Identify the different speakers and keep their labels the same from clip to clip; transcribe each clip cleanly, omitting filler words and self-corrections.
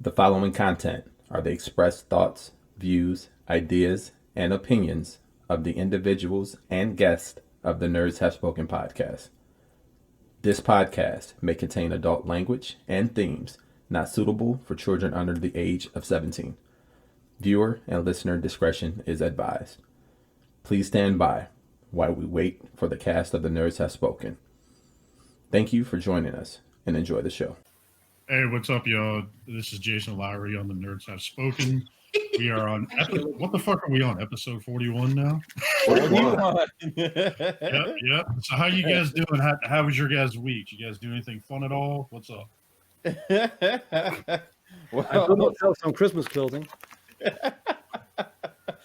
Speaker 1: The following content are the expressed thoughts, views, ideas, and opinions of the individuals and guests of the Nerds Have Spoken podcast. This podcast may contain adult language and themes not suitable for children under the age of 17. Viewer and listener discretion is advised. Please stand by while we wait for the cast of the Nerds Have Spoken. Thank you for joining us and enjoy the show.
Speaker 2: Hey, what's up, y'all? This is Jason Lowery on the Nerds Have Spoken. We are on what the fuck are we on? Episode 41 now?
Speaker 3: 41.
Speaker 2: Yep. So how you guys doing? How was your guys' week? You guys do anything fun at all? What's up?
Speaker 3: Well, I could not sell some Christmas clothing.
Speaker 2: Yeah,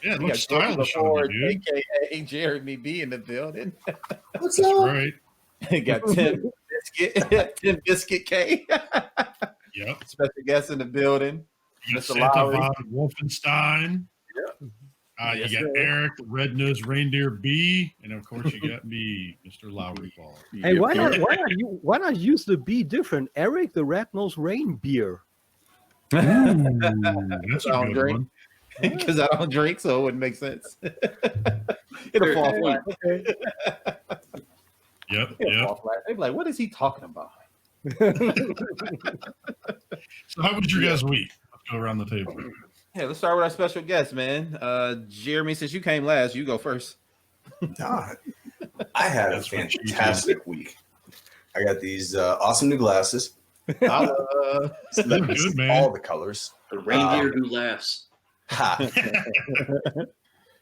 Speaker 2: it looks stylish on you, dude.
Speaker 4: AKA Jeremy B in the building.
Speaker 3: What's
Speaker 2: That's
Speaker 3: up?
Speaker 2: right.
Speaker 4: Got Tim Biscuit K.
Speaker 2: Yep.
Speaker 4: Special guest in the building.
Speaker 2: You got
Speaker 4: Mr.
Speaker 2: Santa
Speaker 4: Lowery.
Speaker 2: Vibe Wolfenstein.
Speaker 4: Yep.
Speaker 2: You got Eric, Red-Nosed Reindeer B, and of course you got me, Mr. Lowery Claus.
Speaker 3: Hey, why not use the B different? Eric, the red-nosed reindeer.
Speaker 2: That's a
Speaker 4: I don't
Speaker 2: good
Speaker 4: drink.
Speaker 2: one.
Speaker 4: Because I don't drink, so it wouldn't make sense. It'll fall flat.
Speaker 3: Okay.
Speaker 2: Yep.
Speaker 4: Fall flat. They'd be like, what is he talking about?
Speaker 2: So how was your guys' week? Let's go around the table.
Speaker 4: Yeah, let's start with our special guest, man. Jeremy, since you came last, you go first.
Speaker 5: Nah, I had a
Speaker 2: That's what you
Speaker 5: fantastic week. I got these awesome new glasses.
Speaker 4: Uh,
Speaker 2: Good, man.
Speaker 5: All the colors.
Speaker 6: The reindeer who laughs.
Speaker 5: Ha.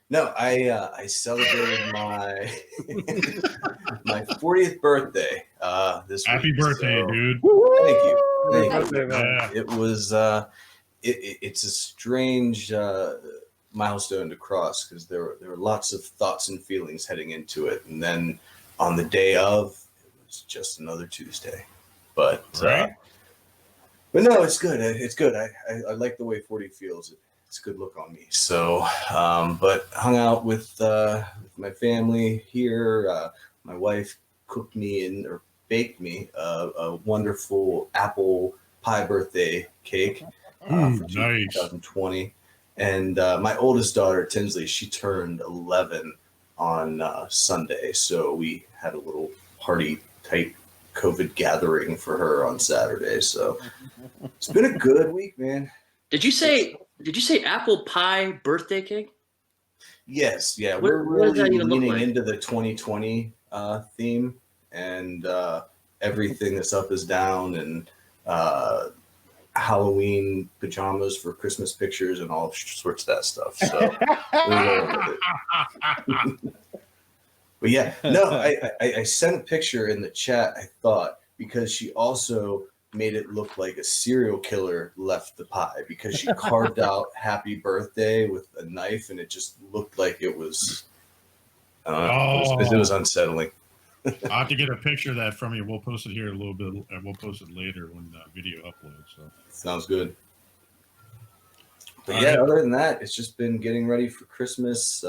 Speaker 5: No, I celebrated my my 40th birthday this
Speaker 2: Happy
Speaker 5: week.
Speaker 2: birthday,
Speaker 5: So,
Speaker 2: dude.
Speaker 5: Thank you. Thank you.
Speaker 2: Yeah.
Speaker 5: It was it's a strange milestone to cross because there were lots of thoughts and feelings heading into it, and then on the day of, it was just another Tuesday. But
Speaker 2: Right.
Speaker 5: but no, it's good. It's good. I like the way 40 feels. It's a good look on me. So, but hung out with my family here. My wife cooked me or baked me a wonderful apple pie birthday cake for
Speaker 2: Nice.
Speaker 5: 2020. And my oldest daughter, Tinsley, she turned 11 on Sunday. So we had a little party type COVID gathering for her on Saturday. So it's been a good week, man.
Speaker 6: Did you say apple pie birthday cake?
Speaker 5: Yes, yeah,
Speaker 6: What-
Speaker 5: we're
Speaker 6: what does that
Speaker 5: really
Speaker 6: even look
Speaker 5: leaning
Speaker 6: like?
Speaker 5: into the 2020 theme, and everything that's up is down, and Halloween pajamas for Christmas pictures and all sorts of that stuff. So we're rolling with it. But yeah, no, I sent a picture in the chat, I thought, because she also made it look like a serial killer left the pie because she carved out happy birthday with a knife, and it just looked like it was it was unsettling.
Speaker 2: I'll have to get a picture of that from you. We'll post it here a little bit, and we'll post it later when the video uploads. So
Speaker 5: Sounds good. But
Speaker 2: All
Speaker 5: yeah,
Speaker 2: right.
Speaker 5: other than that, it's just been getting ready for Christmas.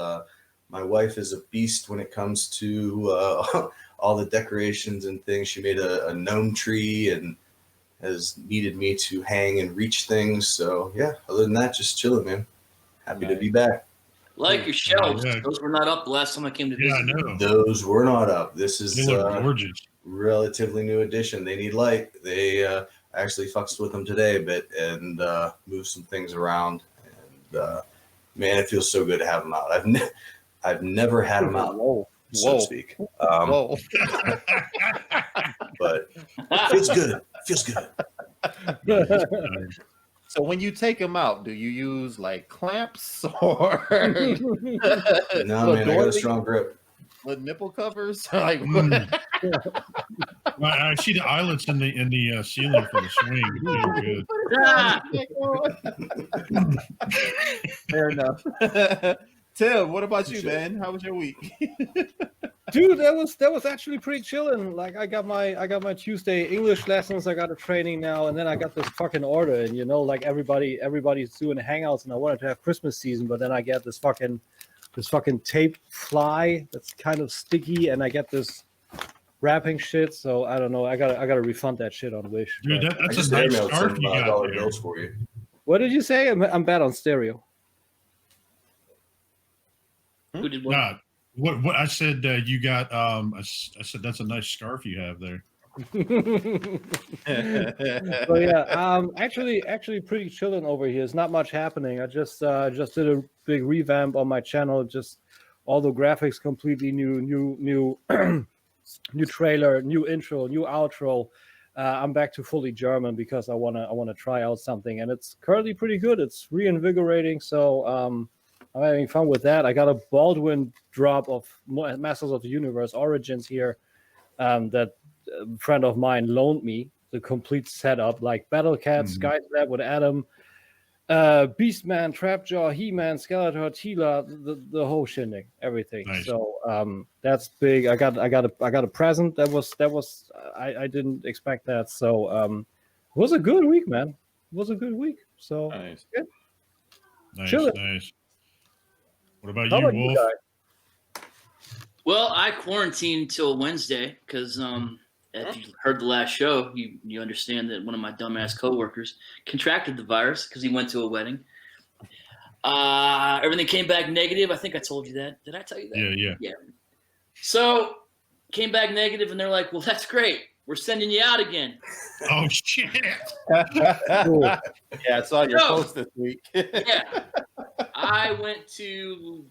Speaker 5: My wife is a beast when it comes to all the decorations and things. She made a gnome tree and has needed me to hang and reach things. So yeah, other than that, just chilling, man. Happy to be back.
Speaker 6: Like your shelves.
Speaker 2: Yeah.
Speaker 6: Those were not up the last time I came to
Speaker 2: yeah, I
Speaker 6: visit.
Speaker 2: know.
Speaker 5: Those were not up. This is
Speaker 2: They look gorgeous.
Speaker 5: relatively new addition. They need light. They actually fucks with them today a bit and moved some things around. And man, it feels so good to have them out. I've never had them out, so to speak.
Speaker 4: whoa.
Speaker 5: But it feels good. Feels good.
Speaker 4: So when you take them out, do you use like clamps or
Speaker 5: No, man, I got a strong grip.
Speaker 4: with nipple covers? Like
Speaker 2: Well, I see the eyelets in the ceiling for the swing. They're good.
Speaker 6: Ah!
Speaker 4: Fair enough. Tim, what about you, man? How was your week?
Speaker 3: Dude, that was actually pretty chilling. Like I got my Tuesday English lessons, I got a training now, and then I got this fucking order, and like everybody's doing hangouts, and I wanted to have Christmas season, but then I get this fucking tape fly that's kind of sticky, and I get this wrapping shit. So I don't know. I gotta refund that shit on Wish.
Speaker 2: Dude,
Speaker 3: but-
Speaker 5: I
Speaker 2: that's
Speaker 5: just
Speaker 2: a nice
Speaker 5: emailed
Speaker 2: scarf
Speaker 5: some
Speaker 2: you got
Speaker 5: dollar
Speaker 2: there.
Speaker 5: bills for you.
Speaker 3: What did you say? I'm bad on stereo.
Speaker 6: Who did what?
Speaker 2: Nah, what I said you got I said that's a nice scarf you have there.
Speaker 3: Well, yeah, actually pretty chilling over here. There's not much happening. I just did a big revamp on my channel. Just all the graphics completely new new trailer, new intro, new outro. I'm back to fully German because I wanna try out something, and it's currently pretty good. It's reinvigorating, so I'm having fun with that. I got a Baldwin drop of Masters of the Universe Origins here, that a friend of mine loaned me the complete setup, like Battle Cat, Sky Slab with Adam, Beastman, Trapjaw, He-Man, Skeletor, Tila, the whole shindig, everything.
Speaker 2: Nice.
Speaker 3: So that's big. I got a present that was I didn't expect that. So it was a good week, man. It was a good week. So
Speaker 4: Nice.
Speaker 3: yeah.
Speaker 2: Nice,
Speaker 3: Chilling.
Speaker 2: nice. What about
Speaker 3: How
Speaker 2: you,
Speaker 3: about you
Speaker 2: Wolf?
Speaker 3: guys?
Speaker 6: Well, I quarantined till Wednesday because if you heard the last show, you understand that one of my dumbass coworkers contracted the virus because he went to a wedding. Everything came back negative. I think I told you that. Did I tell you that? Yeah. So came back negative, and they're like, "Well, that's great. We're sending you out again."
Speaker 2: Oh shit!
Speaker 4: Yeah, I saw your post this week.
Speaker 6: Yeah, I went to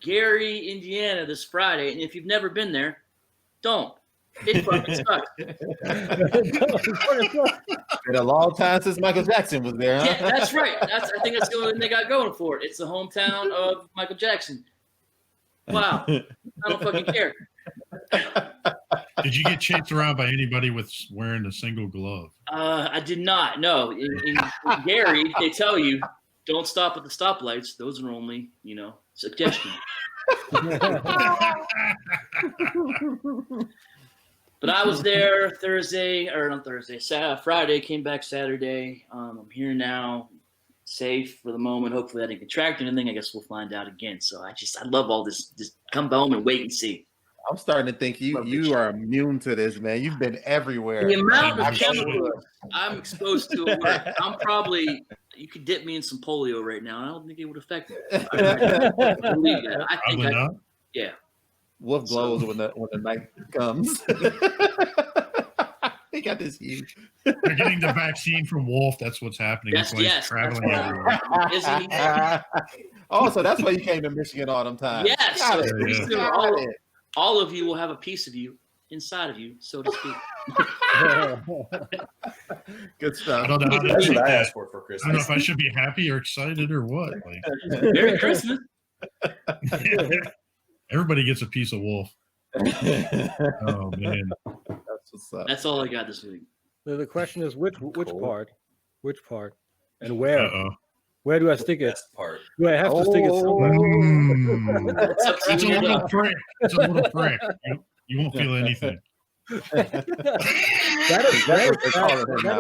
Speaker 6: Gary, Indiana this Friday, and if you've never been there, don't. It fucking sucks.
Speaker 4: Been a long time since Michael Jackson was there, huh?
Speaker 6: Yeah, that's right. I think that's the only thing they got going for it. It's the hometown of Michael Jackson. Wow. I don't fucking care.
Speaker 2: Did you get chased around by anybody with wearing a single glove?
Speaker 6: I did not. No. In Gary, they tell you, don't stop at the stoplights. Those are only, suggestions. But I was there Friday, came back Saturday. I'm here now, safe for the moment. Hopefully I didn't contract anything. I guess we'll find out again. So I love all this. Just come home and wait and see.
Speaker 4: I'm starting to think you are immune to this, man. You've been everywhere.
Speaker 6: The amount of chemicals I'm exposed to at work, you could dip me in some polio right now. I don't think it would affect me. Yeah.
Speaker 4: Wolf glows when the night comes. He got this huge.
Speaker 2: They're getting the vaccine from Wolf. That's what's happening.
Speaker 6: Yes,
Speaker 2: traveling everywhere.
Speaker 4: Oh, so that's why you came to Michigan all them times.
Speaker 6: Yes.
Speaker 4: Got
Speaker 6: So
Speaker 4: it.
Speaker 6: soon, all of you will have a piece of you inside of you, so to speak.
Speaker 4: Good stuff.
Speaker 2: I don't know how to
Speaker 5: That's
Speaker 2: take
Speaker 5: what I
Speaker 2: that.
Speaker 5: asked for
Speaker 2: I don't know
Speaker 5: Christmas.
Speaker 2: if I should be happy or excited or what. Like,
Speaker 6: Merry Christmas.
Speaker 2: everybody gets a piece of Wolf. Oh man,
Speaker 4: That's what's up.
Speaker 6: That's all I got this week.
Speaker 3: The question is which part, and where?
Speaker 2: Uh-oh.
Speaker 3: Where do I stick it?
Speaker 5: Best part.
Speaker 3: Do I have to stick it somewhere?
Speaker 6: That's up to
Speaker 2: It's a
Speaker 6: you.
Speaker 2: little prick. It's a little prick. You won't feel anything.
Speaker 3: That is
Speaker 4: That's
Speaker 3: very
Speaker 4: what they call it now.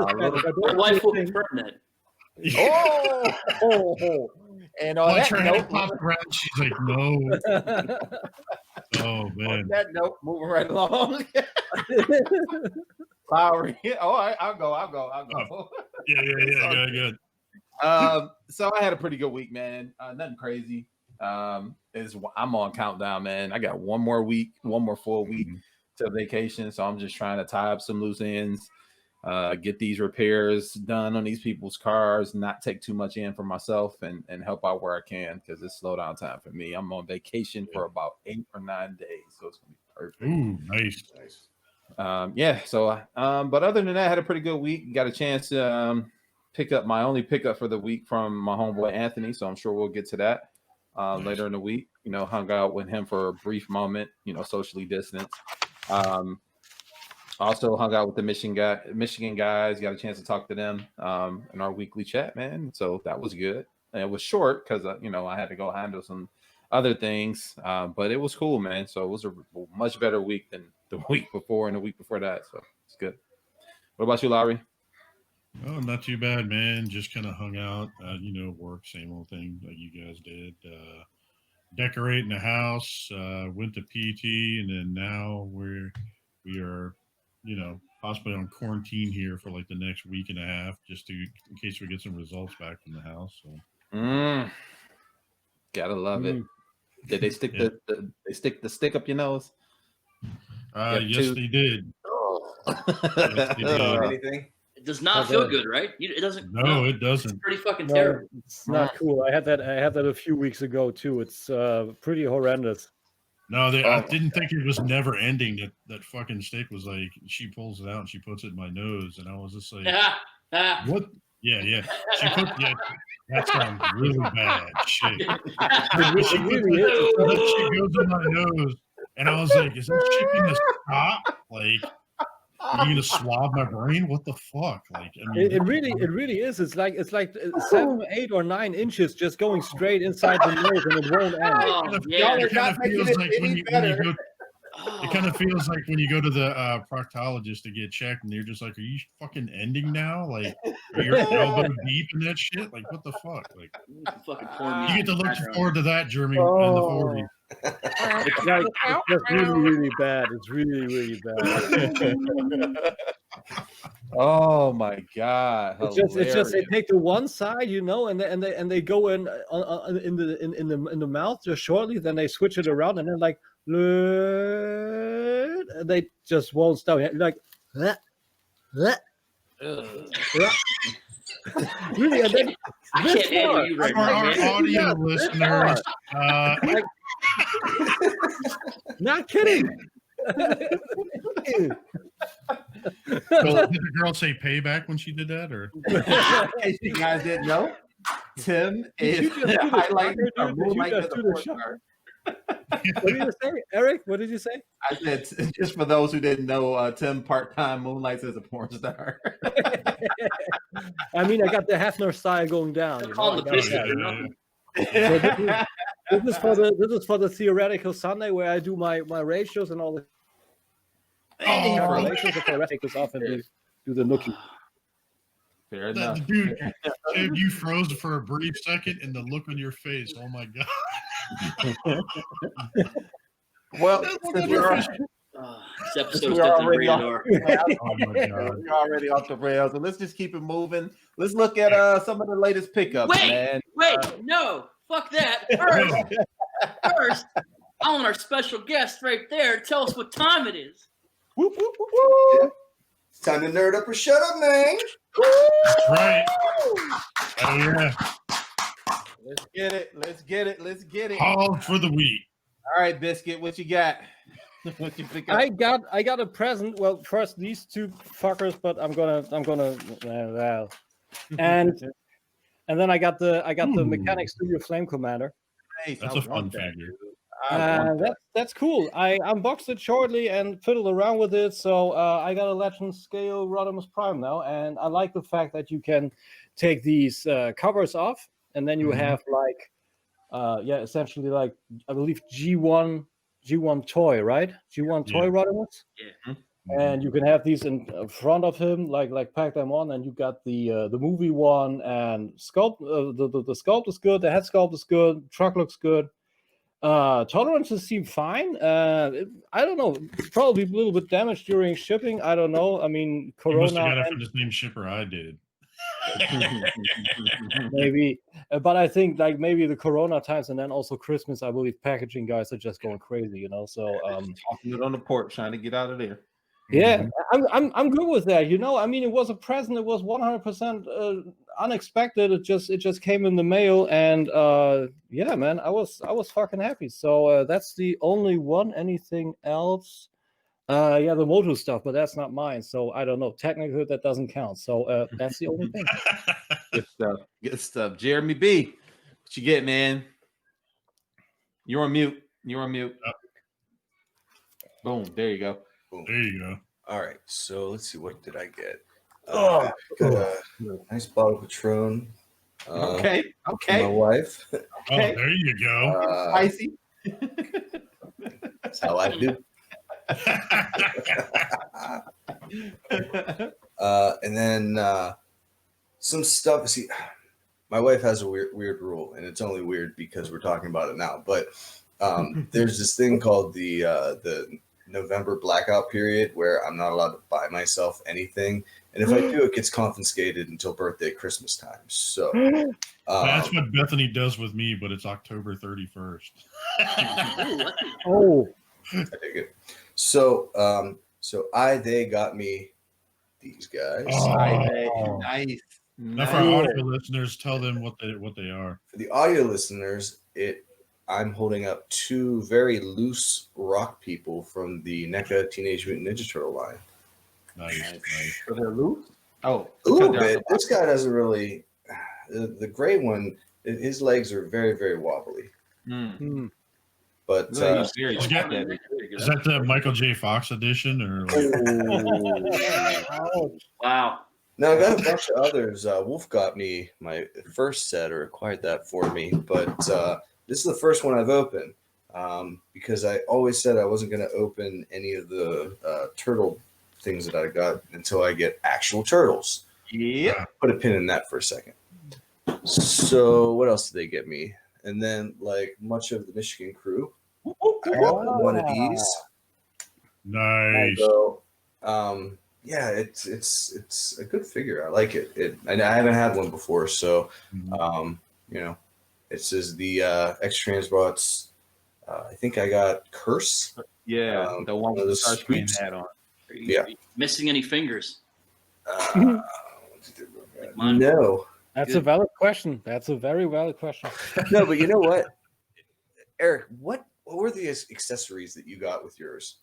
Speaker 6: My wife will confirm that.
Speaker 4: Oh. And on
Speaker 2: Once
Speaker 4: that
Speaker 2: her head
Speaker 4: note,
Speaker 2: popped around, she's like, "No." Oh
Speaker 4: on
Speaker 2: man.
Speaker 4: that note, moving right along. Lowery. Oh, I'll go.
Speaker 2: Yeah. Good.
Speaker 4: So I had a pretty good week, man. Nothing crazy. I'm on countdown, man. I got one more full week to vacation, so I'm just trying to tie up some loose ends, get these repairs done on these people's cars, not take too much in for myself, and help out where I can because it's slow down time for me. I'm on vacation for about 8 or 9 days, so it's gonna be perfect.
Speaker 2: Ooh, nice.
Speaker 4: But other than that, I had a pretty good week. Got a chance to pick up my only pickup for the week from my homeboy Anthony, so I'm sure we'll get to that later in the week. Hung out with him for a brief moment, socially distanced. Also hung out with the Michigan guys, got a chance to talk to them in our weekly chat, man. So that was good. And it was short because I had to go handle some other things, but it was cool, man. So it was a much better week than the week before and the week before that. So it's good. What about you, Lowery?
Speaker 2: Oh, not too bad, man. Just kind of hung out, work, same old thing like you guys did. Decorating the house, went to PT, and then now we are, possibly on quarantine here for like the next week and a half, just in case we get some results back from the house. So.
Speaker 4: Gotta love it. Did they stick the stick up your nose?
Speaker 2: Yes, they did.
Speaker 5: Yes, they did. Anything?
Speaker 6: It does not feel good, right? It doesn't.
Speaker 2: No, it doesn't.
Speaker 6: It's pretty fucking terrible.
Speaker 3: It's not cool. I had that a few weeks ago too. It's pretty horrendous.
Speaker 2: No, I didn't think it was never ending. That fucking steak was like, she pulls it out and she puts it in my nose, and I was just like, what? Yeah. She put that sounds really bad. Shit. She goes in my nose, and I was like, is that shit gonna stop? Like, are you gonna swab my brain? What the fuck? Like, I mean,
Speaker 3: it really is. It's like 7, 8, or 9 inches just going straight inside the nose, and it won't end.
Speaker 2: It kind of feels like when you go. It kind of feels like when you go to the proctologist to get checked, and you're just like, "Are you fucking ending now? Like, are your elbow deep in that shit? Like, what the fuck? Like, you get to look forward to that, Jeremy, in the 40s."
Speaker 3: It's just really bad. It's really bad.
Speaker 4: Oh my god!
Speaker 3: It's just they take the one side, and they go in the mouth just shortly, then they switch it around, and then like they just won't stop. Like really, and then
Speaker 6: I can't handle you right
Speaker 2: for
Speaker 6: now.
Speaker 2: our audio listeners,
Speaker 3: not kidding.
Speaker 2: Well, did the girl say payback when she did that, or?
Speaker 4: In case you guys didn't know, Tim is highlighting a Moonlight as a porn star.
Speaker 3: What did you say, Eric? What did you say?
Speaker 4: I said, just for those who didn't know, Tim part-time moonlights as a porn star.
Speaker 3: I mean, I got the Hefner style going down.
Speaker 6: Call the Biscuit or nothing.
Speaker 3: So this is for the theoretical Sunday where I do my ratios and all the ratios before I take this off and do the nookie.
Speaker 4: Fair enough.
Speaker 2: Dude, you froze for a brief second, and the look on your face. Oh my god.
Speaker 4: Well,
Speaker 6: This episode's definitely radar.
Speaker 2: Oh my god.
Speaker 4: We're already off the rails, so let's just keep it moving. Let's look at some of the latest pickups, man.
Speaker 6: Wait, no, fuck that. First, I want our special guest right there to tell us what time it is.
Speaker 4: Whoop, whoop, whoop, whoop.
Speaker 5: It's time to nerd up or shut up, man.
Speaker 2: That's right. Oh yeah.
Speaker 4: Let's get it. Let's get it. Let's get it.
Speaker 2: All for the week.
Speaker 4: All right, Biscuit, what you got? What you pick up?
Speaker 3: I got a present. Well, first these two fuckers, but I'm gonna and then I got the Mechanic Studio Flame Commander.
Speaker 4: Nice.
Speaker 2: That's a fun figure.
Speaker 3: That's cool. I unboxed it shortly and fiddled around with it. So I got a Legend Scale Rodimus Prime now, and I like the fact that you can take these covers off, and then you have like, essentially like I believe G1 toy, right? G1 toy Rodimus.
Speaker 6: Yeah.
Speaker 3: And you can have these in front of him, like pack them on, and you got the movie one and sculpt. The sculpt is good. The head sculpt is good. Truck looks good. Tolerances seem fine. I don't know. Probably a little bit damaged during shipping. I don't know. I mean,
Speaker 2: You must have
Speaker 3: Corona.
Speaker 2: got it from the same shipper I did.
Speaker 3: Maybe, but I think like maybe the Corona times and then also Christmas. I believe packaging guys are just going crazy, So
Speaker 4: Talking it on the porch, trying to get out of there.
Speaker 3: yeah, I'm good with that. I mean, it was a present. It was 100% unexpected. It just came in the mail, and yeah, man, I was fucking happy. So that's the only one. Anything else? Yeah, the Moto stuff, but that's not mine. So I don't know. Technically, that doesn't count. So that's the only thing.
Speaker 4: Good stuff. Good stuff. Jeremy B, what you get, man? You're on mute. Boom. There you go.
Speaker 2: There you go.
Speaker 5: All right, so let's see. What did I get? Got a nice bottle of Patron.
Speaker 4: Okay.
Speaker 5: For my wife.
Speaker 2: Oh, there you go.
Speaker 4: Spicy.
Speaker 5: That's how I do. And then some stuff. See, my wife has a weird rule, and it's only weird because we're talking about it now. But there's this thing called the November blackout period where I'm not allowed to buy myself anything. And if I do, it gets confiscated until birthday, Christmas time. So
Speaker 2: that's what Bethany does with me, but it's October 31st.
Speaker 3: Oh,
Speaker 5: I dig it. So, they got me these guys.
Speaker 2: Oh.
Speaker 4: Nice.
Speaker 2: Now for our audio listeners, tell them what they are.
Speaker 5: For the audio listeners, I'm holding up two very loose rock people from the NECA Teenage Mutant Ninja Turtle line.
Speaker 2: Nice.
Speaker 4: So they're loose? Oh,
Speaker 5: A little bit. This guy doesn't really. The gray one, his legs are very, very wobbly. But
Speaker 2: Is that the Michael J. Fox edition or?
Speaker 6: Wow.
Speaker 5: No, I got a bunch of others. Wolf got me my first set or acquired that for me, but this is the first one I've opened because I always said I wasn't going to open any of the turtle things that I got until I get actual turtles.
Speaker 4: Yeah.
Speaker 5: Put a pin in that for a second. So what else did they get me? And then like much of the Michigan crew, I got one of these.
Speaker 2: Nice.
Speaker 5: So, yeah, it's a good figure. I like it. And I haven't had one before, so it says the X-Transbots. I think I got Curse.
Speaker 4: Yeah, the one with the Starscream hat on.
Speaker 6: Are you missing any fingers?
Speaker 5: No.
Speaker 3: that's a valid question. That's a very valid question.
Speaker 5: No, but you know what, Eric? What were the accessories that you got with yours?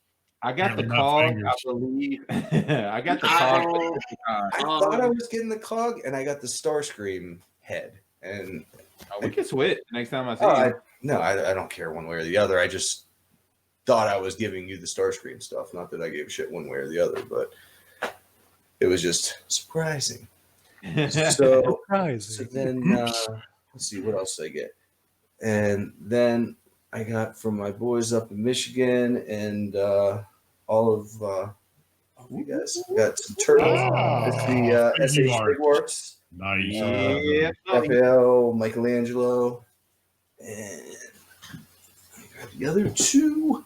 Speaker 4: I got the cog, I believe. I got the cog.
Speaker 5: I thought I was getting the cog, and I got the Starscream head. And
Speaker 4: we can switch next time I see you.
Speaker 5: I don't care one way or the other. I just thought I was giving you the Starscream stuff. Not that I gave a shit one way or the other, but it was just surprising. So then, let's see, what else did I get? And then I got from my boys up in Michigan and all of you guys. Got some turtles. It's the S.H. Bigworks.
Speaker 2: Nice.
Speaker 5: Raphael, Michelangelo, and I got the other two.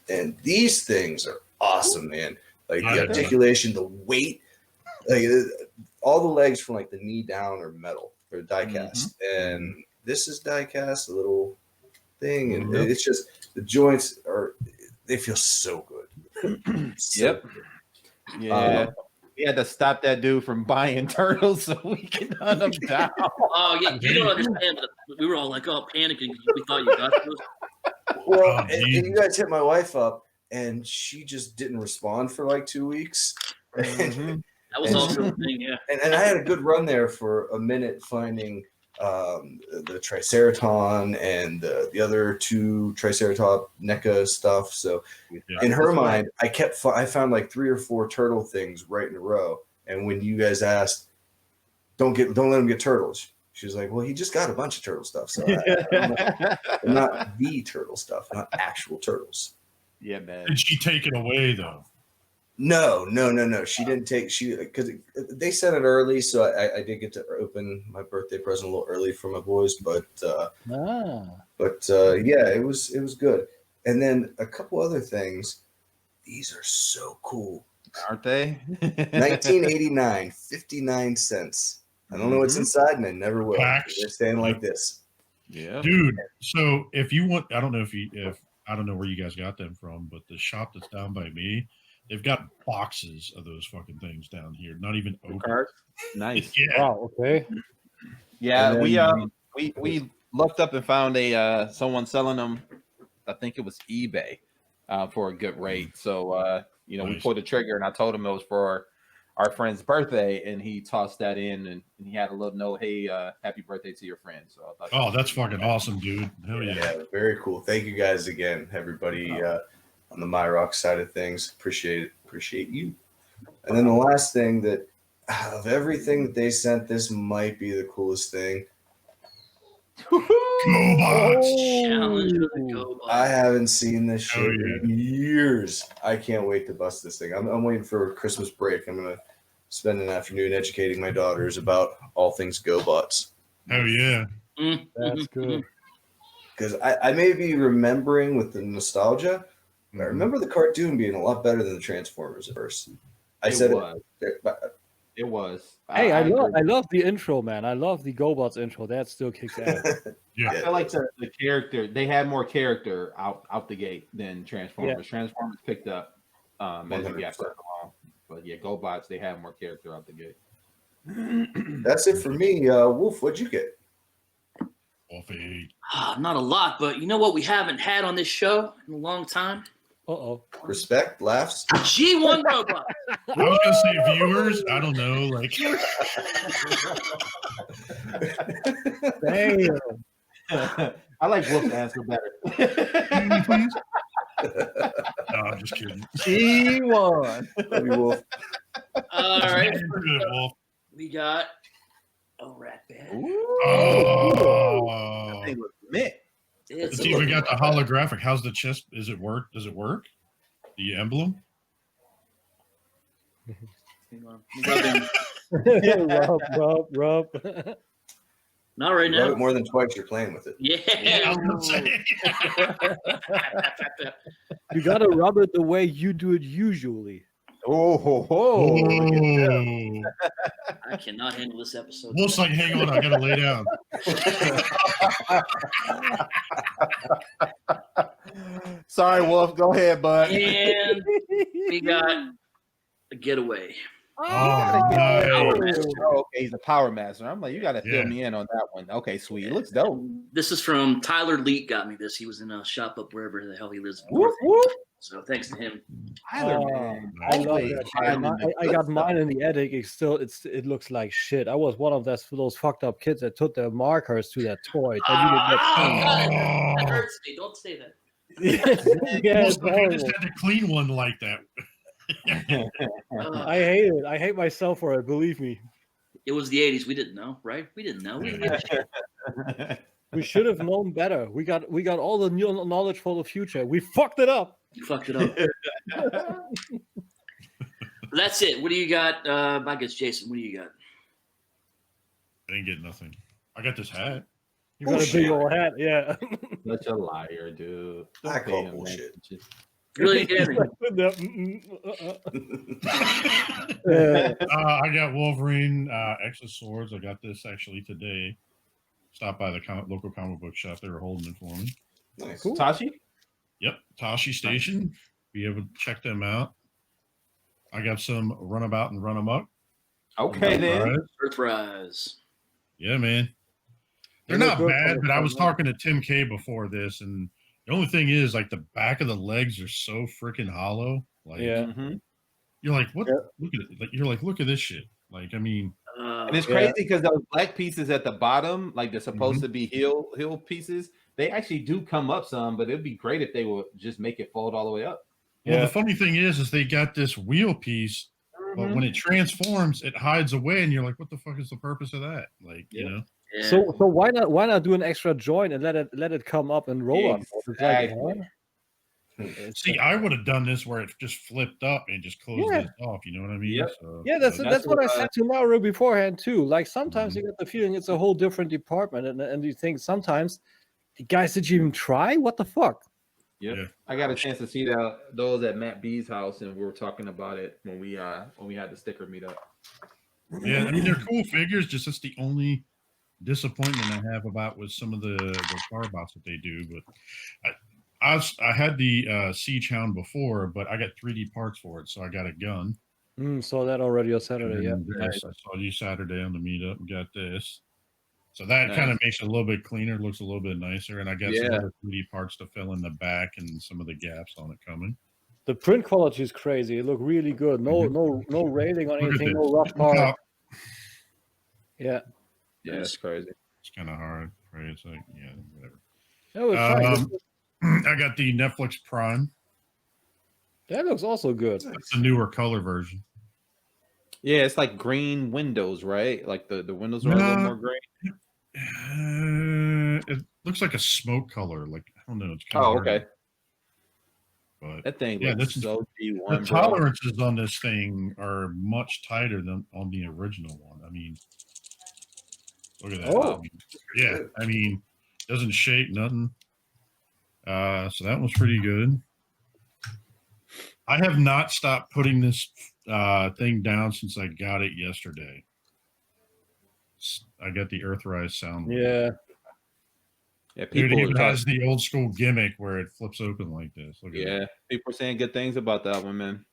Speaker 5: And these things are awesome, man. Like the articulation, the weight, like all the legs from like the knee down are metal or die cast, and this is die cast, a little thing, and it's just the joints they feel so good. Good.
Speaker 4: Yeah. We had to stop that dude from buying turtles so we can hunt them down.
Speaker 6: Oh, yeah, you don't understand. But we were all like, panicking because we thought you got those.
Speaker 5: Well, and you guys hit my wife up, and she just didn't respond for like 2 weeks.
Speaker 6: That was also a thing, yeah.
Speaker 5: And I had a good run there for a minute finding the Triceratops and the other two Triceratops NECA stuff. So in her mind, I found like 3 or 4 turtle things right in a row. And when you guys asked, don't let him get turtles, she was like, well, he just got a bunch of turtle stuff. So not the turtle stuff, not actual turtles.
Speaker 4: Yeah, man.
Speaker 2: Did she take it away though?
Speaker 5: No. She didn't take because they sent it early, so I did get to open my birthday present a little early for my boys, but yeah, it was good. And then a couple other things. These are so cool,
Speaker 4: aren't they?
Speaker 5: 1989, 59 cents. I don't know what's inside, and I never will. They're staying like this.
Speaker 4: Yeah,
Speaker 2: dude. So if you want, I don't know I don't know where you guys got them from, but the shop that's down by me, they've got boxes of those fucking things down here. Not even open.
Speaker 4: Nice.
Speaker 2: Yeah.
Speaker 3: Wow. Okay.
Speaker 4: Yeah, we looked up and found someone selling them. I think it was eBay for a good rate. So we pulled the trigger, and I told him it was for our friend's birthday, and he tossed that in, and he had a little note, "Hey, happy birthday to your friend." So I thought,
Speaker 2: that's fucking awesome, dude. Hell yeah.
Speaker 5: Yeah, very cool. Thank you guys again, everybody on the MyRock side of things. Appreciate you. And then the last thing that of everything that they sent, this might be the coolest thing.
Speaker 2: GoBots.
Speaker 6: Challenge with the GoBots.
Speaker 5: I haven't seen this shit in years. I can't wait to bust this thing. I'm waiting for Christmas break. I'm gonna spend an afternoon educating my daughters about all things GoBots.
Speaker 2: Hell yeah.
Speaker 3: That's good.
Speaker 5: Because I may be remembering with the nostalgia, I remember the cartoon being a lot better than the Transformers at first.
Speaker 4: It was.
Speaker 3: Hey, I love the intro, man. I love the GoBots intro. That still kicks ass.
Speaker 2: Yeah.
Speaker 4: I feel like the character, they had more character out the gate than Transformers.
Speaker 3: Yeah.
Speaker 4: Transformers picked up as we got further along. But yeah, GoBots, they had more character out the gate.
Speaker 5: That's it for me. Wolf, what'd you get?
Speaker 2: Wolfie.
Speaker 6: Not a lot, but you know what we haven't had on this show in a long time?
Speaker 3: Uh-oh.
Speaker 5: Respect, laughs.
Speaker 6: G1 robot.
Speaker 2: I was gonna say viewers. I don't know, like
Speaker 3: Damn.
Speaker 4: I like Wolf's answer better.
Speaker 2: no, I'm just kidding.
Speaker 3: G1.
Speaker 5: Love you, Wolf.
Speaker 6: All right.
Speaker 2: Good, Wolf.
Speaker 6: We got a rat bag.
Speaker 2: Oh.
Speaker 4: They look mint.
Speaker 6: It's
Speaker 2: Let's see, we got the holographic. How's the chest? Does it work? Does it work? The emblem?
Speaker 3: Rub.
Speaker 6: Not right
Speaker 5: Love
Speaker 6: now.
Speaker 5: it more than twice you're playing with it.
Speaker 6: Yeah.
Speaker 2: I was gonna say.
Speaker 3: You gotta rub it the way you do it usually.
Speaker 2: Oh.
Speaker 6: I cannot handle this episode.
Speaker 2: Wolf's like, hang on, I gotta lay down.
Speaker 4: Sorry, Wolf. Go ahead, bud.
Speaker 6: And we got a getaway.
Speaker 2: Oh, nice.
Speaker 4: Oh, okay, he's a power master. I'm like, you got to fill me in on that one. Okay, sweet. It looks dope.
Speaker 6: This is from Tyler Leet. Got me this. He was in a shop up wherever the hell he lives.
Speaker 3: Whoop, whoop.
Speaker 6: So thanks to him.
Speaker 4: Tyler, man.
Speaker 3: I love
Speaker 4: Always
Speaker 3: that.
Speaker 4: finding
Speaker 3: I got mine in the attic. It looks like shit. I was one of those fucked up kids that took their markers to that toy.
Speaker 6: That hurts me. Don't say that.
Speaker 3: Yeah,
Speaker 2: Wolf's like, I just had to clean one like that.
Speaker 3: I hate it. I hate myself for it. Believe me.
Speaker 6: It was the 80s. We didn't know, right? We didn't know. We didn't give a shit.
Speaker 3: We should have known better. We got all the new knowledge for the future. We fucked it up.
Speaker 6: You fucked it up. That's it. What do you got? I guess Jason. What do you got?
Speaker 2: I didn't get nothing. I got this hat.
Speaker 3: You got a big old hat, yeah.
Speaker 4: Such a liar, dude. Don't
Speaker 5: I
Speaker 4: pay
Speaker 5: call
Speaker 4: him
Speaker 5: bullshit.
Speaker 4: attention.
Speaker 6: Really? Yeah.
Speaker 2: I got Wolverine X of Swords. I got this actually today. Stopped by the local comic book shop. They were holding it for me.
Speaker 5: Nice.
Speaker 3: Cool.
Speaker 4: Tashi?
Speaker 2: Yep, Tashi Station. Be able to check them out. I got some Runabout and Run Amok.
Speaker 4: Okay, then.
Speaker 6: Surprise.
Speaker 2: Yeah, man. They're
Speaker 3: They
Speaker 2: not
Speaker 3: look good
Speaker 2: bad,
Speaker 3: for
Speaker 2: but I
Speaker 3: the
Speaker 2: was
Speaker 3: front,
Speaker 2: talking to Tim K before this, and the only thing is, like, the back of the legs are so freaking hollow. Like,
Speaker 3: Yeah.
Speaker 4: Mhm.
Speaker 2: you're like, what?
Speaker 3: Yeah.
Speaker 2: Look at it. Like, you're like, look at this shit. Like, I mean,
Speaker 4: And it's
Speaker 3: Yeah.
Speaker 4: crazy because those black pieces at the bottom, like they're supposed to be heel pieces, they actually do come up some, but it'd be great if they would just make it fold all the way up.
Speaker 2: well,
Speaker 3: Yeah.
Speaker 2: the funny thing is they got this wheel piece, but when it transforms, it hides away, and you're like, what the fuck is the purpose of that? Like, you know?
Speaker 6: Yeah.
Speaker 3: So why not do an extra joint and let it come up and roll on? It's like,
Speaker 4: Exactly.
Speaker 2: See, I would have done this where it just flipped up and just closed
Speaker 3: Yeah.
Speaker 2: it off. You know what I mean?
Speaker 4: Yep.
Speaker 2: So,
Speaker 3: yeah, that's
Speaker 4: That's
Speaker 3: what I
Speaker 4: what,
Speaker 3: said to Laura beforehand too. Like sometimes you get the feeling it's a whole different department, and you think sometimes, guys, did you even try? What the fuck?
Speaker 4: Yep.
Speaker 2: Yeah.
Speaker 4: I got a chance to see those at Matt B's house, and we were talking about it when we had the sticker meetup.
Speaker 2: yeah, I mean, they're cool figures. Just that's the only disappointment I have about with some of the car bots that they do. But I had the Siege Hound before, but I got 3D parts for it, so I got a gun.
Speaker 3: Saw that already on Saturday. Yeah.
Speaker 2: And I saw you Saturday on the meetup and got this. So that
Speaker 4: Nice.
Speaker 2: kind of makes it a little bit cleaner, looks a little bit nicer, and I got some
Speaker 4: Yeah.
Speaker 2: other 3D parts to fill in the back and some of the gaps on it coming.
Speaker 3: The print quality is crazy. It looked really good. No railing on
Speaker 2: Look at
Speaker 3: anything.
Speaker 2: this.
Speaker 3: No rough part. Yeah.
Speaker 4: Yeah, that's crazy.
Speaker 2: It's kind of hard, right? It's like, yeah, whatever.
Speaker 3: Oh, it's fine.
Speaker 2: I got the Netflix Prime.
Speaker 3: That looks also good.
Speaker 2: That's the newer color version.
Speaker 4: Yeah, it's like green windows, right? Like the windows are a little
Speaker 2: No.
Speaker 4: more green.
Speaker 2: It looks like a smoke color. Like, I don't know. It's kind of
Speaker 4: Oh, okay.
Speaker 2: But
Speaker 4: That thing
Speaker 2: Yeah,
Speaker 4: looks
Speaker 2: this is-
Speaker 4: so
Speaker 2: the
Speaker 4: G1, bro.
Speaker 2: tolerances on this thing are much tighter than on the original one. I mean, look at that.
Speaker 3: Oh.
Speaker 2: I mean, yeah, I mean, doesn't shake nothing. So that was pretty good. I have not stopped putting this thing down since I got it yesterday. I got the Earthrise sound.
Speaker 3: Yeah.
Speaker 1: Yeah,
Speaker 2: Dude,
Speaker 1: people
Speaker 2: it even has the old school gimmick where it flips open like this. Look at that.
Speaker 1: people are saying good things about that one, man.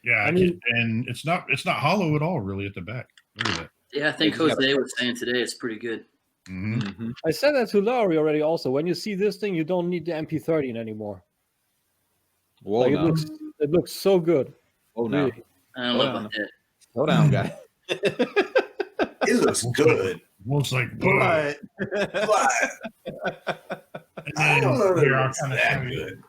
Speaker 2: Yeah,
Speaker 3: I mean,
Speaker 2: and it's not hollow at all, really, at the back. Look at that.
Speaker 6: Yeah, I think Jose was saying today it's pretty good.
Speaker 2: Mm-hmm.
Speaker 3: I said that to Lowery already. Also, when you see this thing, you don't need the MP13 anymore.
Speaker 1: Whoa,
Speaker 3: Like,
Speaker 1: now.
Speaker 3: it looks so good.
Speaker 1: Whoa, now.
Speaker 3: Really.
Speaker 6: I don't know about that.
Speaker 1: Slow down, guy.
Speaker 5: It looks good.
Speaker 2: Looks like
Speaker 5: But I don't know that it looks that good.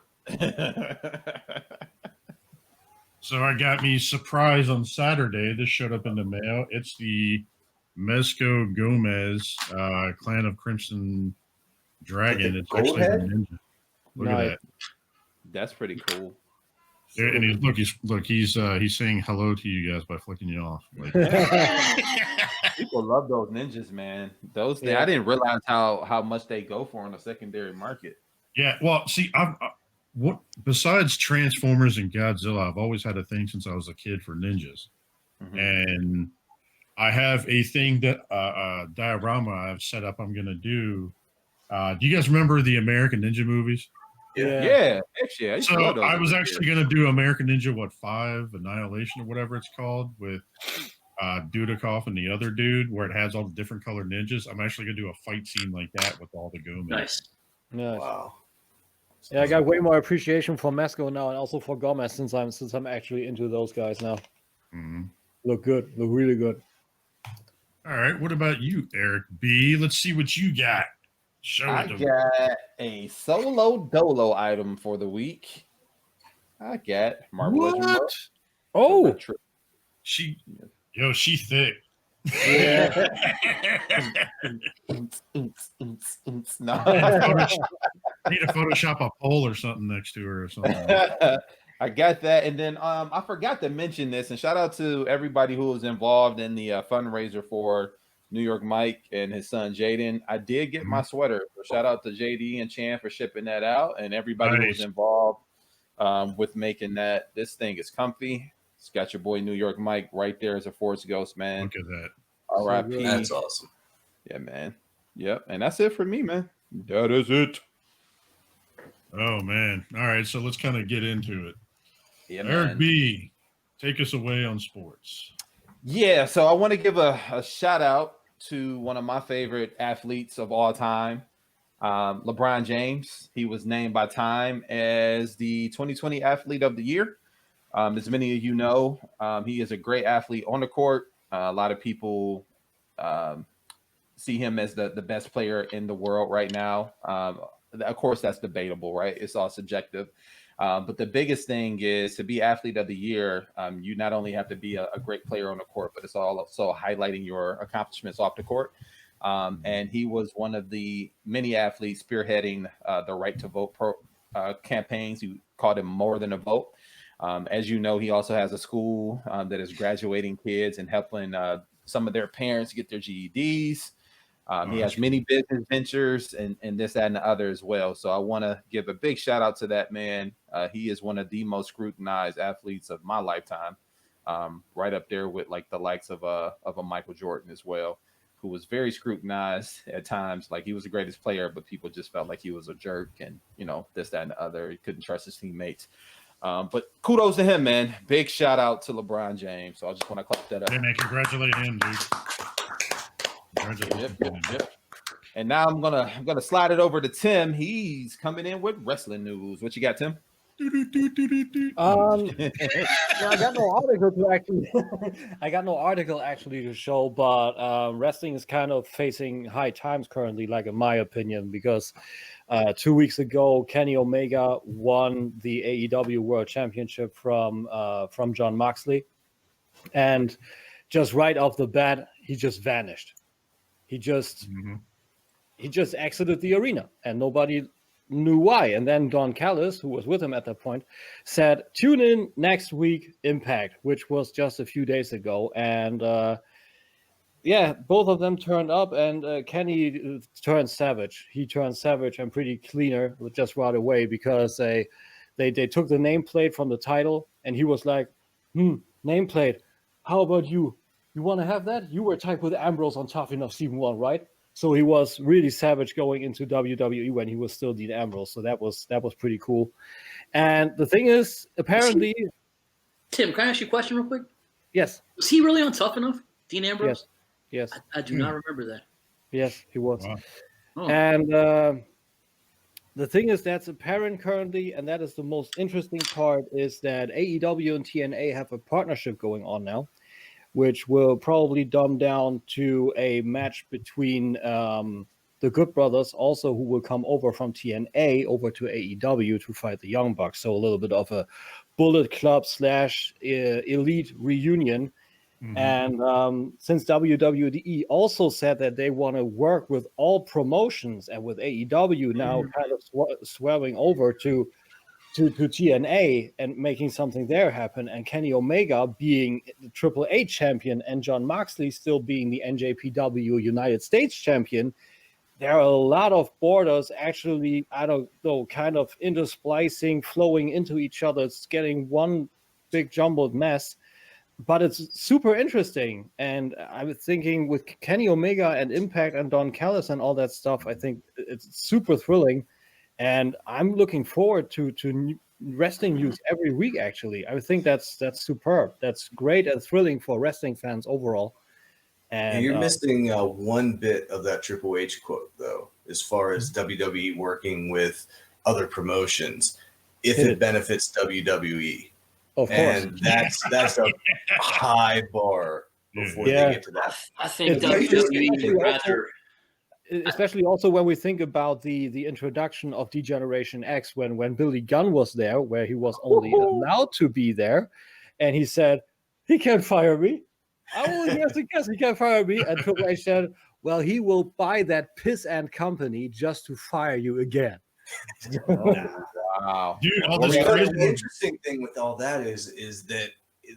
Speaker 2: So I got me surprise on Saturday. This showed up in the mail. It's the Mezco Gomez Clan of Crimson Dragon. It's actually a ninja. Look at that.
Speaker 1: That's pretty cool.
Speaker 2: And he's saying hello to you guys by flicking you off. Like,
Speaker 1: People love those ninjas, man. I didn't realize how much they go for on the secondary market.
Speaker 2: yeah, well, see, what besides Transformers and Godzilla, I've always had a thing since I was a kid for ninjas, and I have a thing that diorama I've set up. I'm gonna do. Do you guys remember the American Ninja movies?
Speaker 1: Yeah. Actually,
Speaker 2: So I was actually going to do American Ninja 5 Annihilation or whatever it's called with Dudikoff and the other dude, where it has all the different colored ninjas. I'm actually going to do a fight scene like that with all the Gomez.
Speaker 6: Nice.
Speaker 5: Wow.
Speaker 3: Yeah, I got way more appreciation for Mezco now, and also for Gomez since I'm actually into those guys now.
Speaker 2: Mm-hmm.
Speaker 3: Look really good.
Speaker 2: All right, what about you, Eric B? Let's see what you got.
Speaker 1: I got a solo dolo item for the week. I got Marvel Legends.
Speaker 2: What?
Speaker 3: Oh,
Speaker 2: She thick.
Speaker 3: yeah.
Speaker 1: No.
Speaker 2: I need to Photoshop a pole or something next to her or something.
Speaker 1: I got that, and then I forgot to mention this, and shout out to everybody who was involved in the fundraiser for New York Mike and his son Jaden. I did get my sweater. So shout out to JD and Chan for shipping that out, and everybody who was involved with making that. This thing is comfy. It's got your boy New York Mike right there as a Force Ghost, man.
Speaker 2: Look at that.
Speaker 1: R.I.P.
Speaker 5: That's awesome.
Speaker 1: Yeah, man. Yep, and that's it for me, man. That is it.
Speaker 2: Oh man. All right, so let's kind of get into it.
Speaker 1: Yeah,
Speaker 2: Eric
Speaker 1: man.
Speaker 2: B, take us away on sports.
Speaker 1: Yeah, so I want to give a shout out to one of my favorite athletes of all time, LeBron James. He was named by Time as the 2020 Athlete of the Year. As many of you know, he is a great athlete on the court. A lot of people see him as the best player in the world right now. Of course, that's debatable, right? It's all subjective. But the biggest thing is to be Athlete of the Year. You not only have to be a great player on the court, but it's also highlighting your accomplishments off the court. And he was one of the many athletes spearheading the Right to Vote campaigns. He called him More Than a Vote. As you know, he also has a school that is graduating kids and helping some of their parents get their GEDs. He has many business ventures and this, that, and the other as well. So I want to give a big shout out to that man. He is one of the most scrutinized athletes of my lifetime, right up there with like the likes of a Michael Jordan as well, who was very scrutinized at times. Like he was the greatest player, but people just felt like he was a jerk and, you know, this, that, and the other. He couldn't trust his teammates. But kudos to him, man. Big shout out to LeBron James. So I just want to clap that up.
Speaker 2: Hey, man, congratulate him, dude.
Speaker 1: Yep. And now I'm gonna slide it over to Tim. He's coming in with wrestling news. What you got, Tim?
Speaker 3: I got no article to actually. I got no article actually to show, but wrestling is kind of facing high times currently, like in my opinion, because 2 weeks ago Kenny Omega won the AEW World Championship from Jon Moxley, and just right off the bat he just vanished. He just exited the arena, and nobody knew why. And then Don Callis, who was with him at that point, said, "Tune in next week, Impact," which was just a few days ago. And both of them turned up, and Kenny turned savage. He turned savage and pretty cleaner just right away because a They took the nameplate from the title, and he was like, nameplate, how about you? You want to have that? You were tagged with Ambrose on Tough Enough Season 1, right? So he was really savage going into WWE when he was still Dean Ambrose. So that was pretty cool. And the thing is, apparently...
Speaker 6: Tim, can I ask you a question real quick?
Speaker 3: Yes.
Speaker 6: Was he really on Tough Enough, Dean Ambrose?
Speaker 3: Yes.
Speaker 6: I do not remember that.
Speaker 3: Yes, he was.
Speaker 2: Wow.
Speaker 6: Oh.
Speaker 3: And the thing is that's apparent currently, and that is the most interesting part, is that AEW and TNA have a partnership going on now, which will probably dumb down to a match between the Good Brothers, also who will come over from TNA over to AEW to fight the Young Bucks. So a little bit of a Bullet Club / Elite reunion.
Speaker 2: Mhm.
Speaker 3: And since WWE also said that they want to work with all promotions, and with AEW now kind of swerving over to TNA and making something there happen, and Kenny Omega being the Triple H champion and Jon Moxley still being the NJPW United States champion, there are a lot of borders actually, I don't know, kind of intersplicing, flowing into each other. It's getting one big jumbled mess. But it's super interesting, and I was thinking with Kenny Omega and Impact and Don Callis and all that stuff, I think it's super thrilling, and I'm looking forward to wrestling news every week. Actually, I think that's superb. That's great and thrilling for wrestling fans overall. And
Speaker 5: you're missing one bit of that Triple H quote, though, as far as WWE working with other promotions, if it benefits WWE.
Speaker 3: Of course.
Speaker 5: And that's a high bar before they get to that.
Speaker 6: I think WWE would rather...
Speaker 3: Especially also when we think about the introduction of D-Generation X, when Billy Gunn was there, where he was only allowed to be there, and he said, he can't fire me. I will guess he can't fire me. And Triple H said, well, he will buy that piss and company just to fire you again.
Speaker 4: Wow.
Speaker 2: Dude, all
Speaker 5: Well,
Speaker 2: this
Speaker 5: the
Speaker 2: crazy.
Speaker 5: interesting thing with all that is that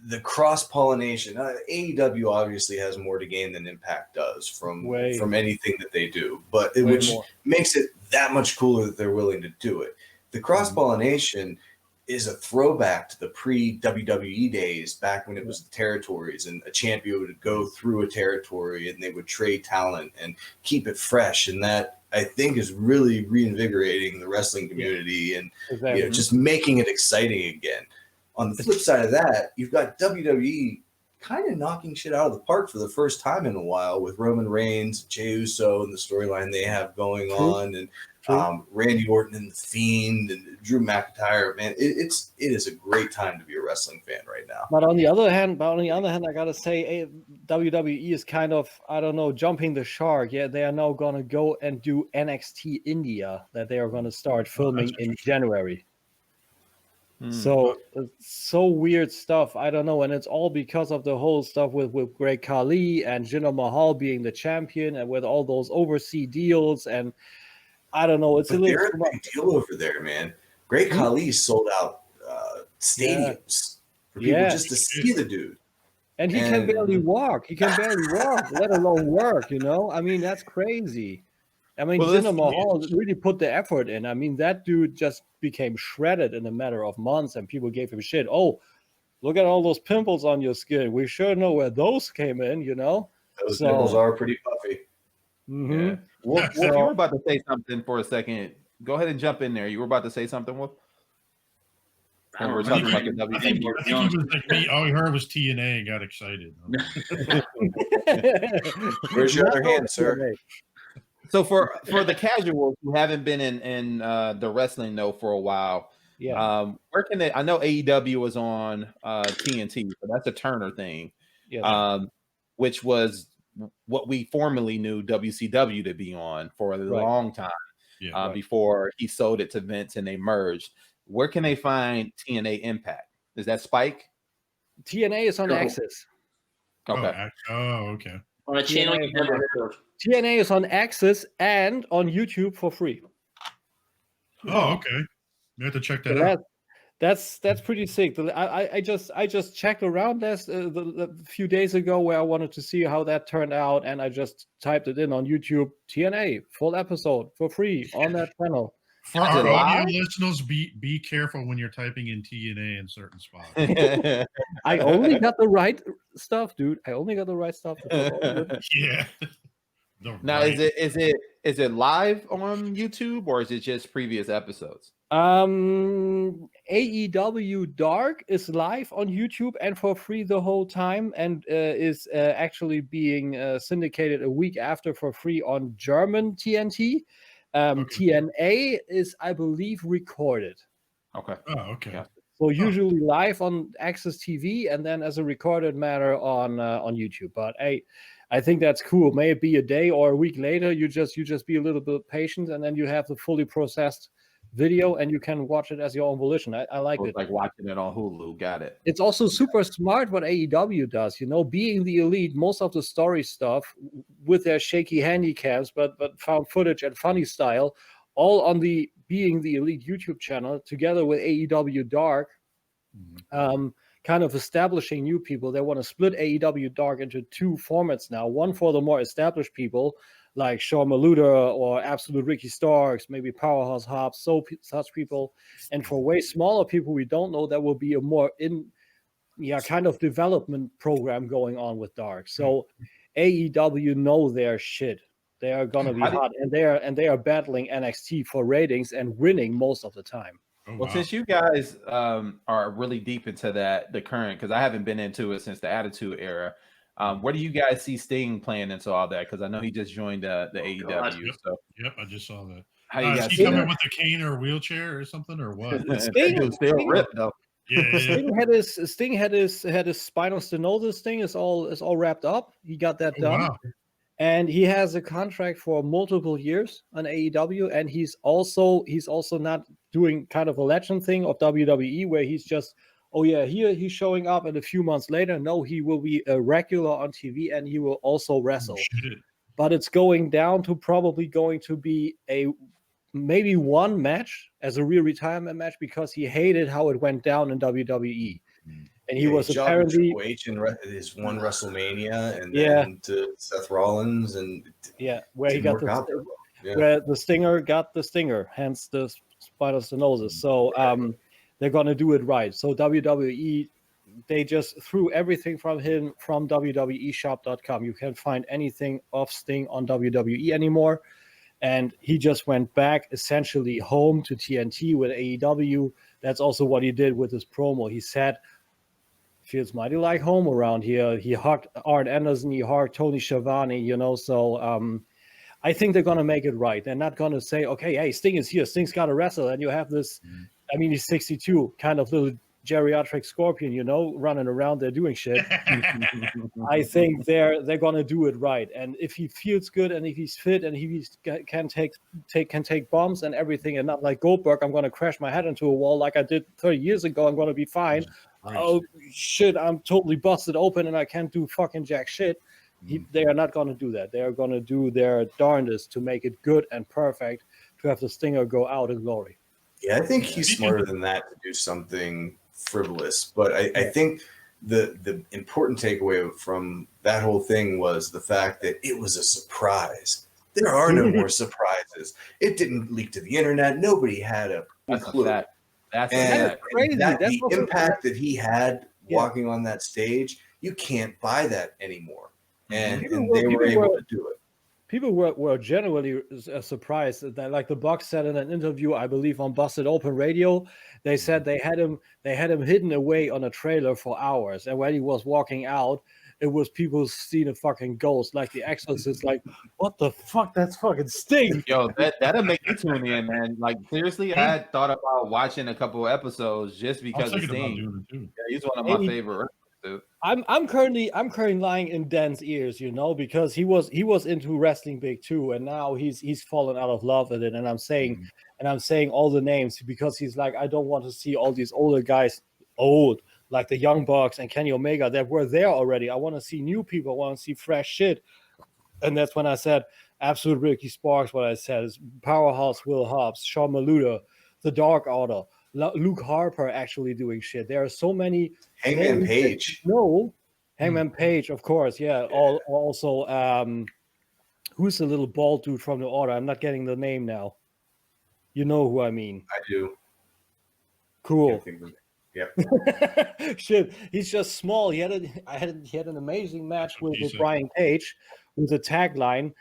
Speaker 5: the cross-pollination, AEW obviously has more to gain than Impact does from anything that they do, but which makes it that much cooler that they're willing to do it. The cross-pollination is a throwback to the pre-WWE days, back when it was the territories, and a champion would go through a territory and they would trade talent and keep it fresh, and that, I think, is really reinvigorating the wrestling community and just making it exciting again. On the flip side of that, you've got WWE kind of knocking shit out of the park for the first time in a while with Roman Reigns, Jey Uso, and the storyline they have going on, and Randy Orton and The Fiend and Drew McIntyre. Man, it is a great time to be a wrestling fan right now.
Speaker 3: But on the other hand, I gotta say, WWE is kind of, I don't know, jumping the shark. Yeah, they are now gonna go and do NXT India, that they are gonna start filming in January. So weird stuff. I don't know, and it's all because of the whole stuff with Great Khali and Jinder Mahal being the champion, and with all those overseas deals, and I don't know. It's a little
Speaker 5: big deal over there, man. Great Khali sold out stadiums for people just to see the dude.
Speaker 3: And he can barely walk. Let alone work, you know? I mean, that's crazy. I mean, Jinder Mahal really put the effort in. I mean, that dude just became shredded in a matter of months, and people gave him shit. Oh, look at all those pimples on your skin. We sure know where those came in, you know?
Speaker 5: Those pimples are pretty puffy.
Speaker 3: Mm-hmm.
Speaker 4: Yeah. Wolf, you were about to say something for a second. Go ahead and jump in there. You were about to say something, Wolf? And we're talking about the WWE.
Speaker 2: All he heard was TNA and got excited.
Speaker 5: Where's your other hand, sir?
Speaker 4: So for the casuals who haven't been in the wrestling though for a while, where can they? I know AEW was on TNT, so that's a Turner thing, which was what we formerly knew WCW to be on for a long time before he sold it to Vince and they merged. Where can they find TNA Impact? Is that Spike?
Speaker 3: TNA is on Access.
Speaker 4: Okay.
Speaker 2: Okay.
Speaker 6: On a channel you've never heard of.
Speaker 3: TNA is on Access and on YouTube for free.
Speaker 2: Oh, okay. You have to check that out.
Speaker 3: That's pretty sick. I just checked around this a few days ago where I wanted to see how that turned out, and I just typed it in on YouTube. TNA full episode for free on that channel.
Speaker 2: For our audio listeners, be careful when you're typing in TNA in certain spots.
Speaker 3: I only got the right stuff, dude. I only got the right stuff.
Speaker 2: Yeah.
Speaker 4: Now, is it live on YouTube or is it just previous episodes?
Speaker 3: AEW Dark is live on YouTube and for free the whole time, and is actually being syndicated a week after for free on German TNT. TNA is, I believe, recorded.
Speaker 4: Okay.
Speaker 2: Oh, okay.
Speaker 4: Yeah.
Speaker 3: So usually live on Access TV and then as a recorded matter on YouTube. But I think that's cool. May it be a day or a week later. You just be a little bit patient, and then you have the fully processed video, and you can watch it as your own volition. I like it.
Speaker 4: Like watching it on Hulu. Got it.
Speaker 3: It's also super smart what AEW does. Being the elite, most of the story stuff with their shaky handicaps, but found footage and funny style, all on the Being the Elite YouTube channel, together with AEW Dark. Kind of establishing new people. They want to split AEW Dark into two formats now. One for the more established people, like Shawn Maluda or Absolute Ricky Starks, maybe Powerhouse Hobbs, such people. And for way smaller people we don't know, there will be a more kind of development program going on with Dark. So AEW know their shit. They are gonna be hot, and they are battling NXT for ratings and winning most of the time.
Speaker 4: Well, since you guys are really deep into the current, because I haven't been into it since the Attitude Era, where do you guys see Sting playing into all that? Because I know he just joined the AEW.
Speaker 2: Yep, I just saw that.
Speaker 4: How you guys
Speaker 2: is he coming with a cane or a wheelchair or something, or what?
Speaker 3: Sting
Speaker 4: still ripped though.
Speaker 2: Yeah.
Speaker 3: Sting had his spinal stenosis thing is all wrapped up. He got that done.
Speaker 2: Wow.
Speaker 3: And he has a contract for multiple years on AEW, and he's also not doing kind of a legend thing of WWE where he's just, here he's showing up, and a few months later, no, he will be a regular on TV and he will also wrestle. But it's going down to probably going to be maybe one match as a real retirement match, because he hated how it went down in WWE. And he was apparently
Speaker 5: Triple H in his one WrestleMania, and then to Seth Rollins, and
Speaker 3: where he got where the Stinger got the stinger, hence the spinal stenosis. So they're gonna do it right. So WWE, they just threw everything from him from WWEshop.com. You can't find anything of Sting on WWE anymore, and he just went back essentially home to TNT with AEW. That's also what he did with his promo. He said, feels mighty like home around here. He hugged Arn Anderson, he hugged Tony Schiavone, so I think they're going to make it right. They're not going to say, okay, hey, Sting is here, Sting's got to wrestle, and you have this, he's 62, kind of little geriatric scorpion, running around there doing shit. I think they're going to do it right. And if he feels good, and if he's fit, and he can take bombs and everything, and not like Goldberg, I'm going to crash my head into a wall like I did 30 years ago, I'm going to be fine. Oh shit, I'm totally busted open and I can't do fucking jack shit. They are not going to do that. They are going to do their darndest to make it good and perfect, to have the Stinger go out in glory.
Speaker 5: Yeah, I think he's smarter than that to do something frivolous. But I think the important takeaway from that whole thing was the fact that it was a surprise. There are no more surprises. It didn't leak to the internet. Nobody had a clue.
Speaker 4: That's
Speaker 3: crazy.
Speaker 5: The impact that he had walking on that stage, you can't buy that anymore. And they were able to do it.
Speaker 3: People were generally surprised that, like the Bucks said in an interview, I believe on Busted Open Radio, they said they had him hidden away on a trailer for hours, and when he was walking out, it was people seeing a fucking ghost, like the Exorcist. Like, what the fuck? That's fucking Sting.
Speaker 4: Yo, that'll make you tune in, man. Like, seriously, I had thought about watching a couple of episodes just because of Sting. Yeah, he's one of my favorite. Dude.
Speaker 3: I'm currently lying in Dan's ears, because he was into wrestling big too, and now he's fallen out of love with it. And I'm saying all the names because he's like, I don't want to see all these older guys like the Young Bucks and Kenny Omega that were there already. I want to see new people. I want to see fresh shit. And that's when I said Absolute Ricky Sparks. What I said is Powerhouse Will Hobbs, Shawn Maluda, The Dark Order, Luke Harper actually doing shit. There are so many.
Speaker 5: Hangman Page.
Speaker 3: No, Hangman Page, of course. Yeah. Also, who's the little bald dude from the Order? I'm not getting the name now. You know who I mean?
Speaker 5: I do.
Speaker 3: Cool.
Speaker 5: Yep.
Speaker 3: Shit, he's just small. He had an amazing match with Brian Cage with a tagline.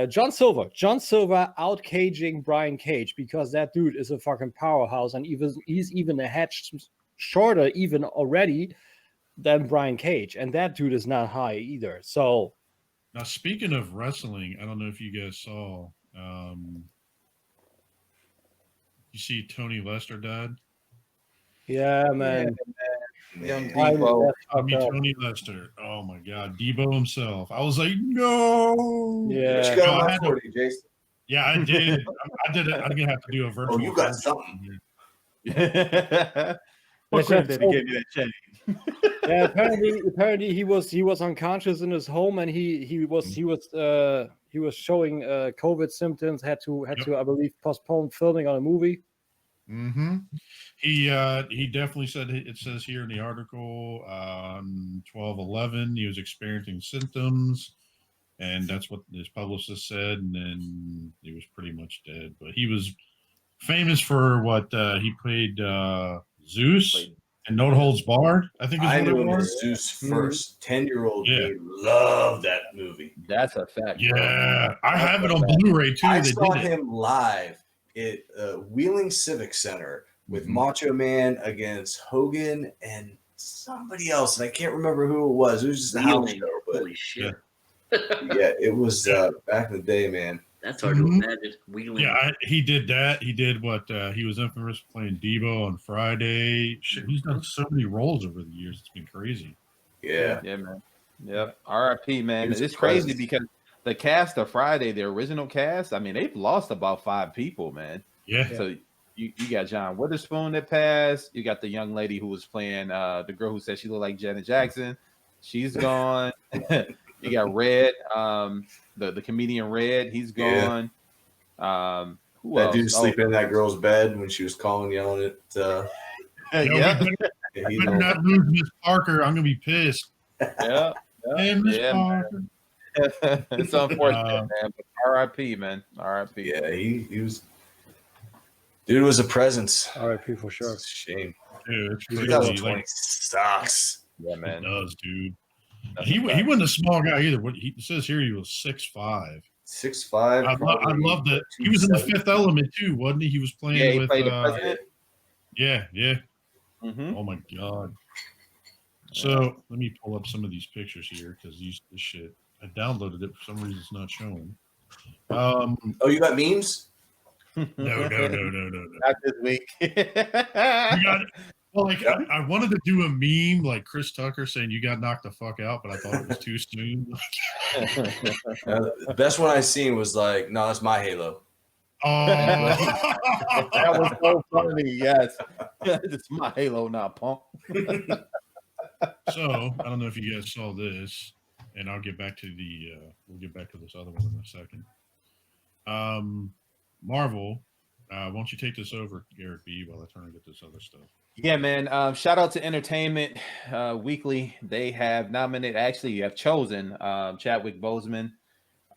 Speaker 3: John Silver out caging Brian Cage because that dude is a fucking powerhouse, and he's even a hedge shorter even already than Brian Cage, and that dude is not high either. So
Speaker 2: now, speaking of wrestling, I don't know if you guys saw. You see, Tony Lester died.
Speaker 3: Yeah, man.
Speaker 4: Young Debo.
Speaker 2: I mean, Tony Lester. Oh my God, Debo himself. I was like, no.
Speaker 3: Yeah.
Speaker 5: What you got on 40, Jason?
Speaker 2: Yeah, I did. I did it. I'm gonna have to do a virtual.
Speaker 5: Oh, you got something.
Speaker 4: What credit did he give you that chain?
Speaker 3: Yeah, apparently he was unconscious in his home, and he was showing COVID symptoms. Had to I believe postpone filming on a movie.
Speaker 2: Mm-hmm. He definitely said, it says here in the article on 12/11 he was experiencing symptoms, and that's what his publicist said, and then he was pretty much dead. But he was famous for what he played Zeus and No Holds Barred. I think
Speaker 5: I knew him as Zeus first. 10-year-old me loved that movie.
Speaker 4: That's a fact.
Speaker 2: Yeah, I have it on Blu-ray too.
Speaker 5: I saw him live at Wheeling Civic Center with Macho Man against Hogan and somebody else, and I can't remember who it was. It was just a house show. But
Speaker 6: holy shit!
Speaker 5: Yeah, it was back in the day, man.
Speaker 6: That's hard to imagine. Wheeling.
Speaker 2: Yeah, he did that. He did what he was infamous for playing Debo on Friday. Shit, he's done so many roles over the years. It's been crazy.
Speaker 5: Yeah,
Speaker 4: man. Yep. R.I.P. man. It's crazy because the cast of Friday, the original cast, I mean, they've lost about 5 people, man.
Speaker 2: Yeah.
Speaker 4: So you got John Witherspoon that passed. You got the young lady who was playing the girl who said she looked like Janet Jackson. She's gone. You got Red, the comedian Red. He's gone.
Speaker 5: Yeah.
Speaker 4: Who
Speaker 5: that
Speaker 4: else?
Speaker 5: dude sleeping in that girl's bed when she was calling, yelling at.
Speaker 2: Yeah. Better not lose Miss Parker. I'm gonna be pissed.
Speaker 4: Yeah.
Speaker 2: Hey, Miss Parker.
Speaker 4: It's unfortunate, man. But R.I.P. man. R.I.P.
Speaker 5: Yeah, he was. Dude was a presence.
Speaker 3: R.I.P. for sure.
Speaker 5: It's a shame.
Speaker 2: Dude, it's crazy.
Speaker 5: 2020 sucks.
Speaker 4: Yeah, man.
Speaker 2: It does, dude. He wasn't a small guy either. What he says here, he was 6'5".
Speaker 5: 6'5".
Speaker 2: I love that. He was in The Fifth Element too, wasn't he? He was playing with.
Speaker 4: Played the president.
Speaker 2: Yeah.
Speaker 4: Mm-hmm.
Speaker 2: Oh my God. So let me pull up some of these pictures here because this shit. I downloaded it for some reason. It's not showing.
Speaker 5: Oh, you got memes?
Speaker 2: No.
Speaker 4: Not this week.
Speaker 2: You got it. Well, like I wanted to do a meme like Chris Tucker saying you got knocked the fuck out, but I thought it was too soon.
Speaker 5: The best one I seen was like, no, that's my Halo.
Speaker 2: Oh,
Speaker 4: that was so funny. Yes, it's my Halo now, punk.
Speaker 2: So I don't know if you guys saw this, and I'll get back to we'll get back to this other one in a second. Marvel, why don't you take this over, Garrett B, while I try to get this other stuff.
Speaker 4: Yeah, man. Shout out to Entertainment Weekly. They have nominated, actually, you have chosen Chadwick Boseman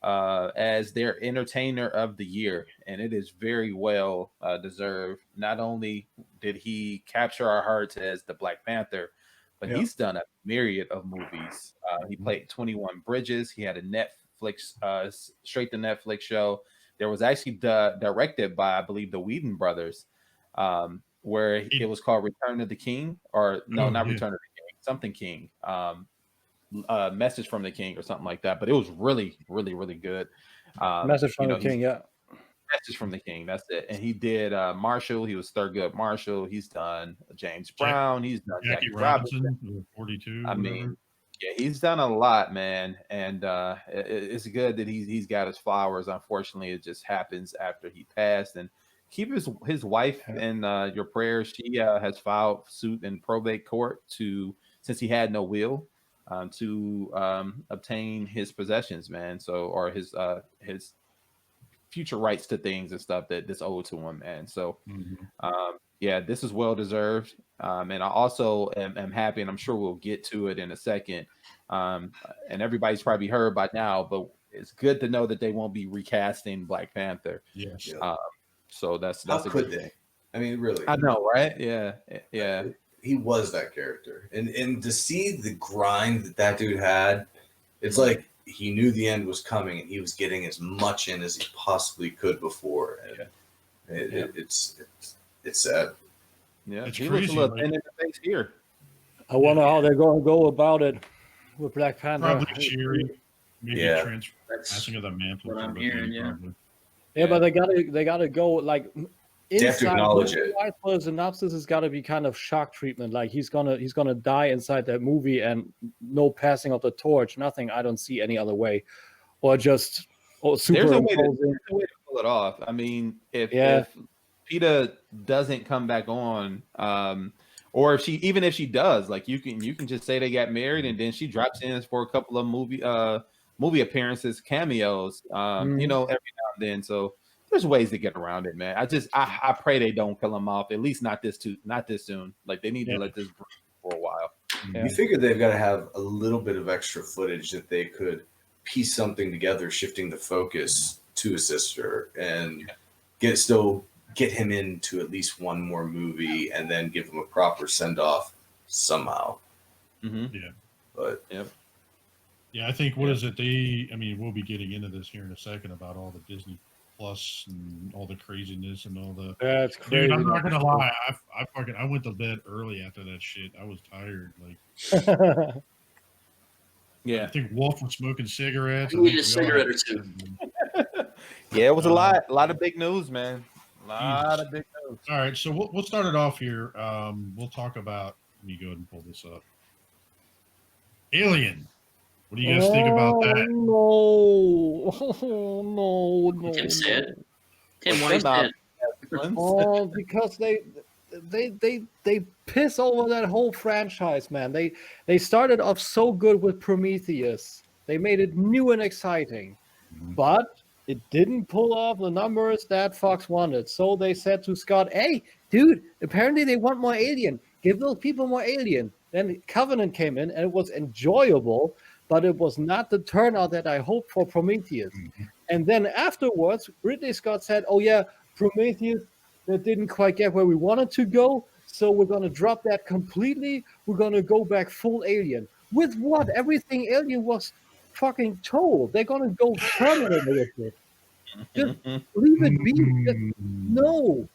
Speaker 4: as their Entertainer of the Year, and it is very well deserved. Not only did he capture our hearts as the Black Panther, but he's done a myriad of movies. He played 21 Bridges. He had a Netflix, straight to Netflix show. There was actually directed by, I believe, the Whedon brothers, where it was called Return of the King, or no, not Return of the King, something King, Message from the King or something like that. But it was really, really, really good.
Speaker 3: Message from the King, yeah.
Speaker 4: Message from the King, that's it. And he did Marshall. He was Thurgood Marshall. He's done James Brown. He's done Jackie Robinson.
Speaker 2: 42.
Speaker 4: I mean, yeah, he's done a lot, man. And it's good that he's got his flowers. Unfortunately, it just happens after he passed. And keep his wife in your prayers. She has filed suit in probate court since he had no will to obtain his possessions, man. So, or his future rights to things and stuff that's owed to him, man. So, yeah, this is well deserved. And I also am happy, and I'm sure we'll get to it in a second. And everybody's probably heard by now, but it's good to know that they won't be recasting Black Panther.
Speaker 2: Yes.
Speaker 4: So that's
Speaker 5: How
Speaker 4: a
Speaker 5: could
Speaker 4: good
Speaker 5: they? I mean, really.
Speaker 4: I know, right? Yeah.
Speaker 5: He was that character, and to see the grind that dude had, it's like he knew the end was coming, and he was getting as much in as he possibly could before. And it's sad.
Speaker 4: Yeah,
Speaker 2: It's
Speaker 4: he looks a
Speaker 2: crazy,
Speaker 4: little
Speaker 2: like-
Speaker 4: thin in the face here.
Speaker 3: I wonder how they're going to go about it with Black Panther.
Speaker 2: Probably cheering, maybe
Speaker 5: Yeah.
Speaker 2: passing of the mantle.
Speaker 6: what I'm
Speaker 2: to
Speaker 6: hearing,
Speaker 2: Ryan,
Speaker 6: yeah.
Speaker 2: probably.
Speaker 3: Yeah, but they gotta go like
Speaker 5: They have to acknowledge it.
Speaker 3: For the synopsis has got to be kind of shock treatment. Like he's gonna die inside that movie, and no passing of the torch, nothing. I don't see any other way, or just
Speaker 4: There's a way
Speaker 3: superimposing.
Speaker 4: to pull it off. I mean, if PETA doesn't come back on, or if she does, like you can just say they got married and then she drops in for a couple of movie appearances, cameos, you know, every now and then. So there's ways to get around it, man. I pray they don't kill him off, at least not this soon. Like they need to let this breathe for a while.
Speaker 3: Yeah.
Speaker 5: You figure they've got to have a little bit of extra footage that they could piece something together, shifting the focus to his sister and get him into at least one more movie and then give him a proper send off somehow.
Speaker 4: Mm-hmm.
Speaker 2: Yeah.
Speaker 5: But
Speaker 2: Yeah, I think we'll be getting into this here in a second about all the Disney Plus and all the craziness and all the.
Speaker 3: That's crazy.
Speaker 2: Dude, I'm not gonna lie. I went to bed early after that shit. I was tired. Like,
Speaker 4: Yeah.
Speaker 2: I think Wolf was smoking cigarettes.
Speaker 6: You need a cigarette or two.
Speaker 4: Yeah, it was a lot of big news, man. A lot of big news.
Speaker 2: All right, so we'll start it off here. We'll talk about. Let me go ahead and pull this up. Alien. What do you guys think about that?
Speaker 3: No.
Speaker 6: Tim said. Tim, why said?
Speaker 3: Oh, because they piss over that whole franchise, man. They started off so good with Prometheus. They made it new and exciting, but it didn't pull off the numbers that Fox wanted. So they said to Scott, "Hey, dude, apparently they want more Alien. Give those people more Alien." Then Covenant came in, and it was enjoyable, but it was not the turnout that I hoped for Prometheus. And then afterwards, Ridley Scott said, "Oh yeah, Prometheus, that didn't quite get where we wanted to go, so we're going to drop that completely. We're going to go back full Alien." With what? Everything Alien was fucking told. They're going to go Terminator with it. Just leave it be. Just, no.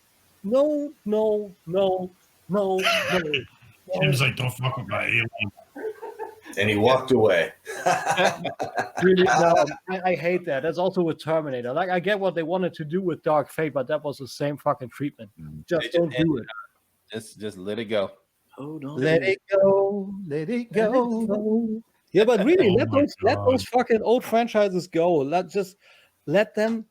Speaker 2: Tim's like, don't fuck with my Alien.
Speaker 5: and he walked away.
Speaker 3: Really, no, I hate that. That's also with Terminator. Like, I get what they wanted to do with Dark Fate, but that was the same fucking treatment. Just don't do it.
Speaker 4: Just let it go.
Speaker 6: Hold on.
Speaker 3: Let it go. Let it go. Yeah, but really,
Speaker 2: Oh
Speaker 3: let those fucking old franchises go. Let them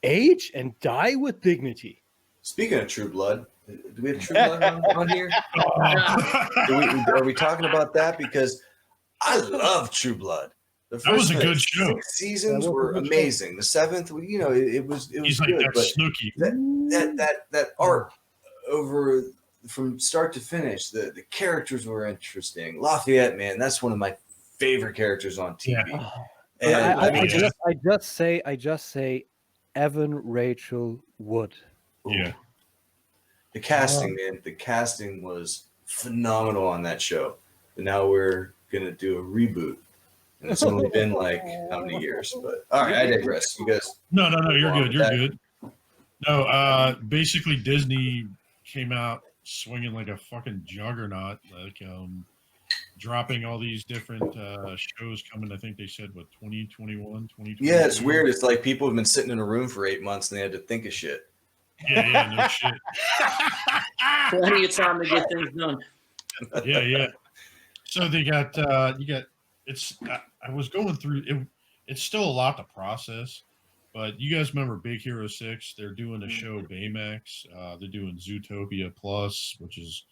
Speaker 3: age and die with dignity.
Speaker 5: Speaking of True Blood, do we have True Blood on here? Are we talking about that? Because I love True Blood. The
Speaker 2: That was a good show.
Speaker 5: 6 seasons
Speaker 3: That was a
Speaker 5: were
Speaker 3: good show.
Speaker 5: amazing. The 7th, it was
Speaker 2: He's like
Speaker 5: good.
Speaker 2: that
Speaker 5: But
Speaker 2: Snooki.
Speaker 5: that arc over from start to finish, the characters were interesting. Lafayette, man, that's one of my favorite characters on TV.
Speaker 2: Yeah.
Speaker 5: And
Speaker 3: I just say Evan Rachel Wood.
Speaker 2: Yeah.
Speaker 5: The casting, man, the casting was phenomenal on that show. But now we're gonna do a reboot, and it's only been like how many years? But all right, I digress. You guys,
Speaker 2: No, you're good. You're
Speaker 5: that.
Speaker 2: good. No, basically Disney came out swinging like a fucking juggernaut, like dropping all these different shows coming. I think they said 2021, 2022.
Speaker 5: yeah, it's weird. It's like people have been sitting in a room for 8 months and they had to think of shit.
Speaker 2: Yeah, no shit.
Speaker 6: Plenty of time to get things done.
Speaker 2: Yeah. So they got it's. I was going through it. It's still a lot to process, but you guys remember Big Hero 6? They're doing a show Baymax. They're doing Zootopia Plus, which is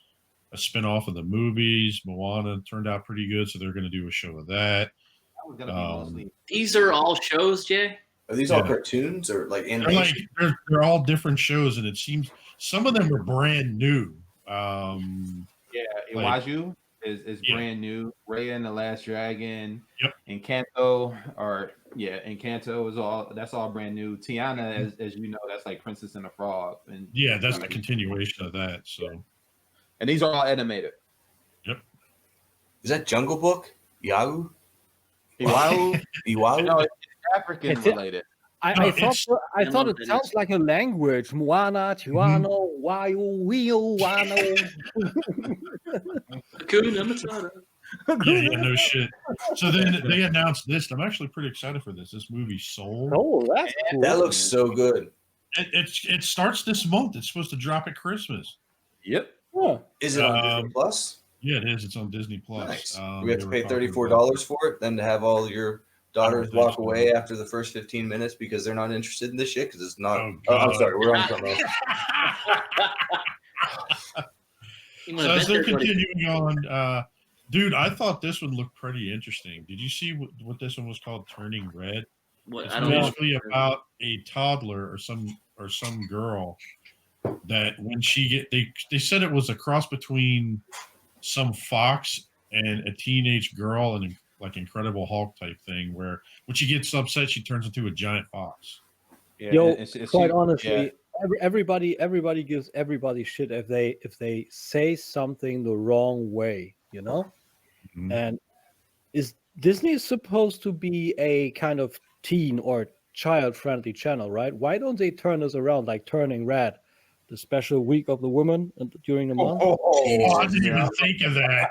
Speaker 2: a spinoff of the movies. Moana turned out pretty good, so they're going to do a show of that.
Speaker 4: That was gonna be mostly.
Speaker 6: These are all shows, Jay.
Speaker 5: Are these all cartoons or like
Speaker 2: They're
Speaker 5: animation?
Speaker 2: they're all different shows, and it seems some of them are brand new.
Speaker 4: Yeah,
Speaker 2: like-
Speaker 4: Iwaju. is
Speaker 2: Yeah.
Speaker 4: brand new. Raya and the Last Dragon.
Speaker 2: Yep.
Speaker 4: Encanto is all brand new. Tiana, as you know, that's like Princess and the Frog. And
Speaker 2: Yeah, that's the continuation of that. So,
Speaker 4: and these are all animated.
Speaker 2: yep.
Speaker 5: Is that Jungle Book? Yahoo?
Speaker 4: Iwao?
Speaker 5: Iwao?
Speaker 4: No, it's African related.
Speaker 3: I thought it sounds like a language. Moana, Tiwano, Wayo, Wio, Wano.
Speaker 6: Hakuna Matata.
Speaker 2: Yeah, no shit. So then they announced this. I'm actually pretty excited for this. This movie, Soul.
Speaker 3: Oh, that's cool.
Speaker 5: That looks so good.
Speaker 2: It starts this month. It's supposed to drop at Christmas.
Speaker 4: Yep.
Speaker 3: Huh.
Speaker 5: Is it on Disney Plus?
Speaker 2: Yeah, it is. It's on Disney Plus.
Speaker 5: Nice. We have to pay $34 for it, then to have all your daughters walk away after the first 15 minutes because they're not interested in this shit because it's not. Oh, I'm sorry. We're on something else.
Speaker 2: So as they're continuing on, dude, I thought this one looked pretty interesting. Did you see what this one was called? Turning Red.
Speaker 6: What?
Speaker 2: It's
Speaker 6: I don't know.
Speaker 2: basically about a toddler or some girl that when they said it was a cross between some fox and a teenage girl and like Incredible Hulk type thing where when she gets upset she turns into a giant fox.
Speaker 4: Yeah,
Speaker 3: Yo, quite honestly, everybody gives everybody shit if they say something the wrong way, you know.
Speaker 2: Mhm.
Speaker 3: And is Disney supposed to be a kind of teen or child-friendly channel, right? Why don't they turn this around, like Turning Red, the special week of the woman during the month?
Speaker 2: I didn't even think of that.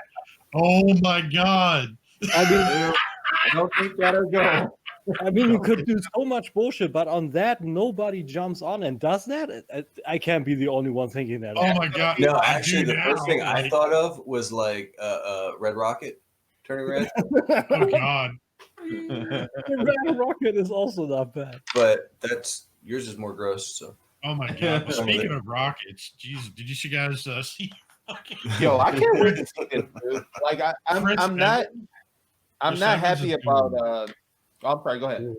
Speaker 2: Oh my god!
Speaker 3: I mean,
Speaker 4: I don't think that'll go.
Speaker 3: I mean, you could do so much bullshit, but on that, nobody jumps on and does that. I can't be the only one thinking that.
Speaker 2: Oh my god!
Speaker 5: No, actually, the first thing I thought of was like Red Rocket, Turning Red.
Speaker 2: Oh god!
Speaker 3: Red Rocket is also not bad.
Speaker 5: But yours is more gross. So.
Speaker 2: Oh my god! Well, speaking of rockets, Jesus, did you guys see?
Speaker 4: Yo, I can't wait to see this, dude. Like I'm not happy about. I'm sorry. Go ahead.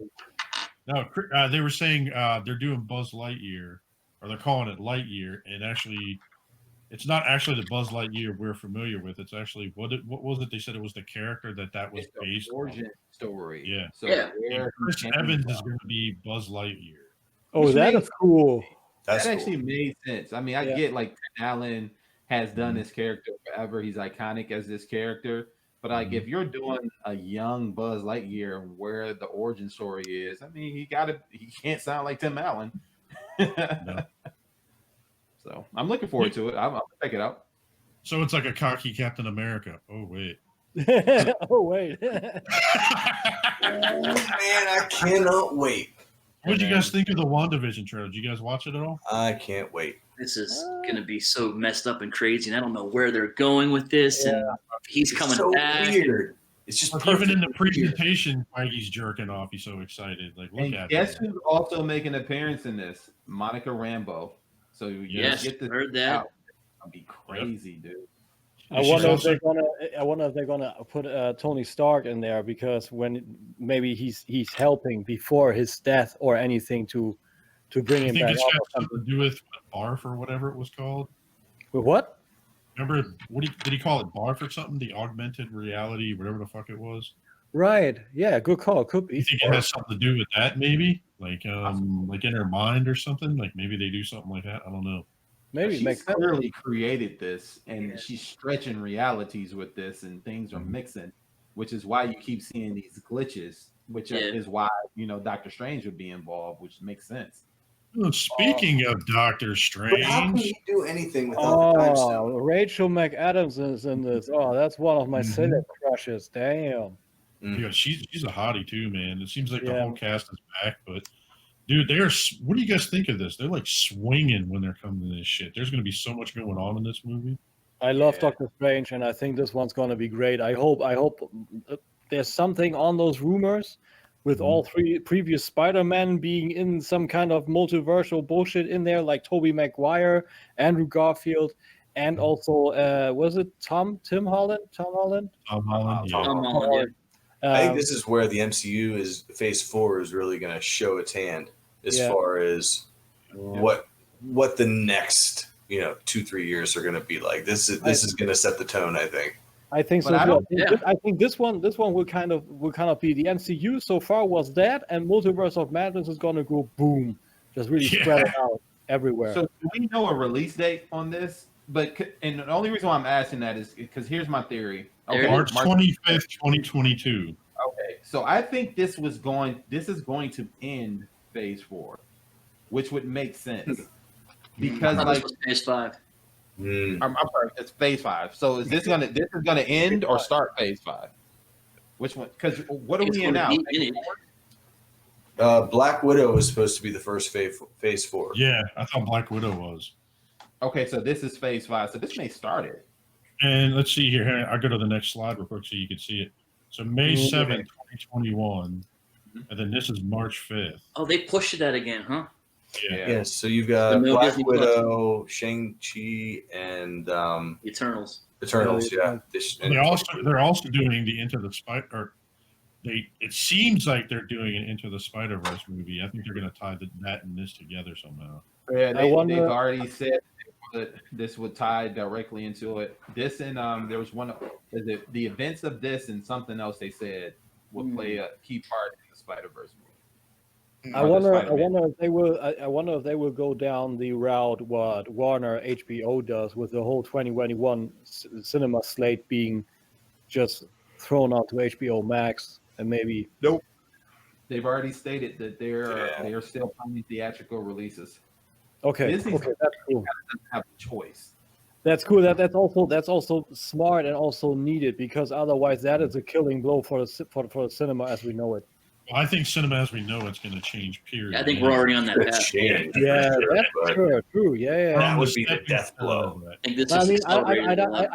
Speaker 2: No, they were saying they're doing Buzz Lightyear, or they're calling it Lightyear, and actually, it's not actually the Buzz Lightyear we're familiar with. It's actually what was it? They said it was the character that was based
Speaker 4: origin
Speaker 2: on.
Speaker 4: Story.
Speaker 2: Yeah.
Speaker 4: So
Speaker 2: Chris Evans is going to be Buzz Lightyear.
Speaker 3: Oh, that is cool.
Speaker 4: That actually made sense. I mean, I get like Allen has done this character forever. He's iconic as this character. But like, if you're doing a young Buzz Lightyear, where the origin story is, I mean, he can't sound like Tim Allen.
Speaker 2: No.
Speaker 4: So I'm looking forward to it. I'll check it out.
Speaker 2: So it's like a cocky Captain America. Oh wait.
Speaker 3: Oh wait.
Speaker 5: Oh, man, I cannot wait.
Speaker 2: What did you guys think of the WandaVision trailer? Did you guys watch it at all?
Speaker 5: I can't wait.
Speaker 6: This is gonna be so messed up and crazy, and I don't know where they're going with this.
Speaker 3: Yeah.
Speaker 6: And he's coming
Speaker 5: so
Speaker 6: back.
Speaker 5: Weird. It's just
Speaker 2: Even in the presentation, Feige's jerking off. He's so excited. Like, look at
Speaker 4: guess
Speaker 2: him.
Speaker 4: who's also making an appearance in this? Monica Rambeau. So
Speaker 6: Yes,
Speaker 4: get this
Speaker 6: heard that.
Speaker 4: That'd be crazy, dude.
Speaker 3: I wonder if they're gonna put Tony Stark in there because when maybe he's helping before his death or anything to bring him
Speaker 2: I think
Speaker 3: back
Speaker 2: it's
Speaker 3: up.
Speaker 2: got something to do with BARF or whatever it was called.
Speaker 3: With what?
Speaker 2: Remember, did he call it BARF or something? The augmented reality, whatever the fuck it was.
Speaker 3: Right. Yeah. Good call. Could be.
Speaker 2: You think it has something to do with that? Maybe like in her mind or something. Like maybe they do something like that. I don't know.
Speaker 3: Maybe
Speaker 4: She's
Speaker 3: makes sense.
Speaker 4: clearly created this, and she's stretching realities with this, and things are mixing, which is why you keep seeing these glitches, which is why Doctor Strange would be involved, which makes sense.
Speaker 2: Well, speaking of Doctor Strange,
Speaker 5: how can you do anything without the time stone?
Speaker 3: Rachel McAdams is in this. Oh, that's one of my celeb crushes. Damn.
Speaker 2: Yeah, she's a hottie too, man. It seems like the whole cast is back, but dude, what do you guys think of this? They're like swinging when they're coming to this shit. There's going to be so much going on in this movie.
Speaker 3: I love Doctor Strange, and I think this one's going to be great. I hope there's something on those rumors with all three previous Spider-Men being in some kind of multiversal bullshit in there, like Tobey Maguire, Andrew Garfield, and also was it Tom Holland?
Speaker 2: Tom Holland, yeah.
Speaker 6: Tom Holland,
Speaker 5: I think this is where the MCU Phase 4 is really going to show its hand as far as what the next 2-3 years are going to be like. This is going to set the tone, I think.
Speaker 3: I think so.
Speaker 4: But I
Speaker 3: too.
Speaker 4: don't-
Speaker 6: Yeah.
Speaker 3: I think this one will kind of be the MCU so far was that, and Multiverse of Madness is gonna go boom, just really spread it out everywhere.
Speaker 4: So do we know a release date on this? And the only reason why I'm asking that is because here's my theory.
Speaker 6: There it is.
Speaker 2: March 25th, 2022.
Speaker 4: Okay, so I think this is going to end Phase 4, which would make sense because
Speaker 6: This
Speaker 4: like
Speaker 6: was Phase 5.
Speaker 4: I'm sorry, it's Phase 5. So is this gonna end or start Phase 5? Which one? Because what are
Speaker 6: It's
Speaker 4: we in
Speaker 6: gonna
Speaker 4: now?
Speaker 6: be in it.
Speaker 5: Black Widow was supposed to be the first phase 4.
Speaker 2: Yeah, I thought Black Widow was.
Speaker 4: Okay, so this is Phase 5. So this may start it.
Speaker 2: And let's see here. I'll go to the next slide real quick so you can see it. So May 7th, 2021. And then this is March 5th.
Speaker 6: Oh, they pushed it out again, huh?
Speaker 5: Yeah, so you've got
Speaker 6: No
Speaker 5: Black
Speaker 6: Disney Plus.
Speaker 5: Widow, Shang-Chi, and
Speaker 6: Eternals.
Speaker 5: Eternals. Yeah,
Speaker 2: And they're also doing the Into the Spider. Or it seems like they're doing an Into the Spider-Verse movie. I think they're going to tie that and this together somehow.
Speaker 4: Yeah,
Speaker 3: I wonder-
Speaker 4: they've already said that this would tie directly into it. This and there was one the events of this and something else they said will play a key part in the Spider-Verse movie.
Speaker 3: I wonder if they will go down the route what Warner HBO does with the whole 2021 cinema slate being just thrown out to HBO Max and maybe.
Speaker 4: Nope. They've already stated that they are still planning theatrical releases.
Speaker 3: Okay,
Speaker 4: Disney's
Speaker 3: okay, that's cool.
Speaker 4: doesn't have a choice.
Speaker 3: That's cool. That's also smart and also needed because otherwise that is a killing blow for the cinema as we know it.
Speaker 2: Well, I think cinema as we know it's going to change, period.
Speaker 6: I think we're already on that path.
Speaker 5: change.
Speaker 3: Yeah,
Speaker 5: for sure,
Speaker 3: that's
Speaker 5: but
Speaker 3: sure, true. Yeah.
Speaker 5: That would be the death blow.
Speaker 6: I think this
Speaker 3: I
Speaker 6: is
Speaker 3: mean,
Speaker 6: accelerated a lot.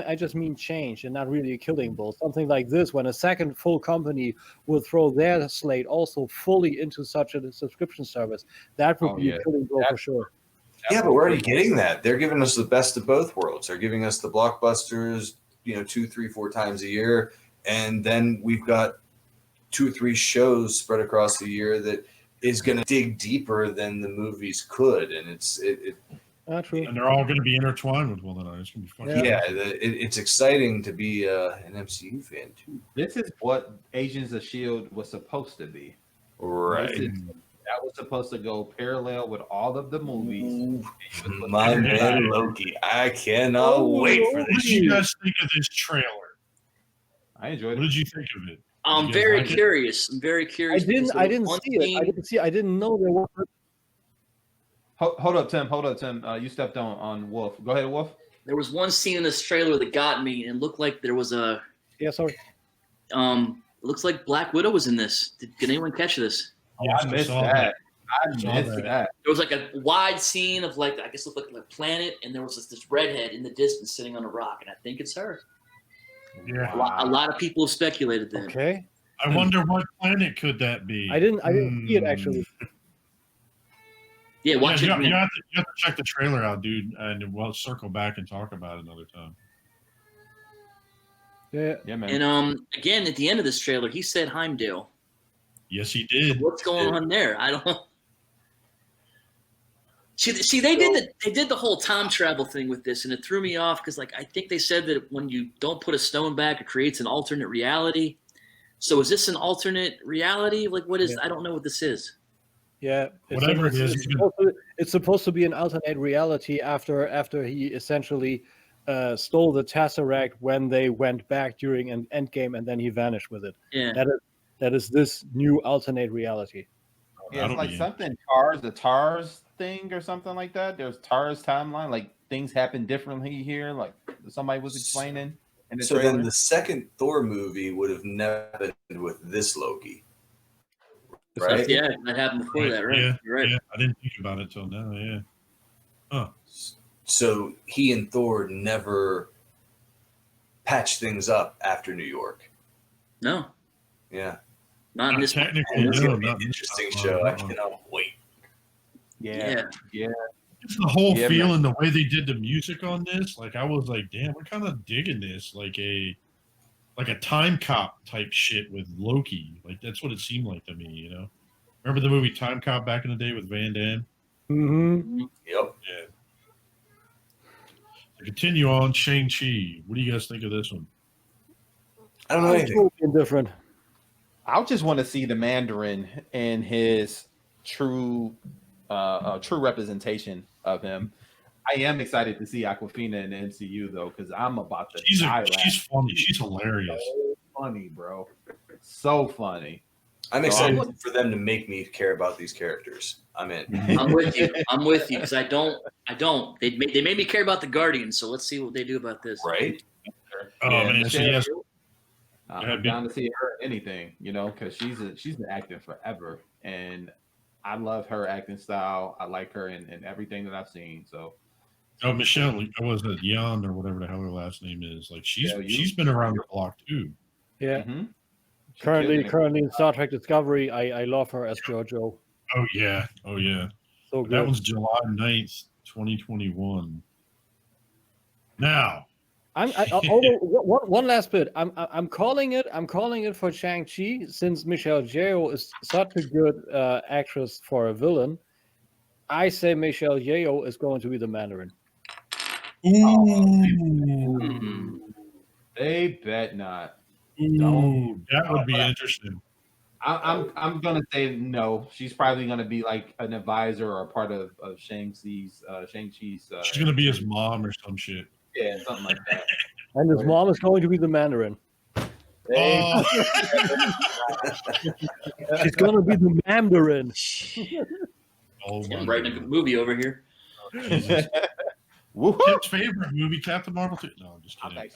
Speaker 3: I just mean change and not really a killing blow. Something like this, when a second full company will throw their slate also fully into such a subscription service, that would be a killing blow for sure.
Speaker 5: Yeah, but we're already getting that. They're giving us the best of both worlds. They're giving us the blockbusters, 2, 3, 4 times a year, and then we've got 2 or 3 shows spread across the year that is going to dig deeper than the movies could, and
Speaker 3: True.
Speaker 2: And they're all going to be intertwined with one another. It's going to be fucking
Speaker 5: it's exciting to be an MCU fan too.
Speaker 4: This is what Agents of S.H.I.E.L.D. was supposed to be.
Speaker 5: Right.
Speaker 4: That was supposed to go parallel with all of the movies.
Speaker 5: My man Loki. I cannot wait for
Speaker 2: What
Speaker 5: this
Speaker 2: did you
Speaker 5: shit.
Speaker 2: guys think of this trailer?
Speaker 4: I enjoyed
Speaker 2: What
Speaker 4: it.
Speaker 2: did you think of it?
Speaker 6: I'm
Speaker 2: Did you
Speaker 6: very
Speaker 2: like it?
Speaker 6: curious. I'm very curious.
Speaker 3: I didn't
Speaker 6: because there was one
Speaker 3: see it. I didn't know there was.
Speaker 4: Hold up, Tim. You stepped on Wolf. Go ahead, Wolf.
Speaker 6: There was one scene in this trailer that got me, and it looked like there was a.
Speaker 3: Yeah, sorry.
Speaker 6: It looks like Black Widow was in this. Did anyone catch this?
Speaker 4: Yeah, I missed
Speaker 2: saw
Speaker 4: that. I
Speaker 2: Saw
Speaker 4: missed
Speaker 2: that.
Speaker 4: that.
Speaker 6: There was like a wide scene of like I guess it looked like a planet, and there was this redhead in the distance sitting on a rock, and I think it's her.
Speaker 2: Yeah.
Speaker 6: A lot of people have speculated that.
Speaker 3: Okay.
Speaker 2: I wonder what planet could that be?
Speaker 3: I didn't see it actually.
Speaker 6: Yeah, watch
Speaker 2: Yeah,
Speaker 6: it.
Speaker 2: you have to check the trailer out, dude, and we'll circle back and talk about it another time.
Speaker 3: Yeah.
Speaker 4: Yeah, man.
Speaker 6: And again, at the end of this trailer, he said Heimdall.
Speaker 2: Yes, he did.
Speaker 6: What's going on there? I don't. See, they did the whole time travel thing with this, and it threw me off because, like, I think they said that when you don't put a stone back, it creates an alternate reality. So, is this an alternate reality? Like, what is? I don't know what this is.
Speaker 3: Yeah.
Speaker 2: Whatever it is,
Speaker 3: it's supposed to be an alternate reality after he essentially stole the Tesseract when they went back during an Endgame, and then he vanished with it.
Speaker 6: Yeah.
Speaker 3: That is this new alternate reality.
Speaker 4: Yeah, it's like something the TARS thing or something like that. There's TARS timeline, like things happen differently here, like somebody was explaining in the
Speaker 5: So
Speaker 4: trailer.
Speaker 5: then the second Thor movie would have never been with this Loki. Right?
Speaker 6: Yeah, that happened before that, right?
Speaker 2: Yeah,
Speaker 6: You're right.
Speaker 2: yeah, I didn't think about it till now. Yeah. Huh.
Speaker 5: So he and Thor never patched things up after New York.
Speaker 6: No,
Speaker 5: Yeah.
Speaker 6: not in this one.
Speaker 2: Technically,
Speaker 5: It's
Speaker 2: no,
Speaker 5: going to be
Speaker 2: not
Speaker 5: an
Speaker 2: this
Speaker 5: interesting
Speaker 2: time.
Speaker 5: show. I cannot wait.
Speaker 6: Yeah.
Speaker 2: Just the whole
Speaker 4: Yeah,
Speaker 2: feel and the way they did the music on this, like I was like, damn, we're kind of digging this, like a time cop type shit with Loki. Like that's what it seemed like to me, you know. Remember the movie Time Cop back in the day with Van Damme?
Speaker 3: Mm-hmm.
Speaker 5: Yep.
Speaker 2: Yeah. To continue on, Shang-Chi. What do you guys think of this one?
Speaker 5: I don't know anything.
Speaker 3: Indifferent.
Speaker 4: I just want to see the Mandarin in his true representation of him. I am excited to see Awkwafina in the MCU though, because I'm about to.
Speaker 2: She's funny. She's hilarious.
Speaker 4: So funny, bro. So funny.
Speaker 5: I'm excited for them to make me care about these characters. I'm in.
Speaker 6: I'm with you. Because I don't. They made me care about the Guardians. So let's see what they do about this.
Speaker 5: Right?
Speaker 2: Oh man, so yes.
Speaker 4: I'm down to see her in anything, because she's been acting forever, and I love her acting style. I like her in everything that I've seen. So,
Speaker 2: Michelle, was it Yan or whatever the hell her last name is? Like she's been around the block too.
Speaker 3: Yeah.
Speaker 4: Mm-hmm.
Speaker 3: Currently in Star Trek Discovery, I love her as JoJo.
Speaker 2: Oh yeah.
Speaker 3: So good.
Speaker 2: That was July 9th, 2021. Now.
Speaker 3: One last bit. I'm calling it for Shang-Chi, since Michelle Yeoh is such a good actress for a villain. I say Michelle Yeoh is going to be the Mandarin.
Speaker 2: Ooh.
Speaker 4: They bet not.
Speaker 2: Ooh, that would be interesting.
Speaker 4: I'm gonna say no. She's probably gonna be like an advisor or a part of Shang-Chi's.
Speaker 2: She's gonna be his mom or some shit.
Speaker 4: Yeah, something like that.
Speaker 3: And his mom is going to be the Mandarin.
Speaker 2: Oh.
Speaker 3: She's going to be the Mandarin.
Speaker 6: I'm writing a movie over here.
Speaker 2: Tim's favorite movie, Captain Marvel 2. No, I'm just kidding.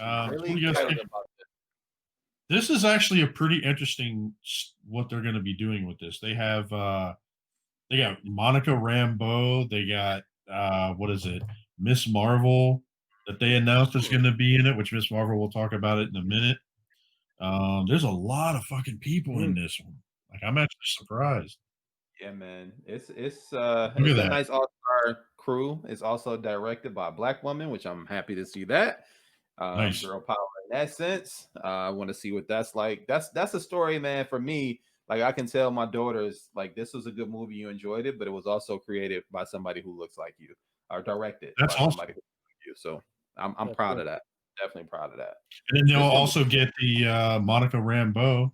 Speaker 2: This is actually a pretty interesting what they're going to be doing with this. They have they got Monica Rambeau. They got Ms.Marvel that they announced is going to be in it, which Ms.Marvel will talk about it in a minute. There's a lot of fucking people in this one. Like, I'm actually surprised.
Speaker 4: Yeah, man. It's a nice all-star crew. It's also directed by a Black woman, which I'm happy to see that.
Speaker 2: Nice.
Speaker 4: Girl power in that sense. I want to see what that's like. That's a story, man, for me. Like, I can tell my daughters, like, this was a good movie, you enjoyed it, but it was also created by somebody who looks like you, or directed by somebody who looks like you. So I'm proud of that. Definitely proud of that.
Speaker 2: And then they'll also get the Monica Rambeau.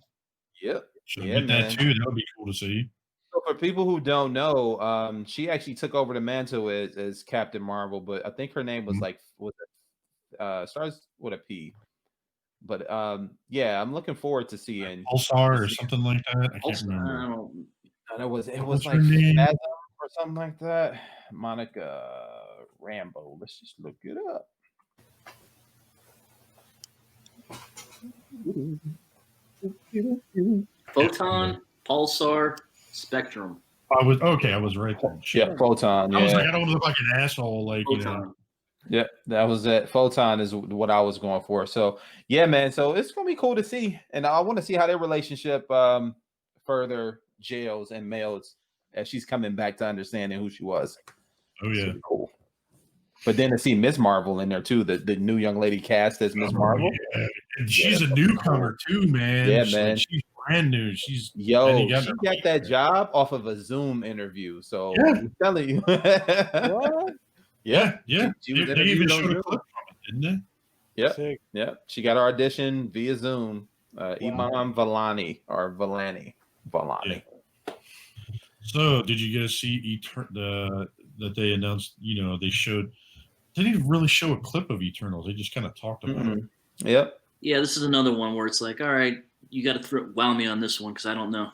Speaker 4: Yep.
Speaker 2: So get that too. That would be cool to see.
Speaker 4: So for people who don't know, she actually took over the mantle as Captain Marvel, but I think her name was starts with a P. But yeah, I'm looking forward to seeing
Speaker 2: Pulsar or something like that. I can't remember.
Speaker 4: It was like Phasm or something like that. Monica Rambeau. Let's just look it up.
Speaker 6: Photon, Pulsar, Spectrum.
Speaker 2: I was right there.
Speaker 4: Yeah, Photon.
Speaker 2: I was like, I don't look like an asshole, like
Speaker 6: Photon.
Speaker 4: Yeah, that was it. Photon is what I was going for. So yeah, man. So it's gonna be cool to see, and I want to see how their relationship further gels and melds as she's coming back to understanding who she was.
Speaker 2: Oh yeah,
Speaker 4: cool. But then to see Ms.Marvel in there too, the new young lady cast as Ms.Marvel.
Speaker 2: Yeah. And she's a newcomer too, man.
Speaker 4: Yeah, man.
Speaker 2: She's brand new. She
Speaker 4: got that job off of a Zoom interview. So I'm telling you. Yeah.
Speaker 2: She they even showed a clip from it, didn't
Speaker 4: they? Yeah. She got her audition via Zoom. Iman Vellani.
Speaker 2: Yeah. So did you guys see that they announced, they showed, they didn't really show a clip of Eternals. They just kind of talked about it.
Speaker 4: Yep.
Speaker 6: Yeah, this is another one where it's like, all right, you got to wow me on this one because I don't know.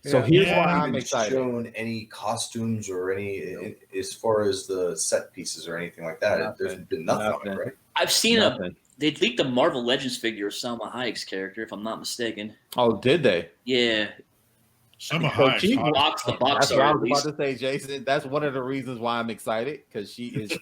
Speaker 4: So here's why I'm excited.
Speaker 5: Shown any costumes or any as far as the set pieces or anything like that. There's been nothing. Right?
Speaker 6: I've seen they leaked the Marvel Legends figure of Salma Hayek's character, if I'm not mistaken.
Speaker 4: Oh, did they?
Speaker 6: Yeah.
Speaker 2: Salma Hayek.
Speaker 6: She walks the box.
Speaker 4: That's what I was about to say, Jason. That's one of the reasons why I'm excited, because she's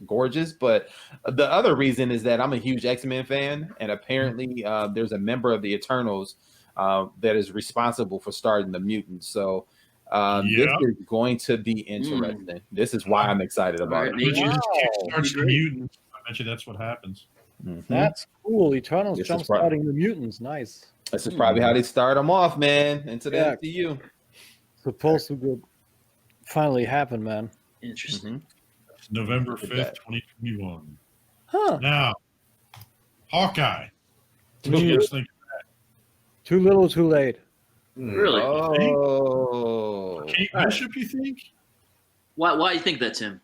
Speaker 4: gorgeous. But the other reason is that I'm a huge X-Men fan, and apparently there's a member of the Eternals that is responsible for starting the mutants. So this is going to be interesting. This is why I'm excited about it.
Speaker 2: Starts the mutants. I bet you that's what happens.
Speaker 3: That's cool. Eternals jump starting the mutants. Nice.
Speaker 4: This is probably how they start them off, man, into the MCU.
Speaker 3: Supposed to finally happen, man.
Speaker 6: Interesting.
Speaker 2: November 5th, 2021.
Speaker 3: Huh.
Speaker 2: Now, Hawkeye. What do you guys think?
Speaker 3: Too little, too late.
Speaker 6: Really?
Speaker 4: Oh,
Speaker 2: Kate Bishop, you think?
Speaker 6: Why do you think that's him?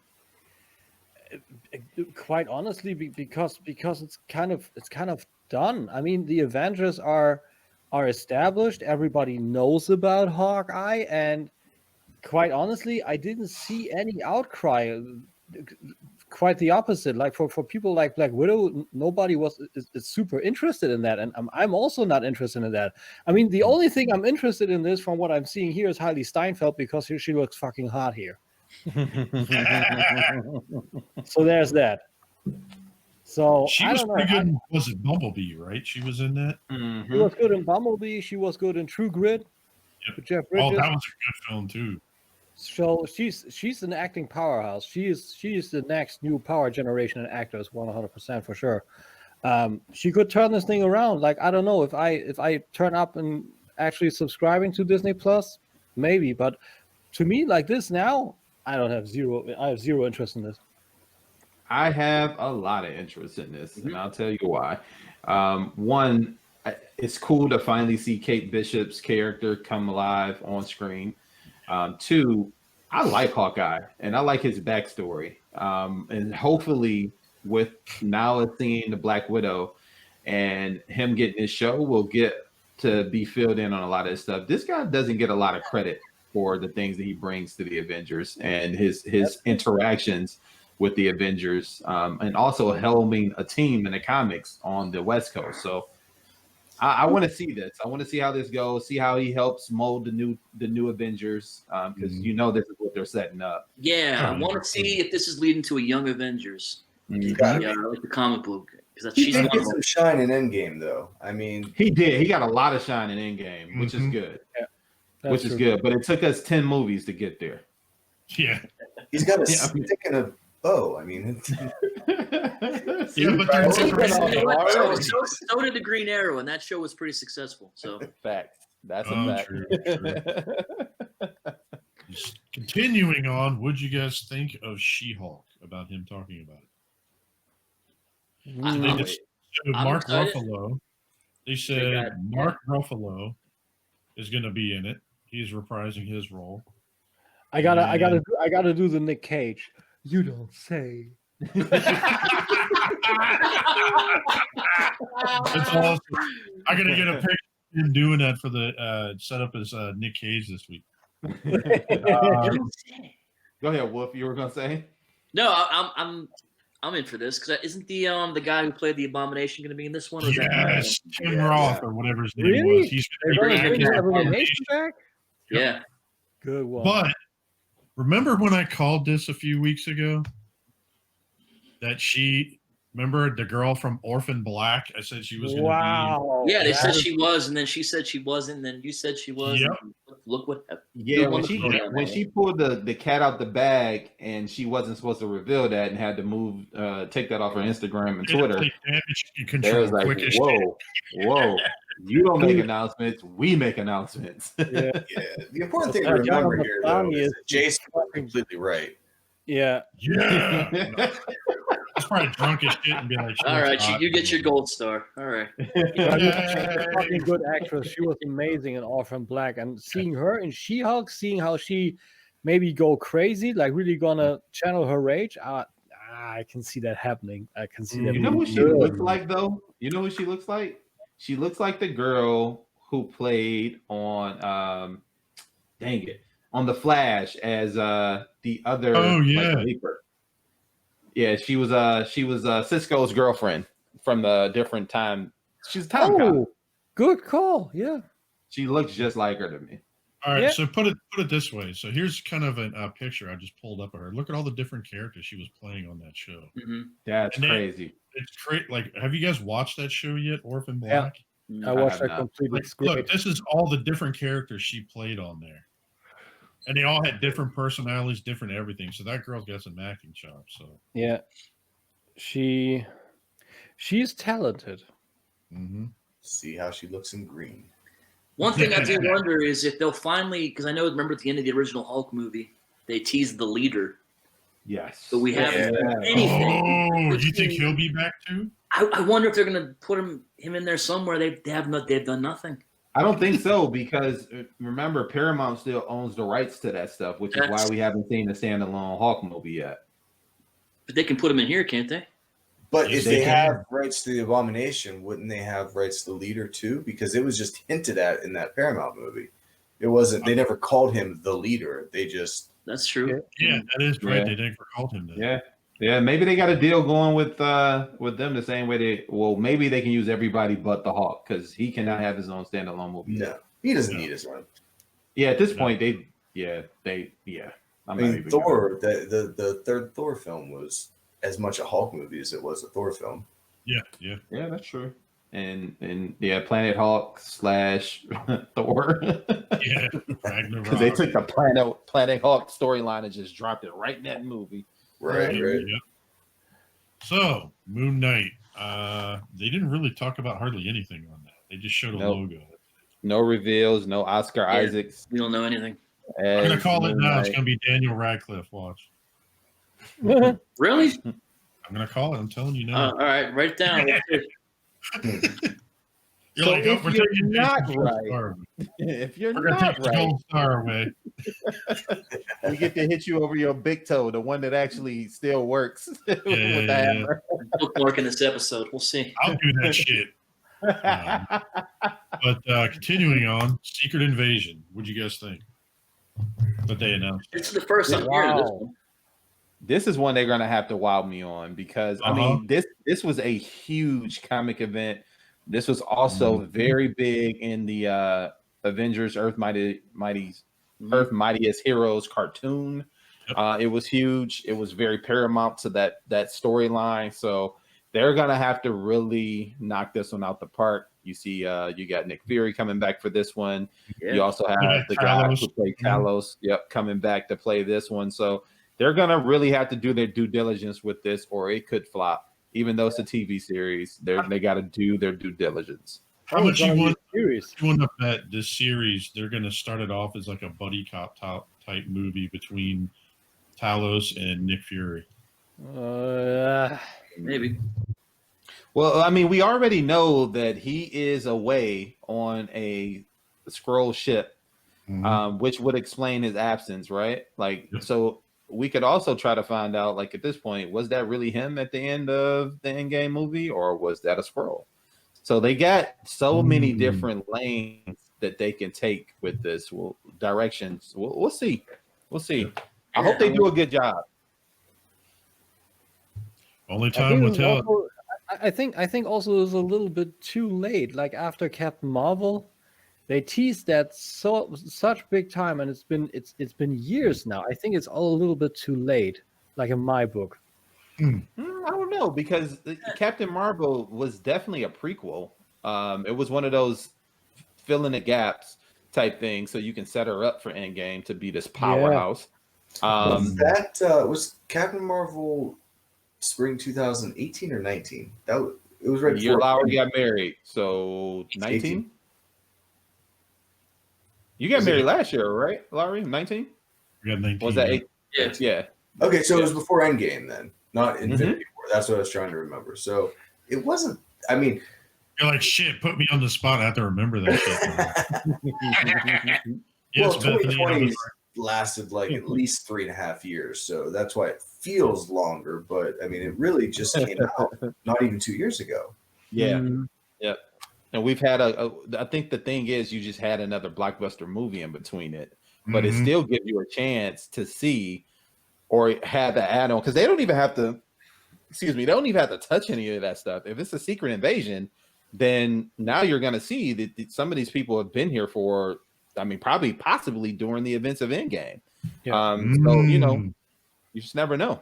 Speaker 3: Quite honestly, because it's kind of done. I mean, the Avengers are established. Everybody knows about Hawkeye, and quite honestly, I didn't see any outcry. Quite the opposite. Like for people like Black Widow, nobody is super interested in that, and I'm also not interested in that. I mean, the only thing I'm interested in this, from what I'm seeing here, is Hailey Steinfeld, because she looks fucking hot here. So there's that. So
Speaker 2: She was pretty good. Was it Bumblebee, right? She was in that.
Speaker 3: She was good in Bumblebee. She was good in True Grit. With Jeff Bridges.
Speaker 2: Oh, that was a good film too.
Speaker 3: So she's an acting powerhouse. She is the next new power generation of actors, 100% for sure. She could turn this thing around. Like, I don't know, if I turn up and actually subscribing to Disney Plus, maybe. But to me, like this now, I have zero interest in this.
Speaker 4: I have a lot of interest in this, and I'll tell you why. One, it's cool to finally see Kate Bishop's character come alive on screen. Two, I like Hawkeye, and I like his backstory. And hopefully, with now seeing the Black Widow and him getting his show, we'll get to be filled in on a lot of this stuff. This guy doesn't get a lot of credit for the things that he brings to the Avengers and his interactions with the Avengers, and also helming a team in the comics on the West Coast. So I want to see this. I want to see how this goes. See how he helps mold the new Avengers, because this is what they're setting up.
Speaker 6: Yeah, I want to see if this is leading to a young Avengers. Like the comic book, because
Speaker 5: He did get some shine in Endgame, though. I mean,
Speaker 4: he did. He got a lot of shine in Endgame, which is good.
Speaker 3: Yeah,
Speaker 4: which is good. But it took us 10 movies to get there.
Speaker 2: Yeah,
Speaker 5: he's got a stick and a bow. I mean,
Speaker 2: yeah, but
Speaker 6: so did the Green Arrow, and that show was pretty successful. So
Speaker 4: fact. That's a fact.
Speaker 2: True. Continuing on, what'd you guys think of She-Hulk, about him talking about it? Mark Ruffalo. They said Mark Ruffalo is going to be in it. He's reprising his role.
Speaker 3: I gotta do the Nick Cage. You don't say.
Speaker 2: That's awesome. I gotta get a picture of him doing that for the setup as Nick Cage this week.
Speaker 4: Go ahead, Wolf. You were gonna say?
Speaker 6: No, I'm in for this, because isn't the guy who played the Abomination going to be in this one? Or
Speaker 2: yes, Tim Roth or whatever his name was. He's
Speaker 3: bringing Abomination back.
Speaker 6: Yeah,
Speaker 3: good one.
Speaker 2: But remember when I called this a few weeks ago? Remember the girl from Orphan Black? I said she was going to
Speaker 6: be. Yeah, they said she was, and then she said she wasn't, and then you said she was.
Speaker 2: Yep.
Speaker 6: Look what.
Speaker 4: Yeah, when she pulled the cat out the bag, and she wasn't supposed to reveal that, and had to take that off her Instagram and Twitter. They was like, whoa, you don't make announcements, we make announcements.
Speaker 5: Yeah. The important thing to remember here, though, is that Jason was completely right.
Speaker 3: Yeah.
Speaker 2: He's probably drunk as shit and be like,
Speaker 6: all right, you get your gold star. All right.
Speaker 3: Fucking good actress. She was amazing in Orphan Black, and seeing her in She-Hulk, seeing how she maybe go crazy, like really gonna channel her rage. I can see that happening. I can see that.
Speaker 4: You know who she looks like, though? You know who she looks like? She looks like the girl who played on on The Flash as the other Leaper. Yeah, she was Cisco's girlfriend from the different time. She's a time cop.
Speaker 3: Good call. Yeah.
Speaker 4: She looks just like her to me.
Speaker 2: All right, so put it this way. So here's kind of a picture I just pulled up of her. Look at all the different characters she was playing on that show.
Speaker 6: Mm-hmm.
Speaker 4: That's crazy.
Speaker 2: It's great. Like, have you guys watched that show yet, Orphan Black?
Speaker 3: Yeah. I watched that completely.
Speaker 2: Look, this is all the different characters she played on there. And they all had different personalities, different everything. So that girl's got some acting chops. So
Speaker 3: yeah, she's talented.
Speaker 2: Mm-hmm.
Speaker 5: See how she looks in green.
Speaker 6: One thing I do wonder is if they'll finally, because I know, remember at the end of the original Hulk movie, they teased the leader.
Speaker 4: Yes.
Speaker 6: but we haven't seen anything.
Speaker 2: Oh, do you think he'll be back too?
Speaker 6: I wonder if they're going to put him in there somewhere. They've done nothing.
Speaker 4: I don't think so because remember Paramount still owns the rights to that stuff, which is why we haven't seen the standalone Hulk movie yet.
Speaker 6: But they can put him in here, can't they?
Speaker 5: But
Speaker 2: Yes,
Speaker 5: if
Speaker 2: they
Speaker 5: they
Speaker 2: can.
Speaker 5: have rights to the Abomination, wouldn't they have rights to the Leader too? Because it was just hinted at in that Paramount movie. It wasn't. They never called him the Leader. They just.
Speaker 6: That's true.
Speaker 2: Yeah, that is right.
Speaker 4: Yeah.
Speaker 2: They never called him that.
Speaker 4: Yeah. Yeah, maybe they got a deal going with them the same way maybe they can use everybody but the Hulk because he cannot have his own standalone movie.
Speaker 5: No, he doesn't need his own.
Speaker 4: Yeah, at this point I'm
Speaker 5: I mean, Thor, the third Thor film was as much a Hulk movie as it was a Thor film.
Speaker 2: Yeah.
Speaker 4: Yeah, that's true. And Planet Hulk / Thor.
Speaker 2: Yeah.
Speaker 4: Because they took the Planet Hulk storyline and just dropped it right in that movie.
Speaker 5: Right.
Speaker 2: Yep. So Moon Knight. They didn't really talk about hardly anything on that. They just showed a logo.
Speaker 4: No reveals, no Oscar Isaacs.
Speaker 6: We don't know anything.
Speaker 2: I'm gonna call it now. It's gonna be Daniel Radcliffe. Watch.
Speaker 6: Really?
Speaker 2: I'm gonna call it. I'm telling you now.
Speaker 6: All right, write it down.
Speaker 2: You're
Speaker 1: So
Speaker 2: like,
Speaker 1: if
Speaker 2: we're
Speaker 1: you're
Speaker 2: taking
Speaker 1: not
Speaker 2: Jason's gold
Speaker 1: right-
Speaker 2: star away.
Speaker 1: If you're
Speaker 2: We're gonna
Speaker 1: not
Speaker 2: take the
Speaker 1: right,
Speaker 2: gold star away.
Speaker 1: we get to hit you over your big toe, the one that actually still works with the
Speaker 2: Yeah.
Speaker 1: hammer.
Speaker 6: Bookmark in this episode. We'll see.
Speaker 2: I'll do that shit. But continuing on, Secret Invasion. What'd you guys think? That they announced.
Speaker 6: This is the first I'm hearing of this one.
Speaker 4: This is one they're gonna have to wow me on because I mean this was a huge comic event. This was also very big in the Avengers Earth Mightiest Heroes cartoon. It was huge. It was very paramount to that storyline. So they're gonna have to really knock this one out the park. You see, you got Nick Fury coming back for this one.
Speaker 6: Yeah.
Speaker 4: You also have the guy who played Talos, coming back to play this one. So they're gonna really have to do their due diligence with this, or it could flop. Even though it's a TV series, they got to do their due diligence.
Speaker 2: How much you want to bet this series? They're going to start it off as like a buddy cop type movie between Talos and Nick Fury.
Speaker 6: Maybe.
Speaker 4: Well, I mean, we already know that he is away on a Skrull ship, which would explain his absence, right? So we could also try to find out, like at this point, was that really him at the end of the Endgame movie, or was that a Skrull? So they got so many different lanes that they can take with this directions. We'll see. We'll see. I hope they do a good job.
Speaker 2: Only time will tell.
Speaker 3: I think also it was a little bit too late. Like after Captain Marvel, they teased that such big time, and it's been years now. I think it's all a little bit too late, like in my book.
Speaker 4: I don't know, because Captain Marvel was definitely a prequel. It was one of those fill in the gaps type things, so you can set her up for Endgame to be this powerhouse.
Speaker 5: Was Captain Marvel spring 2018 or 19? It was right
Speaker 4: the year
Speaker 5: before
Speaker 4: Lowery got married, so 19. You got married last year, right, Lowery? 19?
Speaker 2: We got 19.
Speaker 4: Was that 8? Yeah.
Speaker 5: Okay, so it was before Endgame then, not Infinity War. That's what I was trying to remember. So it wasn't. I mean,
Speaker 2: you're like, shit, put me on the spot. I have to remember that shit. Yes,
Speaker 5: well, 2020 lasted like at least 3.5 years, so that's why it feels longer. But I mean, it really just came out not even 2 years ago.
Speaker 4: Yeah. Yep. And we've had I think the thing is, you just had another blockbuster movie in between it, but it still gives you a chance to see or have the add-on, because they don't even have to. They don't even have to touch any of that stuff. If it's a Secret Invasion, then now you're going to see that some of these people have been here for, I mean, possibly during the events of Endgame. Yeah. So, you just never know.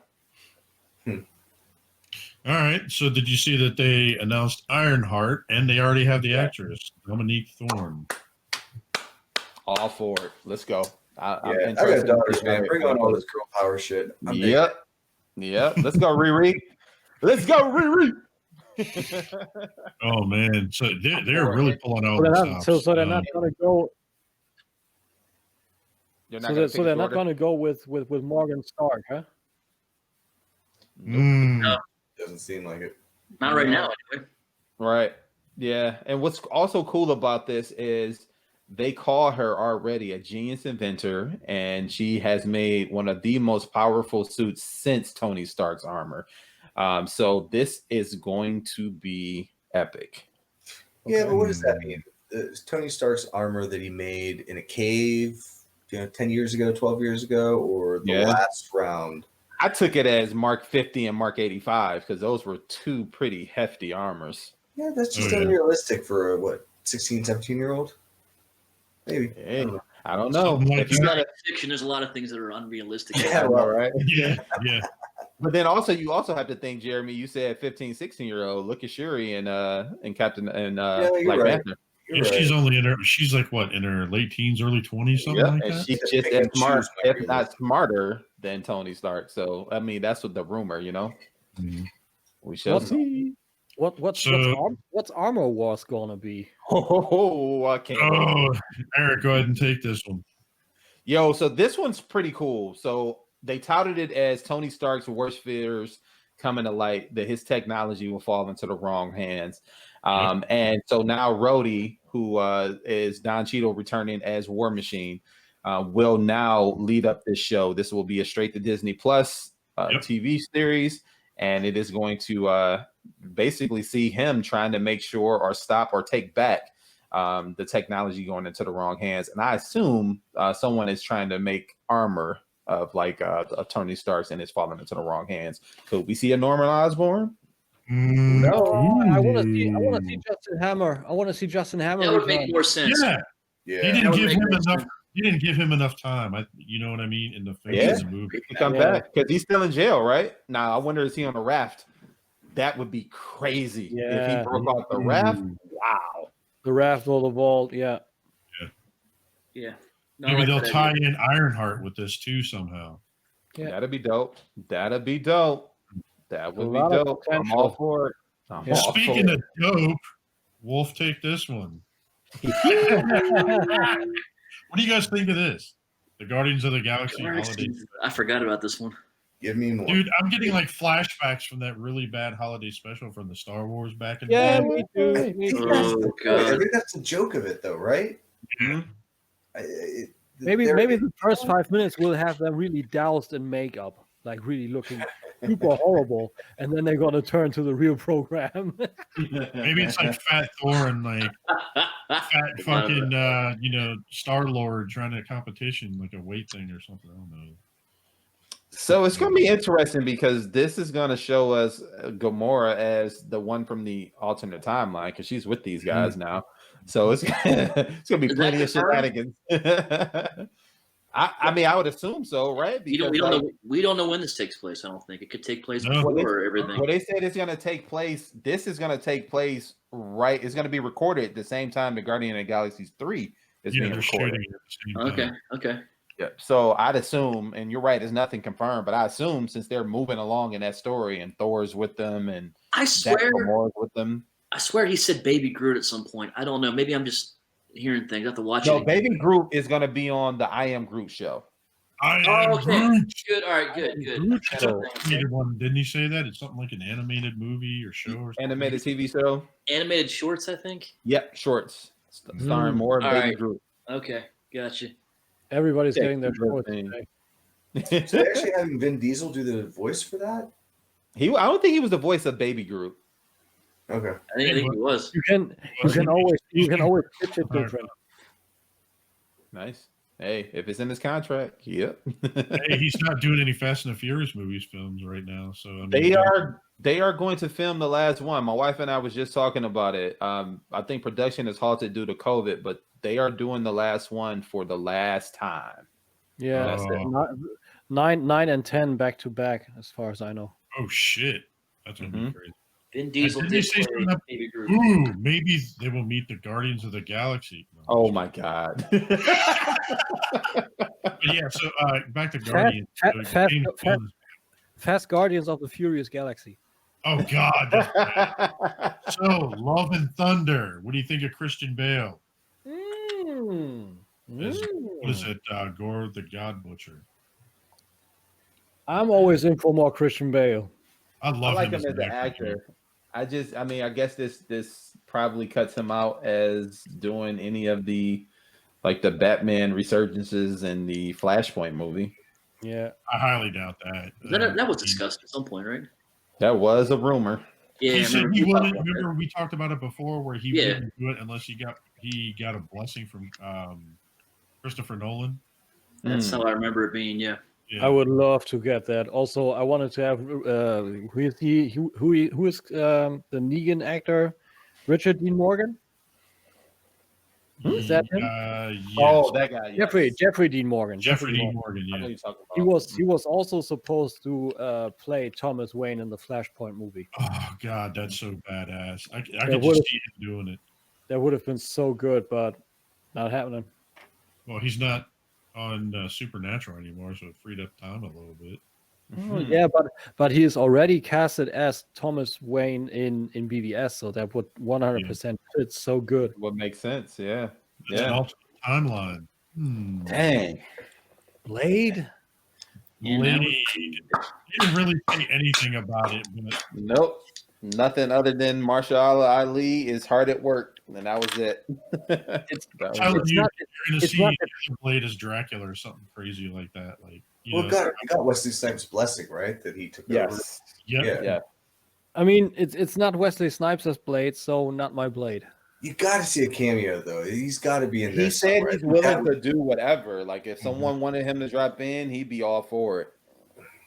Speaker 2: All right. So did you see that they announced Ironheart, and they already have the actress, Dominique Thorne?
Speaker 4: All for it. Let's go.
Speaker 5: I got daughters, man. Bring on all this girl power shit.
Speaker 4: Yep. Let's go, Riri. Let's go, Riri.
Speaker 2: Oh man, so they're really pulling out.
Speaker 3: So they're not going to go.
Speaker 4: So
Speaker 3: they're not going to go with Morgan Stark, huh?
Speaker 6: No,
Speaker 5: Doesn't seem like it.
Speaker 6: not right now, anyway.
Speaker 4: Right. Yeah. And what's also cool about this is they call her already a genius inventor, and she has made one of the most powerful suits since Tony Stark's armor. So this is going to be epic.
Speaker 5: Yeah, but what does that mean? Tony Stark's armor that he made in a cave, 10 years ago, 12 years ago, or the last round?
Speaker 4: I took it as Mark 50 and Mark 85 because those were two pretty hefty armors.
Speaker 5: Yeah, that's just unrealistic for a, 16, 17-year-old? Maybe.
Speaker 4: Hey, I don't know.
Speaker 2: Like
Speaker 4: if you got
Speaker 6: fiction, there's a lot of things that are unrealistic.
Speaker 5: Yeah, well,
Speaker 4: right.
Speaker 2: Yeah.
Speaker 4: But then you also have to think, Jeremy, you said 15, 16-year-old. Look at Shuri and Captain and Black Panther.
Speaker 2: Yeah, she's only she's like what, in her late teens, early 20s, something like
Speaker 4: and
Speaker 2: that.
Speaker 4: she's just as smart, if not smarter, than Tony Stark. So I mean, that's what the rumor, We shall see.
Speaker 3: What's Armor Wars gonna be?
Speaker 4: I can't.
Speaker 2: Eric, go ahead and take this one.
Speaker 4: Yo, so this one's pretty cool. So they touted it as Tony Stark's worst fears coming to light, that his technology will fall into the wrong hands. And so now Rhodey, who is Don Cheadle returning as War Machine, will now lead up this show. This will be a straight to Disney Plus TV series, and it is going to basically see him trying to make sure or stop or take back the technology going into the wrong hands. And I assume someone is trying to make armor of of Tony Stark's, and it's falling into the wrong hands. Could we see a Norman Osborn?
Speaker 3: No, I want to see Justin Hammer. I want to see Justin Hammer.
Speaker 6: That would make more sense.
Speaker 2: Yeah.
Speaker 5: Yeah.
Speaker 2: He didn't give him enough. You didn't give him enough time. You know what I mean? In the phase of the movie.
Speaker 4: He come back because he's still in jail, right? Now I wonder, is he on a raft? That would be crazy if he broke off the raft. Wow,
Speaker 3: the raft or the vault. Yeah.
Speaker 2: Maybe they'll tie in Ironheart with this too somehow.
Speaker 3: Yeah.
Speaker 4: That'd be dope. That would be dope. I'm all for it.
Speaker 2: Speaking of dope, Wolf, take this one. What do you guys think of this? The Guardians of the Galaxy holiday.
Speaker 6: I forgot about this one.
Speaker 5: Give me more.
Speaker 2: Dude, I'm getting like flashbacks from that really bad holiday special from the Star Wars back in the
Speaker 3: Yeah,
Speaker 2: day.
Speaker 3: me too.
Speaker 5: I think that's the joke of it, though, right?
Speaker 2: Mm-hmm.
Speaker 3: Maybe the first 5 minutes will have them really doused in makeup, like really looking super horrible, and then they're gonna turn to the real program.
Speaker 2: Maybe it's like Fat Thor and like fat fucking Star-Lord trying to competition, like a weight thing or something. I don't know.
Speaker 4: So it's going to be interesting because this is going to show us Gamora as the one from the alternate timeline, because she's with these guys now. So it's going to be plenty of shenanigans. I mean, I would assume so, right? Because
Speaker 6: we don't know when this takes place. I don't think it could take place before everything.
Speaker 4: Well, they said it's going to take place. This is going to take place right. It's going to be recorded at the same time the Guardian of the Galaxy 3 is being recorded.
Speaker 6: Okay.
Speaker 4: Yeah. So I'd assume, and you're right, there's nothing confirmed, but I assume since they're moving along in that story and Thor's with them and
Speaker 6: I swear
Speaker 4: Gamora's with them.
Speaker 6: I swear he said Baby Groot at some point. I don't know. Maybe I'm just hearing things. I have to watch it.
Speaker 4: No, Baby Groot is going to be on the I Am Groot show.
Speaker 6: Okay. Good. All right. Good.
Speaker 2: Didn't he say that? It's something like an animated movie or show or something.
Speaker 4: Animated TV show.
Speaker 6: Animated shorts, I think.
Speaker 4: Yep, shorts. Starring more of Baby Groot.
Speaker 6: Okay, gotcha.
Speaker 3: Everybody's getting their shorts.
Speaker 5: So they're actually having Vin Diesel do the voice for that?
Speaker 4: I don't think he was the voice of Baby Groot.
Speaker 5: Okay.
Speaker 6: I think he was.
Speaker 3: You can always pitch it different.
Speaker 4: Nice. Hey, if it's in his contract, yep.
Speaker 2: Hey, he's not doing any Fast and the Furious films right now. So I mean,
Speaker 4: they are going to film the last one. My wife and I was just talking about it. I think production is halted due to COVID, but they are doing the last one for the last time.
Speaker 3: Yeah, 9 and 10 back to back, as far as I know.
Speaker 2: Oh shit, that's gonna be crazy.
Speaker 6: Vin Diesel did play Baby Groot.
Speaker 2: Ooh, maybe they will meet the Guardians of the Galaxy.
Speaker 4: Oh my god.
Speaker 2: But yeah, so back to Guardians.
Speaker 3: Fast Guardians of the Furious Galaxy.
Speaker 2: Oh god. So Love and Thunder. What do you think of Christian Bale? What is it? Gore the God Butcher.
Speaker 3: I'm always in for more Christian Bale.
Speaker 2: I love
Speaker 4: I like
Speaker 2: him
Speaker 4: him as an actor. I guess this probably cuts him out as doing any of the like the Batman resurgences in the Flashpoint movie.
Speaker 3: Yeah,
Speaker 2: I highly doubt that.
Speaker 6: That was discussed at some point, right?
Speaker 4: That was a rumor.
Speaker 6: Yeah,
Speaker 2: He said he
Speaker 6: we talked
Speaker 2: wouldn't.
Speaker 6: about that.
Speaker 2: Remember, we talked about it before, where he
Speaker 6: Yeah.
Speaker 2: wouldn't do it unless he got a blessing from Christopher Nolan.
Speaker 6: That's how I remember it being. Yeah.
Speaker 3: I would love to get that. Also, I wanted to have who is he? Who is the Negan actor? Richard Dean Morgan. Is that him?
Speaker 2: Yes.
Speaker 4: Oh, that guy. Yes.
Speaker 3: Jeffrey Dean Morgan.
Speaker 2: Jeffrey Dean Morgan.
Speaker 4: I know
Speaker 2: Yeah.
Speaker 4: you're talking about.
Speaker 3: He was also supposed to play Thomas Wayne in the Flashpoint movie.
Speaker 2: Oh God, that's so badass. I
Speaker 3: That
Speaker 2: could
Speaker 3: would've-
Speaker 2: just see him doing it.
Speaker 3: That would have been so good, but not happening.
Speaker 2: Well, he's not on Supernatural anymore, so it freed up time a little bit.
Speaker 3: Oh, yeah, but he is already casted as Thomas Wayne in BVS, so that would 100% fit so good.
Speaker 4: What makes sense? Yeah.
Speaker 2: It's an
Speaker 4: Yeah.
Speaker 2: alternate timeline.
Speaker 4: Dang.
Speaker 3: Blade?
Speaker 6: Yeah,
Speaker 2: Blade.
Speaker 6: now-
Speaker 2: He didn't really say anything about it, but
Speaker 4: Nope. Nothing other than Marshall Ali is hard at work, and that was it. That was
Speaker 2: telling
Speaker 4: it.
Speaker 2: you,
Speaker 3: not-
Speaker 2: you're
Speaker 3: it's
Speaker 2: gonna
Speaker 3: not
Speaker 2: see Blade as Dracula or something crazy like that. Like, you
Speaker 5: Well,
Speaker 2: know,
Speaker 5: got Wesley Snipes' blessing, right? That he took over.
Speaker 4: Yes.
Speaker 2: yeah.
Speaker 4: Yeah.
Speaker 3: I mean, it's not Wesley Snipes as Blade, so not my Blade.
Speaker 5: You got to see a cameo though. He's got to be in
Speaker 4: He
Speaker 5: there.
Speaker 4: said
Speaker 5: somewhere.
Speaker 4: he's willing to do whatever. Like if someone wanted him to drop in, he'd be all for it.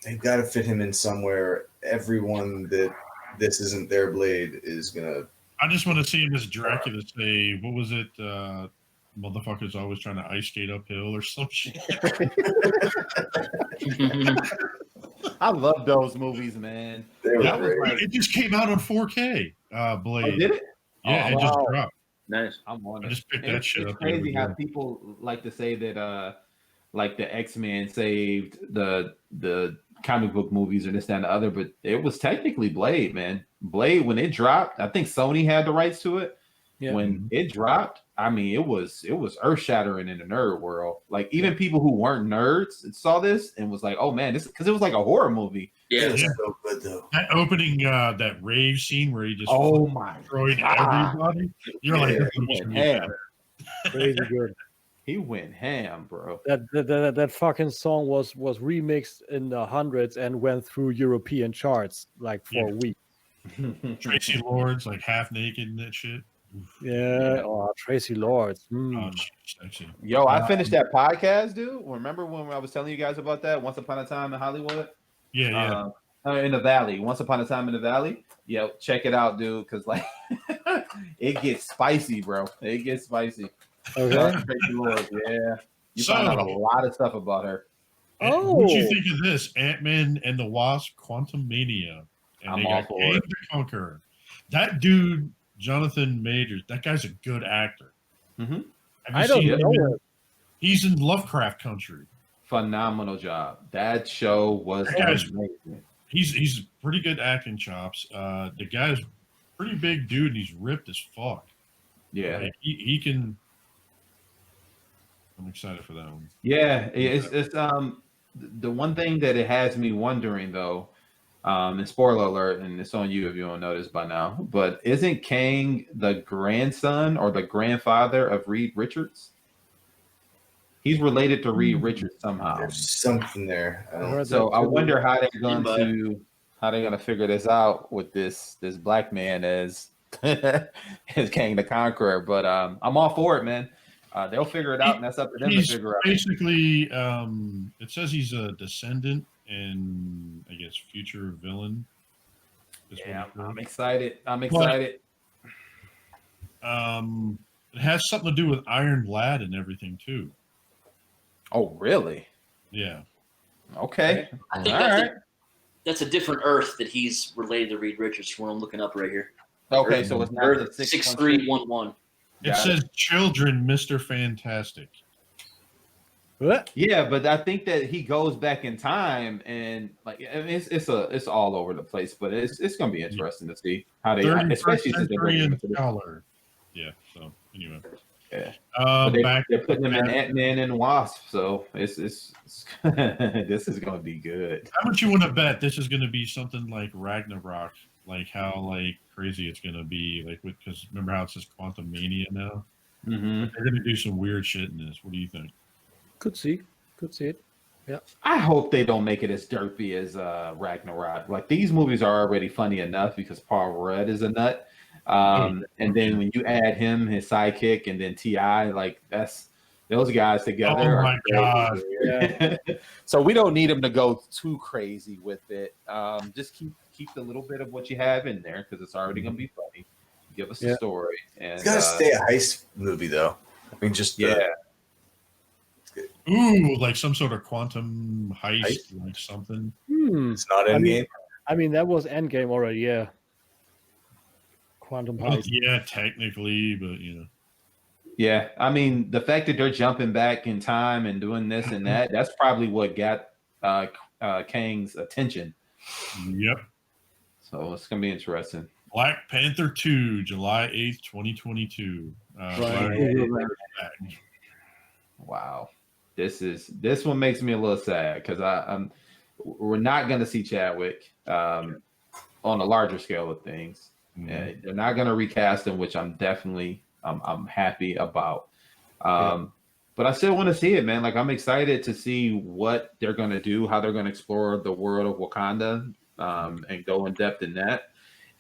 Speaker 5: They've got to fit him in somewhere. Everyone that this isn't their Blade is gonna.
Speaker 2: I just want to see him as Dracula say, what was it? Motherfuckers always trying to ice skate uphill or some shit.
Speaker 4: I love those movies, man.
Speaker 5: They were
Speaker 2: That was
Speaker 5: great.
Speaker 2: right. It just came out on 4K. Blade.
Speaker 4: Oh, did it?
Speaker 2: Yeah,
Speaker 4: Oh,
Speaker 2: it just
Speaker 4: wow.
Speaker 2: dropped.
Speaker 6: Nice.
Speaker 4: I'm on
Speaker 2: I
Speaker 4: it.
Speaker 2: just picked
Speaker 4: And
Speaker 2: that shit
Speaker 4: it's
Speaker 2: up. the other
Speaker 4: crazy how
Speaker 2: day.
Speaker 4: people like to say that like the X-Men saved the comic book movies or this, that, and the other, but it was technically Blade, man. Blade, when it dropped, I think Sony had the rights to it.
Speaker 3: Yeah.
Speaker 4: When it dropped, I mean, it was earth-shattering in the nerd world. Like even people who weren't nerds saw this and was like, "Oh man, this," because it was like a horror movie.
Speaker 6: Yeah.
Speaker 5: It was
Speaker 2: Yeah.
Speaker 5: so good though.
Speaker 2: That opening, that rave scene where he just
Speaker 4: Oh my
Speaker 2: destroyed
Speaker 4: God.
Speaker 2: everybody. You're like,
Speaker 5: Yeah,
Speaker 2: this
Speaker 4: He
Speaker 2: movie's
Speaker 4: went
Speaker 2: gonna be
Speaker 4: ham.
Speaker 2: better.
Speaker 3: Crazy good.
Speaker 4: He went ham, bro.
Speaker 3: That fucking song was remixed in the hundreds and went through European charts like for a week.
Speaker 2: Tracy Lords like half naked and that shit.
Speaker 3: Yeah, oh, Tracy Lords.
Speaker 2: Oh, she's sexy.
Speaker 4: Yo, I finished that podcast, dude. Remember when I was telling you guys about that? Once Upon a Time in Hollywood?
Speaker 2: Yeah, yeah.
Speaker 4: In the Valley. Once Upon a Time in the Valley. Yo, check it out, dude. Because like, it gets spicy, bro. It gets spicy.
Speaker 3: Okay.
Speaker 4: Tracy Lords, yeah. You
Speaker 2: So-
Speaker 4: find out a lot of stuff about her.
Speaker 3: Oh.
Speaker 2: What'd you think of this? Ant-Man and the Wasp: Quantum Mania. And
Speaker 4: I'm
Speaker 2: they
Speaker 4: all
Speaker 2: got
Speaker 4: for
Speaker 2: Kang
Speaker 4: it.
Speaker 2: the Conqueror. That dude, Jonathan Majors, that guy's a good actor.
Speaker 4: Mm-hmm.
Speaker 2: Have you
Speaker 3: I don't
Speaker 2: seen him
Speaker 3: know
Speaker 2: in-
Speaker 3: it.
Speaker 2: He's in Lovecraft Country.
Speaker 4: Phenomenal job. That show was
Speaker 2: That guy's-
Speaker 4: amazing.
Speaker 2: He's pretty good acting chops. The guy's pretty big dude and he's ripped as fuck.
Speaker 4: Yeah.
Speaker 2: Like, he can. I'm excited for that one.
Speaker 4: Yeah, it's the one thing that it has me wondering though, and spoiler alert, and it's on you if you don't know this by now, but isn't Kang the grandson or the grandfather of Reed Richards? He's related to Reed Richards somehow.
Speaker 5: There's something there. I don't.
Speaker 3: heard
Speaker 4: So
Speaker 3: that
Speaker 4: I
Speaker 3: too.
Speaker 4: wonder how they're going to figure this out with this black man as as Kang the Conqueror. But I'm all for it, man. They'll figure it out, and that's up to them to
Speaker 2: He's
Speaker 4: figure out.
Speaker 2: basically, it says he's a descendant and I guess future villain. is what
Speaker 4: Yeah,
Speaker 2: he said.
Speaker 4: I'm excited. I'm excited.
Speaker 2: It has something to do with Iron Lad and everything too.
Speaker 4: Oh, really?
Speaker 2: Yeah.
Speaker 4: Okay.
Speaker 6: I think
Speaker 4: All
Speaker 6: that's,
Speaker 4: right.
Speaker 6: that's a different Earth that he's related to Reed Richards from what I'm looking up right here.
Speaker 4: Okay, so it's not
Speaker 6: Earth
Speaker 4: the
Speaker 6: 6311.
Speaker 2: It
Speaker 4: Got
Speaker 2: says children, Mr. Fantastic.
Speaker 3: What?
Speaker 4: Yeah, but I think that he goes back in time, and like I mean, it's all over the place. But it's gonna be interesting to see how they,
Speaker 2: 31st
Speaker 4: especially since they're
Speaker 2: century
Speaker 4: bringing
Speaker 2: in
Speaker 4: him to the-
Speaker 2: color. Yeah. So anyway,
Speaker 4: Yeah. But they're putting them in
Speaker 2: back.
Speaker 4: Ant-Man and Wasp, so it's this is gonna be good.
Speaker 2: How much you want to bet this is going to be something like Ragnarok? Like how like crazy it's going to be? Like because remember how it says Quantum Mania now?
Speaker 4: Mm-hmm.
Speaker 2: They're going to do some weird shit in this. What do you think?
Speaker 3: Could see it. Yeah.
Speaker 4: I hope they don't make it as derpy as Ragnarok. Like these movies are already funny enough because Paul Rudd is a nut. And then when you add him, his sidekick, and then T.I., like that's those guys together.
Speaker 2: Oh my god!
Speaker 3: Yeah.
Speaker 4: So we don't need him to go too crazy with it. Just keep the little bit of what you have in there because it's already going to be funny. Give us the story. And
Speaker 5: It's got to stay a heist movie though. I mean, just
Speaker 2: Ooh, like some sort of quantum heist, like something.
Speaker 5: It's not Endgame.
Speaker 3: I mean, that was Endgame already. Yeah. Quantum heist.
Speaker 2: Yeah, technically, but
Speaker 4: Yeah, I mean, the fact that they're jumping back in time and doing this and that's probably what got Kang's attention.
Speaker 2: Yep.
Speaker 4: So it's going to be interesting.
Speaker 2: Black Panther 2, July 8th, 2022.
Speaker 4: Wow. This one makes me a little sad because we're not going to see Chadwick on a larger scale of things. Mm-hmm. They're not going to recast him, which I'm definitely I'm happy about. But I still want to see it, man. Like I'm excited to see what they're going to do, how they're going to explore the world of Wakanda, and go in depth in that.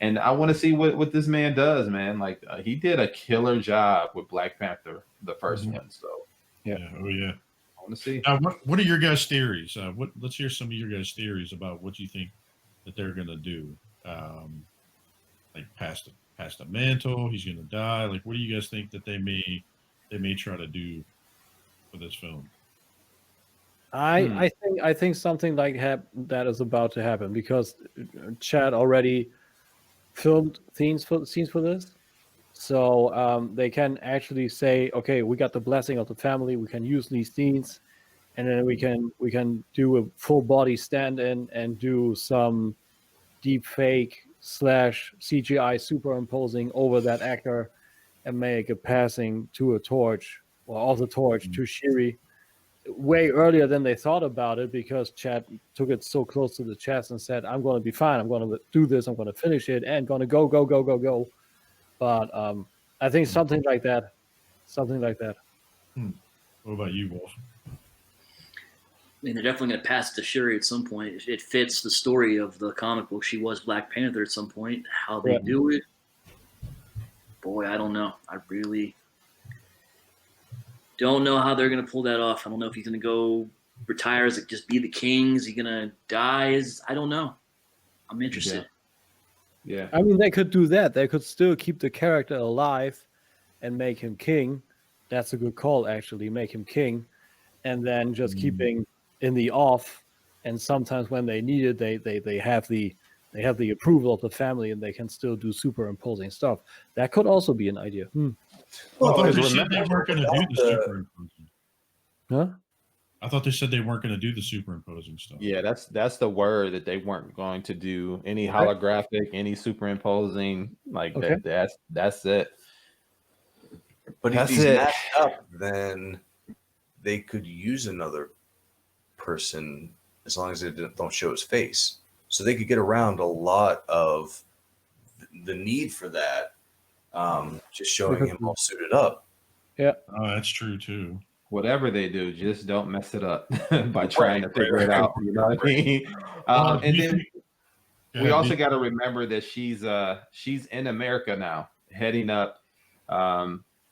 Speaker 4: And I want to see what this man does, man. Like he did a killer job with Black Panther, the first one. So
Speaker 2: oh yeah.
Speaker 4: I want to see.
Speaker 2: Now, what are your guys' theories? Let's hear some of your guys' theories about what you think that they're going to do. Like past the mantle, he's going to die. Like, what do you guys think that they may try to do for this film?
Speaker 3: I think something like that is about to happen because Chad already filmed scenes for this, so they can actually say, okay, we got the blessing of the family, we can use these scenes, and then we can do a full body stand-in and do some deep fake / CGI superimposing over that actor and make a passing to a torch or of the torch to Shuri way earlier than they thought about it because Chad took it so close to the chest and said, I'm going to be fine. I'm going to do this. I'm going to finish it and going to go. But I think something like that.
Speaker 2: What about you, Wolf?
Speaker 6: I mean, they're definitely going to pass to Shuri at some point. It fits the story of the comic book. She was Black Panther at some point. How they do it, boy, I don't know. I really don't know how they're going to pull that off. I don't know if he's going to go retire as just be the king. Is he going to die? I don't know. I'm interested.
Speaker 4: Yeah.
Speaker 3: I mean, they could do that. They could still keep the character alive and make him king. That's a good call, actually. Make him king, and then just keeping in the off. And sometimes when they need it, they have the approval of the family, and they can still do superimposing stuff. That could also be an idea.
Speaker 2: Well, I thought they said they weren't going to do the superimposing.
Speaker 3: Huh?
Speaker 2: I thought they said they weren't going to do the superimposing stuff.
Speaker 4: Yeah, that's the word, that they weren't going to do any holographic, any superimposing. Like that's it.
Speaker 5: But if he's matched up, then they could use another person as long as they don't show his face. So they could get around a lot of the need for that, just showing him all suited up.
Speaker 3: Yeah.
Speaker 2: Oh, that's true too.
Speaker 4: Whatever they do, just don't mess it up by trying to figure it out. You know what I mean? And then we also got to remember that she's in America now, heading up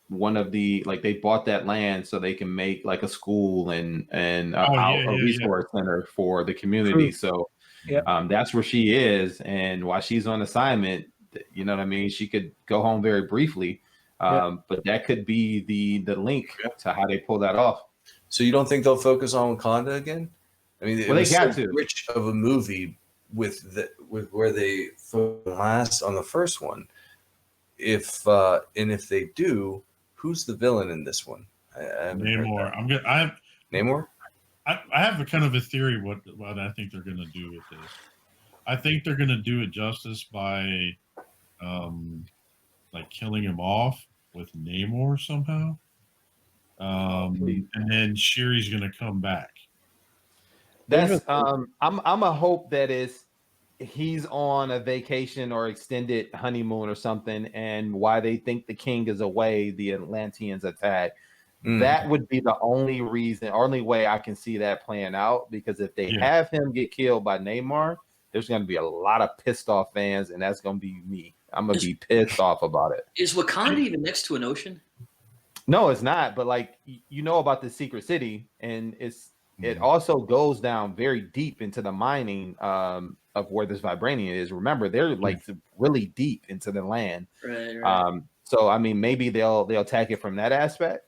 Speaker 4: one of the, like, they bought that land so they can make like a school and a resource center for the community. So that's where she is, and while she's on assignment, you know what I mean, she could go home very briefly. But that could be the link to how they pull that off.
Speaker 5: So you don't think they'll focus on Wakanda again? I mean, it was so rich of a movie with where they focused last on the first one. If they do, who's the villain in this one?
Speaker 2: Namor.
Speaker 5: Namor.
Speaker 2: I have a kind of a theory what I think they're going to do with this. I think they're going to do it justice by like killing him off with Namor somehow. And then Sherry's going to come back.
Speaker 4: That's I'm a hope that he's on a vacation or extended honeymoon or something, and why they think the king is away, the Atlanteans attack. That would be the only way I can see that playing out, because if they have him get killed by Namor, there's going to be a lot of pissed off fans, and that's going to be me. I'm going to be pissed off about it.
Speaker 6: Is Wakanda even next to an ocean?
Speaker 4: No, it's not. But like, you know about the secret city, and it also goes down very deep into the mining of where this vibranium is. Remember, they're like really deep into the land.
Speaker 6: Right.
Speaker 4: So I mean, maybe they'll attack it from that aspect.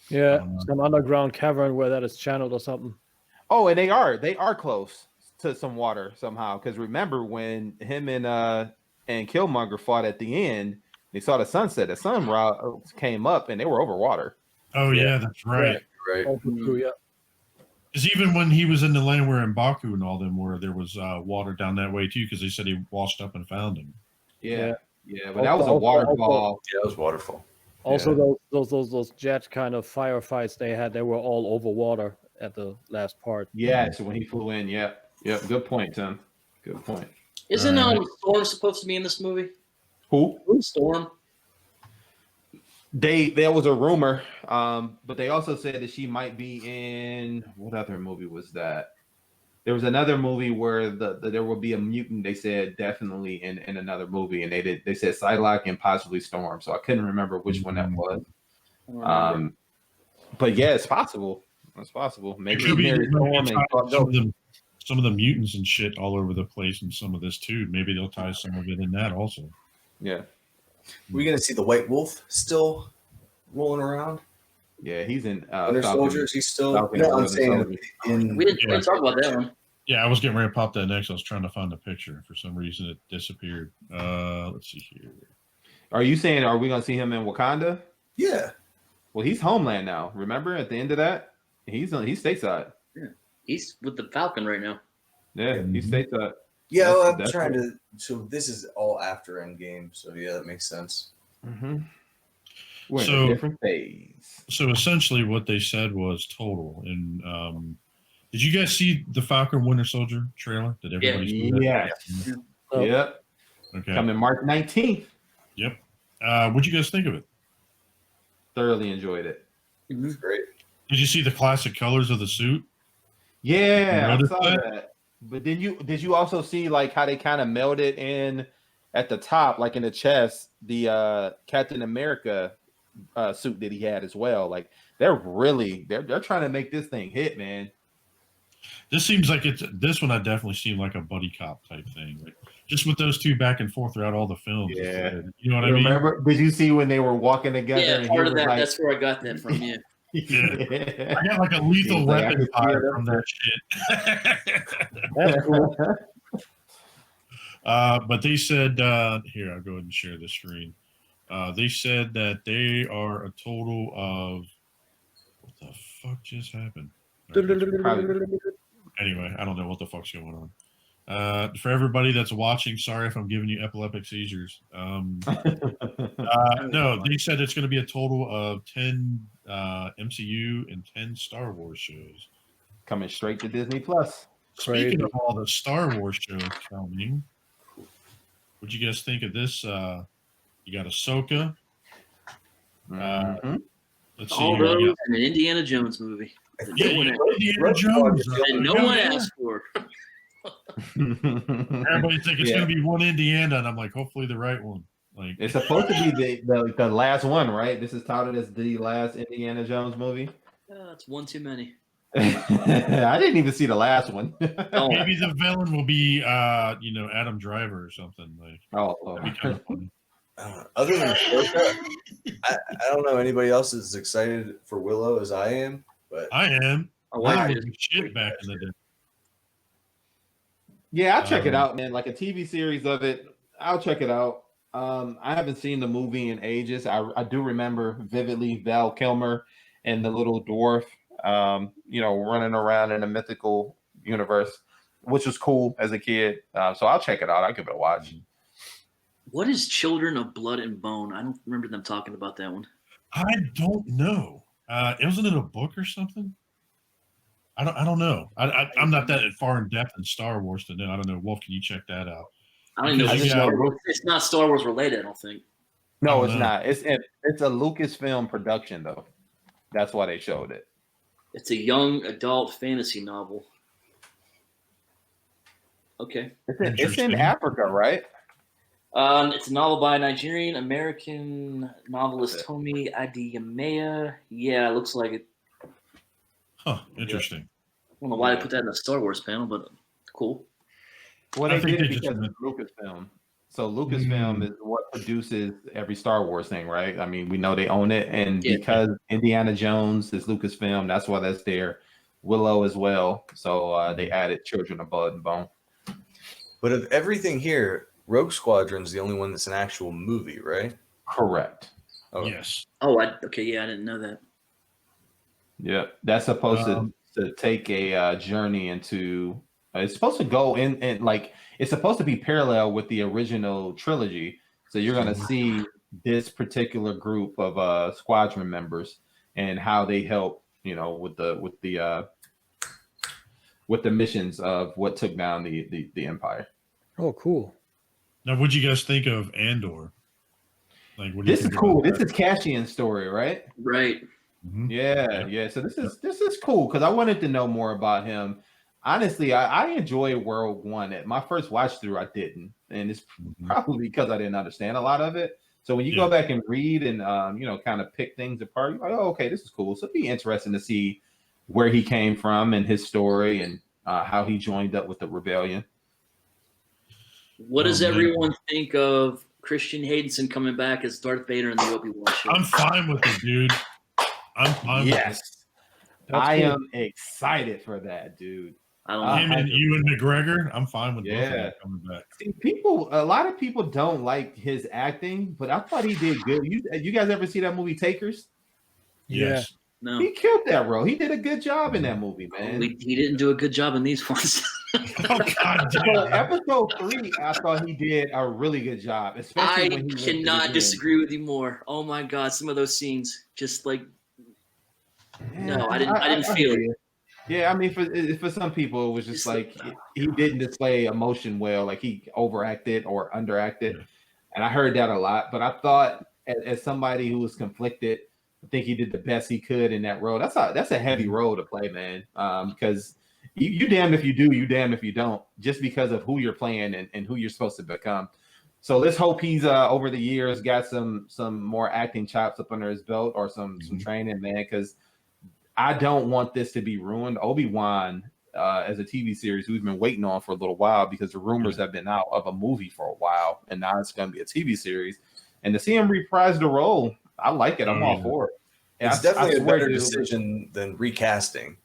Speaker 3: Yeah, some underground cavern where that is channeled or something.
Speaker 4: Oh, and they are close to some water somehow. Because remember when him and Killmonger fought at the end, they saw the sunset. The sun came up, and they were over water.
Speaker 2: Oh yeah, that's right.
Speaker 5: Right.
Speaker 3: Yeah.
Speaker 2: Because even when he was in the land where M'Baku and all them were, there was water down that way too. Because they said he washed up and found him.
Speaker 4: Yeah. But that was a waterfall.
Speaker 5: Yeah, it was waterfall.
Speaker 3: Also, those jet kind of firefights they had, they were all over water at the last part.
Speaker 4: Yeah, so when he flew in, Yep. Good point, Tim. Good point.
Speaker 6: Isn't Storm supposed to be in this movie?
Speaker 4: Who?
Speaker 6: Storm.
Speaker 4: There was a rumor, but they also said that she might be in what other movie was that? There was another movie where there will be a mutant. They said definitely in another movie, and they said Psylocke and possibly Storm. So I couldn't remember which one that was. But yeah, it's possible. It's possible. Maybe
Speaker 2: some of the mutants and shit all over the place, and some of this too. Maybe they'll tie some of it in that also.
Speaker 4: Yeah.
Speaker 5: We're gonna see the White Wolf still rolling around.
Speaker 4: Yeah, he's in
Speaker 5: Winter Soldiers. He's still.
Speaker 4: Falcon,
Speaker 5: No, I'm saying
Speaker 6: We didn't talk about that one.
Speaker 2: Yeah, I was getting ready to pop that next. I was trying to find the picture. For some reason, it disappeared. Let's see here.
Speaker 4: Are you saying, are we going to see him in Wakanda?
Speaker 5: Yeah.
Speaker 4: Well, he's Homeland now. Remember at the end of that? He's stateside.
Speaker 6: Yeah. He's with the Falcon right now.
Speaker 4: Yeah, he's stateside.
Speaker 5: Yeah, well, I'm trying to. So this is all after Endgame. So yeah, that makes sense.
Speaker 4: Mm-hmm. We're in a different phase.
Speaker 2: So essentially, what they said was total. And did you guys see the Falcon Winter Soldier trailer? Did everybody see that?
Speaker 4: Yes. Yep.
Speaker 2: Okay.
Speaker 4: Coming March 19th.
Speaker 2: Yep. What'd you guys think of it?
Speaker 4: Thoroughly enjoyed it.
Speaker 5: It was great.
Speaker 2: Did you see the classic colors of the suit?
Speaker 4: Yeah, I saw that. But did you also see like how they kind of melded in at the top, like in the chest, the Captain America suit that he had as well? Like they're trying to make this thing hit, man.
Speaker 2: This seems like this one I definitely seemed like a buddy cop type thing. Like just with those two back and forth throughout all the films.
Speaker 4: Yeah.
Speaker 2: You know what I mean?
Speaker 4: Remember, did you see when they were walking together?
Speaker 6: Yeah, part of that. Like, that's where I got that from. Yeah.
Speaker 2: Yeah. I got like a lethal weapon fire from that shit.
Speaker 3: That's cool.
Speaker 2: But they said, here, I'll go ahead and share the screen. They said that they are a total of, what the fuck just happened? Anyway, I don't know what the fuck's going on. For everybody that's watching, sorry if I'm giving you epileptic seizures. No, they said it's going to be a total of 10 MCU and 10 Star Wars shows.
Speaker 4: Coming straight to Disney Plus.
Speaker 2: Speaking of all the Star Wars shows coming, what'd you guys think of this? You got Ahsoka. Let's see.
Speaker 6: All those in an Indiana Jones movie.
Speaker 2: Yeah, Indiana Jones.
Speaker 6: And no one asked for.
Speaker 2: Everybody think it's going to be one Indiana, and I'm like, hopefully the right one. Like
Speaker 4: it's supposed to be the last one, right? This is touted as the last Indiana Jones movie.
Speaker 6: That's one too many.
Speaker 4: I didn't even see the last one.
Speaker 2: Maybe the villain will be, Adam Driver or something. Like, that'd be kind of funny.
Speaker 5: Other than Ahsoka, I don't know anybody else is excited for Willow as I am, but
Speaker 2: I am.
Speaker 6: I like
Speaker 2: it. Shit back in the day.
Speaker 4: Yeah, I'll check it out, man. Like a TV series of it, I'll check it out. I haven't seen the movie in ages. I do remember vividly Val Kilmer and the little dwarf, running around in a mythical universe, which was cool as a kid. So I'll check it out. I'll give it a watch.
Speaker 6: What is Children of Blood and Bone? I don't remember them talking about that one.
Speaker 2: I don't know. Wasn't it a book or something? I don't know. I'm not that far in depth in Star Wars to know. I don't know. Wolf, can you check that out?
Speaker 6: I don't even know. It's not Star Wars related, I don't think.
Speaker 4: No, it's not. It's a Lucasfilm production, though. That's why they showed it.
Speaker 6: It's a young adult fantasy novel. Okay.
Speaker 4: It's in Africa, right?
Speaker 6: It's a novel by Nigerian American novelist Tomi Adeyemaya. Yeah, it looks like it.
Speaker 2: Huh, interesting.
Speaker 6: I don't know why they put that in the Star Wars panel, but cool.
Speaker 4: Well, they did it because of Lucasfilm. So Lucasfilm is what produces every Star Wars thing, right? I mean, we know they own it, and because Indiana Jones is Lucasfilm, that's why that's there. Willow as well. So they added Children of Blood and Bone.
Speaker 5: But of everything here, Rogue Squadron's the only one that's an actual movie, right?
Speaker 4: Correct.
Speaker 2: Oh. Yes.
Speaker 6: Oh, okay. Yeah, I didn't know that.
Speaker 4: Yeah, that's supposed to take a journey into. It's supposed to go in and like it's supposed to be parallel with the original trilogy. So you're gonna see this particular group of squadron members and how they help, with the missions of what took down the Empire.
Speaker 3: Oh, cool.
Speaker 2: Now, what'd you guys think of Andor? Like, what do
Speaker 4: this is cool. This is Cassian's story, right?
Speaker 6: Right.
Speaker 2: Mm-hmm.
Speaker 4: Yeah. So this is cool because I wanted to know more about him. Honestly, I enjoy Rogue One. My first watch through, I didn't, and it's probably because I didn't understand a lot of it. So when you go back and read and kind of pick things apart, you're like, oh, okay, this is cool. So it'd be interesting to see where he came from and his story and how he joined up with the rebellion.
Speaker 6: What does everyone think of Christian Haydenson coming back as Darth Vader in the Obi-Wan show?
Speaker 2: I'm fine with it, dude. I'm fine with it.
Speaker 4: I am excited for that, dude.
Speaker 6: I don't know.
Speaker 2: Him and Ewan McGregor, I'm fine with both of them coming back.
Speaker 4: See, a lot of people don't like his acting, but I thought he did good. You guys ever see that movie Takers?
Speaker 2: Yes.
Speaker 6: No.
Speaker 4: He killed that role. He did a good job in that movie, man.
Speaker 6: He didn't do a good job in these ones.
Speaker 2: Oh, God damn.
Speaker 4: So episode 3, I thought he did a really good job. Especially when he
Speaker 6: cannot disagree with you more. Oh my God, some of those scenes, just like, no, I didn't feel it.
Speaker 4: Yeah, I mean, for some people, it was just like he didn't display emotion well, like he overacted or underacted, and I heard that a lot. But I thought, as somebody who was conflicted, I think he did the best he could in that role. That's a heavy role to play, man. Because you damn if you do, you damn if you don't, just because of who you're playing and who you're supposed to become. So let's hope he's over the years got some more acting chops up under his belt or some training, man. Because I don't want this to be ruined. Obi-Wan as a TV series we've been waiting on for a little while because the rumors have been out of a movie for a while, and now it's going to be a TV series. And to see him reprise the role, I like it. I'm all for it. And
Speaker 5: it's definitely a better decision than recasting.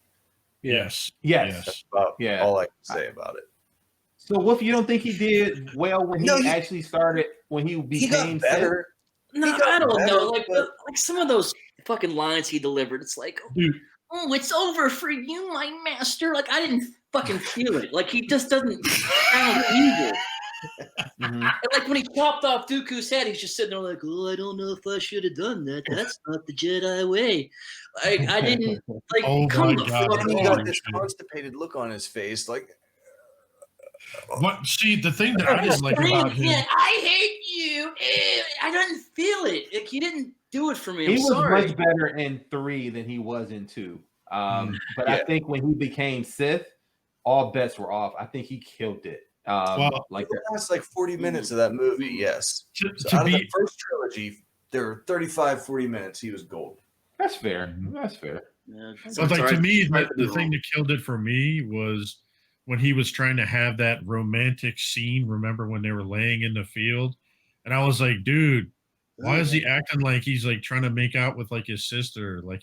Speaker 2: Yes.
Speaker 5: That's about all I can say about it.
Speaker 4: So, Wolf, you don't think he did well when he actually started, when he became
Speaker 5: got better?
Speaker 6: No, I don't know. Like some of those fucking lines he delivered, it's like, oh, it's over for you, my master. Like, I didn't fucking feel it. Like, he just doesn't sound evil. And like when he chopped off Dooku's head, he's just sitting there like, oh, I don't know if I should have done that. That's not the Jedi way. Like, I didn't like.
Speaker 2: Oh
Speaker 6: come
Speaker 2: my God!
Speaker 5: And he got this constipated look on his face, like.
Speaker 2: What? See, the thing that I didn't like about him,
Speaker 6: I hate you. I didn't feel it. Like, he didn't do it for me.
Speaker 4: He was much better in 3 than he was in 2. But I think when he became Sith, all bets were off. I think he killed it.
Speaker 5: Like the last 40 minutes of that movie, yes. Out of the first trilogy, there were 35, 40 minutes. He was gold.
Speaker 4: That's fair. That's fair.
Speaker 6: Yeah,
Speaker 2: but like to me, the thing that killed it for me was when he was trying to have that romantic scene. Remember when they were laying in the field, and I was like, dude, why is he acting like he's like trying to make out with like his sister? Like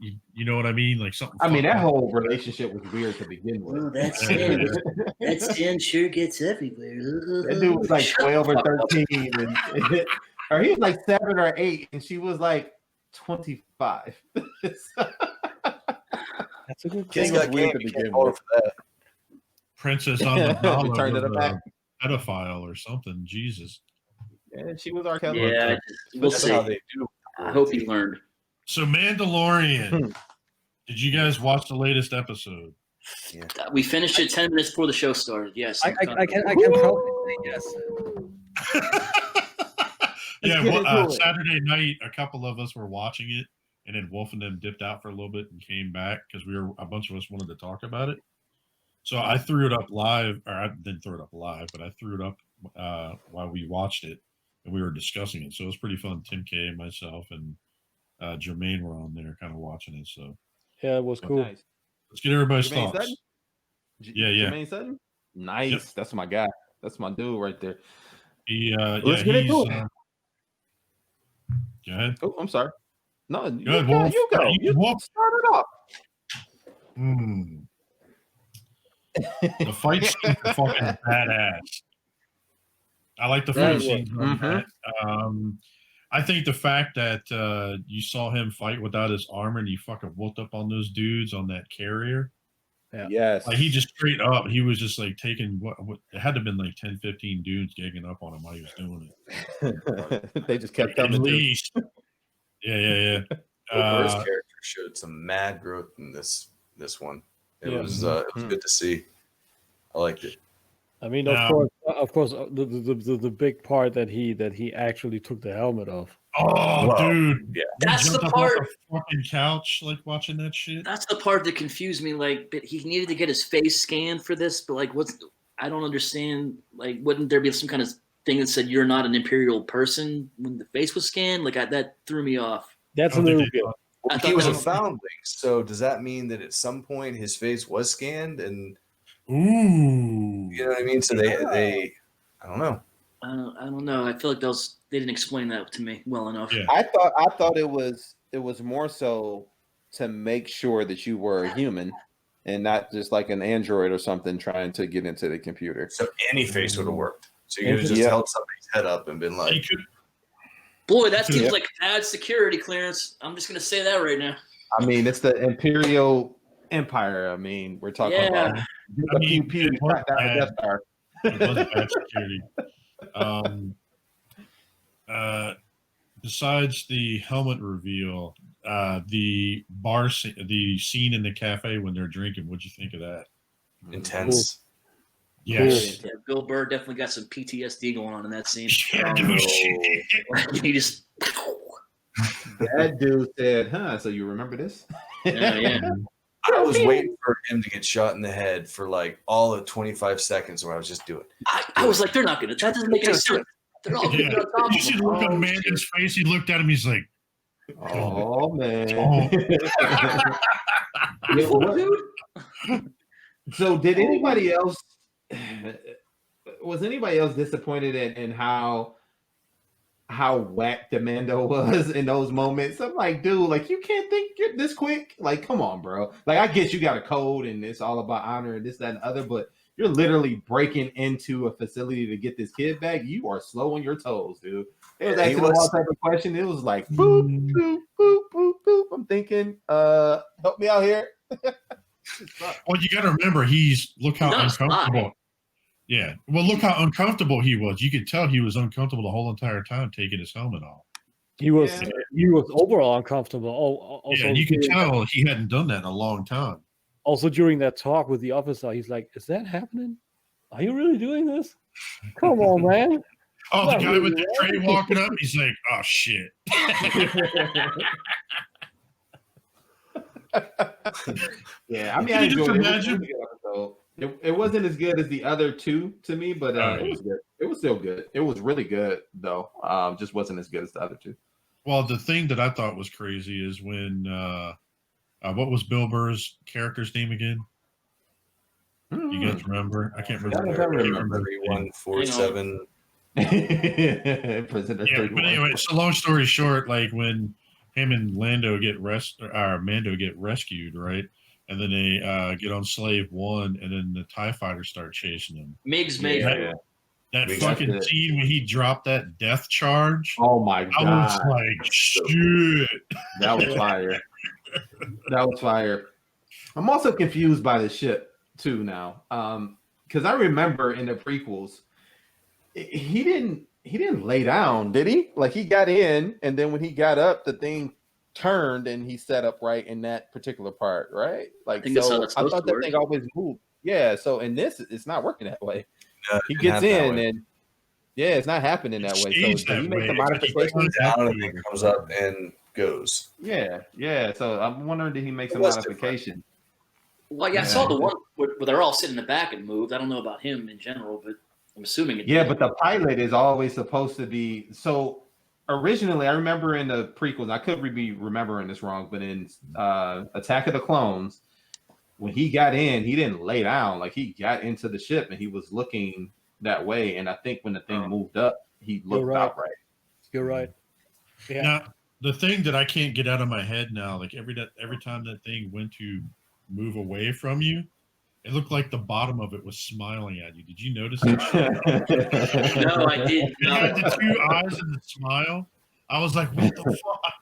Speaker 2: you know what I mean? Like something.
Speaker 4: I mean, that wole relationship was weird to begin with.
Speaker 6: Oh, that sin sure gets everywhere.
Speaker 4: That dude was like 12 or 13, or he was like 7 or 8, and she was like 25.
Speaker 3: That's a good
Speaker 5: Kids
Speaker 3: thing.
Speaker 5: got game to begin with.
Speaker 2: Princess on the dollar,
Speaker 4: Turned it back.
Speaker 2: Pedophile or something. Jesus.
Speaker 4: Yeah, she was our Kelly.
Speaker 6: Yeah, we'll see.
Speaker 5: How they do.
Speaker 6: I hope he learned.
Speaker 2: So Mandalorian. Did you guys watch the latest episode?
Speaker 5: Yeah.
Speaker 6: We finished it 10 minutes before the show started. Yes.
Speaker 3: I can probably say yes.
Speaker 2: Yeah,
Speaker 4: get into it.
Speaker 2: Saturday night, a couple of us were watching it, and then Wolf and them dipped out for a little bit and came back because a bunch of us wanted to talk about it. So I threw it up live, or I didn't throw it up live, but I threw it up while we watched it, and we were discussing it. So it was pretty fun. Tim K, myself, and Jermaine were on there kind of watching it. So
Speaker 3: Yeah, it was cool.
Speaker 4: Nice.
Speaker 2: let's get everybody's
Speaker 4: Jermaine
Speaker 2: thoughts.
Speaker 4: Sutton?
Speaker 2: Yeah.
Speaker 4: Jermaine Sutton? Nice.
Speaker 2: Yep.
Speaker 4: That's my guy. That's my dude right there.
Speaker 2: Let's
Speaker 4: get into it.
Speaker 2: Go ahead.
Speaker 4: Oh, I'm sorry. No,
Speaker 2: Good,
Speaker 4: you
Speaker 2: Wolf.
Speaker 4: go. You
Speaker 2: Wolf.
Speaker 4: start it off.
Speaker 2: The fight scenes are fucking badass. I like the fight scenes. I think the fact that you saw him fight without his armor and he fucking whooped up on those dudes on that carrier.
Speaker 3: Yeah.
Speaker 4: Yes.
Speaker 2: Like he just straight up, he was just like taking what it had to have been like 10, 15 dudes gagging up on him while he was doing it.
Speaker 4: They just kept
Speaker 2: At
Speaker 4: coming.
Speaker 2: least. Yeah.
Speaker 5: First character showed some mad growth in this one. It was good to see. I liked it.
Speaker 3: I mean,
Speaker 2: Now-
Speaker 3: of course, the big part that he actually took the helmet off.
Speaker 2: Oh,
Speaker 5: Wow.
Speaker 2: dude.
Speaker 5: Yeah.
Speaker 2: He
Speaker 6: That's the
Speaker 2: jumped up
Speaker 6: part-
Speaker 2: off the fucking couch, like watching that shit.
Speaker 6: That's the part that confused me. Like, but he needed to get his face scanned for this, but like, I don't understand. Like, wouldn't there be some kind of thing that said you're not an Imperial person when the face was scanned? Like, that threw me off.
Speaker 3: That's
Speaker 2: I
Speaker 3: a
Speaker 2: don't think
Speaker 3: little
Speaker 2: they
Speaker 3: bit.
Speaker 2: thought-
Speaker 6: I
Speaker 5: He
Speaker 6: thought
Speaker 5: was
Speaker 6: that
Speaker 5: a
Speaker 6: was-
Speaker 5: foundling, so does that mean that at some point his face was scanned? And
Speaker 2: Ooh.
Speaker 5: you know what I mean? So they I don't know.
Speaker 6: I don't know. I feel like they didn't explain that to me well enough.
Speaker 2: Yeah.
Speaker 4: I thought it was more so to make sure that you were a human and not just like an android or something trying to get into the computer.
Speaker 5: So any face would have worked. So you could have just
Speaker 4: Yeah.
Speaker 5: held somebody's head up and been
Speaker 2: He
Speaker 5: like,
Speaker 2: could,
Speaker 6: Boy, that seems
Speaker 4: Yeah.
Speaker 6: like bad security clearance. I'm just gonna say that right now.
Speaker 4: I mean, it's the Imperial Empire. I mean, we're talking
Speaker 6: Yeah.
Speaker 4: about
Speaker 2: I mean,
Speaker 4: a pew
Speaker 2: it was
Speaker 4: shot down the
Speaker 2: bad.
Speaker 4: Death Star.
Speaker 2: it was bad security. Besides the helmet reveal, the scene in the cafe when they're drinking, what'd you think of that?
Speaker 5: intense.
Speaker 2: Yes.
Speaker 6: Yeah, Bill Burr definitely got some PTSD going on in that scene.
Speaker 2: Yeah, dude, shit.
Speaker 6: He just
Speaker 4: That dude said, "Huh? So you remember this?"
Speaker 6: yeah.
Speaker 5: I was waiting for him to get shot in the head for like all of 25 seconds where I was just doing it.
Speaker 6: I was like, they're not gonna. That doesn't make any sense. They're all
Speaker 2: Yeah.
Speaker 6: on top
Speaker 2: You
Speaker 6: of
Speaker 2: see
Speaker 6: him.
Speaker 2: the look on
Speaker 6: Oh,
Speaker 2: Amanda's face. He looked at him. He's like,
Speaker 4: Oh man.
Speaker 2: Oh.
Speaker 4: Yeah, what-
Speaker 6: dude.
Speaker 4: So did anybody else was anybody else disappointed in how whack Demando was in those moments? I'm like, dude, like you can't think you're this quick. Like, come on, bro. Like I guess you got a code and it's all about honor and this, that, and the other, but you're literally breaking into a facility to get this kid back. You are slow on your toes, dude. It was
Speaker 5: Yeah, he
Speaker 4: asking all
Speaker 5: was.
Speaker 4: type of question. It was like boop, boop, boop, boop, boop. I'm thinking, help me out here.
Speaker 2: well, you got to remember, look how
Speaker 6: That's
Speaker 2: uncomfortable.
Speaker 6: fine.
Speaker 2: Yeah. Well, look how uncomfortable he was. You could tell he was uncomfortable the whole entire time taking his helmet off.
Speaker 3: He was
Speaker 4: Yeah.
Speaker 3: he was overall uncomfortable. Also,
Speaker 2: Yeah, and you could tell he hadn't done that in a long time.
Speaker 3: Also during that talk with the officer, he's like, "Is that happening? Are you really doing this? Come on, man."
Speaker 2: Oh, the
Speaker 3: Not
Speaker 2: guy
Speaker 3: really,
Speaker 2: with the
Speaker 3: right?
Speaker 2: tray walking up, he's like, oh, shit.
Speaker 4: Yeah, I mean,
Speaker 2: Can
Speaker 4: I
Speaker 2: you just
Speaker 4: enjoyed it.
Speaker 2: imagine?
Speaker 4: It wasn't as good as the other two to me, but
Speaker 2: Oh,
Speaker 4: it
Speaker 2: yeah.
Speaker 4: was good. It was still good. It was really good though. Just wasn't as good as the other two.
Speaker 2: Well, the thing that I thought was crazy is when, what was Bill Burr's character's name again? You guys remember? I can't remember.
Speaker 4: I don't remember.
Speaker 5: 3147.
Speaker 4: Prisoner
Speaker 2: Yeah,
Speaker 4: 31.
Speaker 2: but anyway, so long story short, like when him and Lando get Mando get rescued, right? And then they get on Slave One, and then the TIE fighters start chasing them.
Speaker 6: Migs made
Speaker 4: Yeah.
Speaker 2: That
Speaker 5: We
Speaker 2: fucking
Speaker 4: got it.
Speaker 2: scene when he dropped that death charge,
Speaker 4: Oh my
Speaker 2: I was
Speaker 4: god,
Speaker 2: like, shit.
Speaker 4: that was fire. That was fire. I'm also confused by the ship too now, because I remember in the prequels, he didn't lay down, did he? Like he got in, and then when he got up, the thing turned and he set up right in that particular part, right? Like,
Speaker 6: I think that's how that's
Speaker 4: I
Speaker 6: supposed
Speaker 4: thought
Speaker 6: to
Speaker 4: that
Speaker 6: work.
Speaker 4: thing always moved. Yeah, so in this, it's not working that way.
Speaker 5: No,
Speaker 4: He
Speaker 5: it
Speaker 4: gets
Speaker 5: didn't happen
Speaker 4: in
Speaker 5: that way.
Speaker 4: and yeah, it's not happening that way. So
Speaker 2: stays
Speaker 4: did he
Speaker 2: that
Speaker 4: make
Speaker 2: way,
Speaker 4: some
Speaker 2: but he
Speaker 4: modifications?
Speaker 2: comes
Speaker 5: Down and then comes up and goes.
Speaker 4: Yeah. So I'm wondering, did he make some
Speaker 5: It was
Speaker 4: modification?
Speaker 6: Well, yeah, I saw the one where they're all sitting in the back and moved. I don't know about him in general, but I'm assuming it
Speaker 4: Yeah,
Speaker 6: did.
Speaker 4: but the pilot is always supposed to be. So originally, I remember in the prequels, I could be remembering this wrong, but in Attack of the Clones, when he got in, he didn't lay down. Like, he got into the ship and he was looking that way. And I think when the thing moved up, he looked
Speaker 3: right.
Speaker 4: upright.
Speaker 3: You're right. Yeah.
Speaker 2: Now, the thing that I can't get out of my head now, like every time that thing went to move away from you, it looked like the bottom of it was smiling at you. Did you notice that shit?
Speaker 6: No, I did
Speaker 2: It had the
Speaker 6: not.
Speaker 2: 2 eyes and the smile. I was like, what the fuck?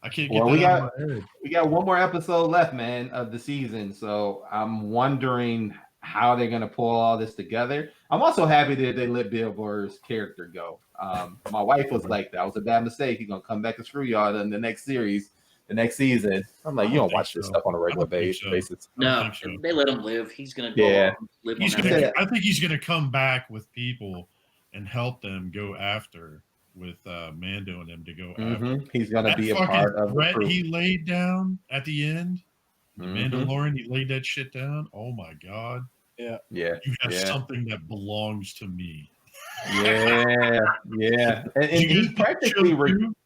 Speaker 2: I can't get
Speaker 4: Well,
Speaker 2: that out of my head.
Speaker 4: we got one more episode left, man, of the season. So I'm wondering how they're gonna pull all this together. I'm also happy that they let Bill Burr's character go. My wife was like, "That was a bad mistake. He's gonna come back and screw y'all in the next series, the next season." I'm like,
Speaker 2: I
Speaker 4: "You
Speaker 2: don't
Speaker 4: don't watch
Speaker 2: think
Speaker 4: this
Speaker 2: so.
Speaker 4: stuff on a
Speaker 2: I
Speaker 4: regular
Speaker 2: don't think so.
Speaker 4: basis."
Speaker 6: No,
Speaker 2: think so.
Speaker 6: they let him live. He's gonna go
Speaker 4: Yeah.
Speaker 6: on, live
Speaker 2: He's
Speaker 6: on that.
Speaker 2: gonna. I think he's gonna come back with people and help them go after with Mando and them to go after.
Speaker 4: Mhm. He's gonna
Speaker 2: That
Speaker 4: be a
Speaker 2: fucking
Speaker 4: part of the
Speaker 2: threat
Speaker 4: crew.
Speaker 2: he laid down at the end, the
Speaker 4: Mhm.
Speaker 2: Mandalorian, he laid that shit down. Oh my god,
Speaker 4: Yeah,
Speaker 2: you have
Speaker 4: yeah.
Speaker 2: something that belongs to me.
Speaker 4: yeah. And
Speaker 2: Did you
Speaker 4: he
Speaker 2: guys
Speaker 4: practically
Speaker 2: show too?